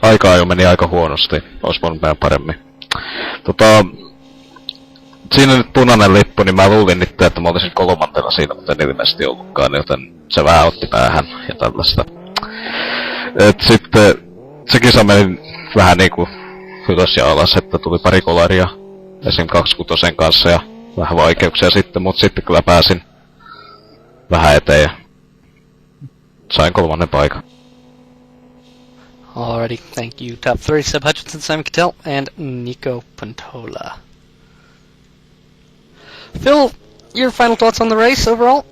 Aika jo meni aika huonosti. Ois voinut mennä paremmin. Siinä nyt punainen lippu, niin mä luulin nyt, että mä olisin kolmantena siinä, mutta en ilmeisesti ollutkaan, joten se vähän otti päähän ja tällaista. Et sitten se kisa meni vähän niinku ylös ja alas, että tuli pari kolaria esim. 26 kanssa ja vähän vaikeuksia sitten, mut sitten kyllä pääsin vähän eteen ja sain 3. paikan. Alrighty, thank you. Top 3, Seb Hutchinson, Simon Cattell, and Nico Pantola. Phil, your final thoughts on the race overall?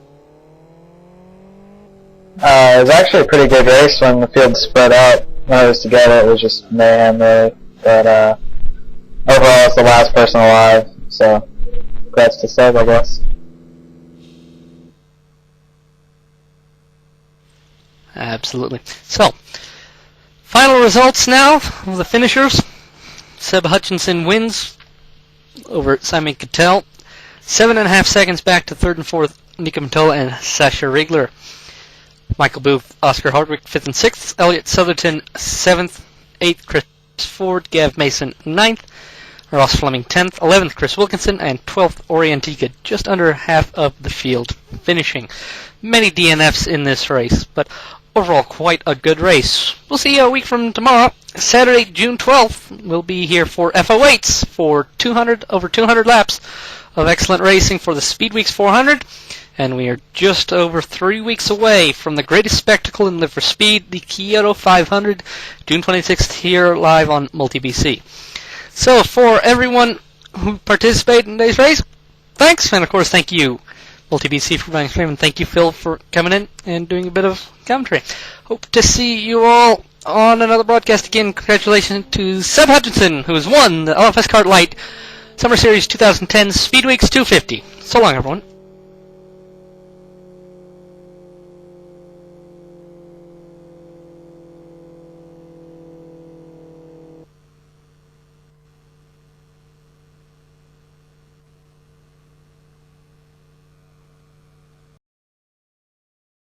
It was actually a pretty good race when the field spread out. When it was together, it was just mayhem, really. But overall, it's the last person alive, so congrats to Seb, I guess. Absolutely. So, final results now of the finishers. Seb Hutchinson wins over Simon Cattell. 7.5 seconds back to 3rd and 4th Mika Matola and Sasha Riegler. Michael Booth, Oscar Hardwick, 5th and 6th. Elliot Southerton, 7th. 8th, Chris Ford. Gav Mason, 9th. Ross Fleming, 10th. 11th, Chris Wilkinson. And 12th, Orientica, just under half of the field finishing. Many DNFs in this race, but overall quite a good race. We'll see you a week from tomorrow. Saturday, June 12th, we'll be here for FO8s for over 200 laps of excellent racing for the SpeedWeeks 400. And we are just over 3 weeks away from the greatest spectacle in Live for Speed, the Kyoto 500, June 26th, here live on MultiBC. So, for everyone who participated in today's race, thanks, and of course thank you, MultiBC, for buying stream, and thank you, Phil, for coming in and doing a bit of commentary. Hope to see you all on another broadcast again. Congratulations to Seb Hutchinson, who has won the LFSCART Light Summer Series 2010 SpeedWeeks 250. So long, everyone.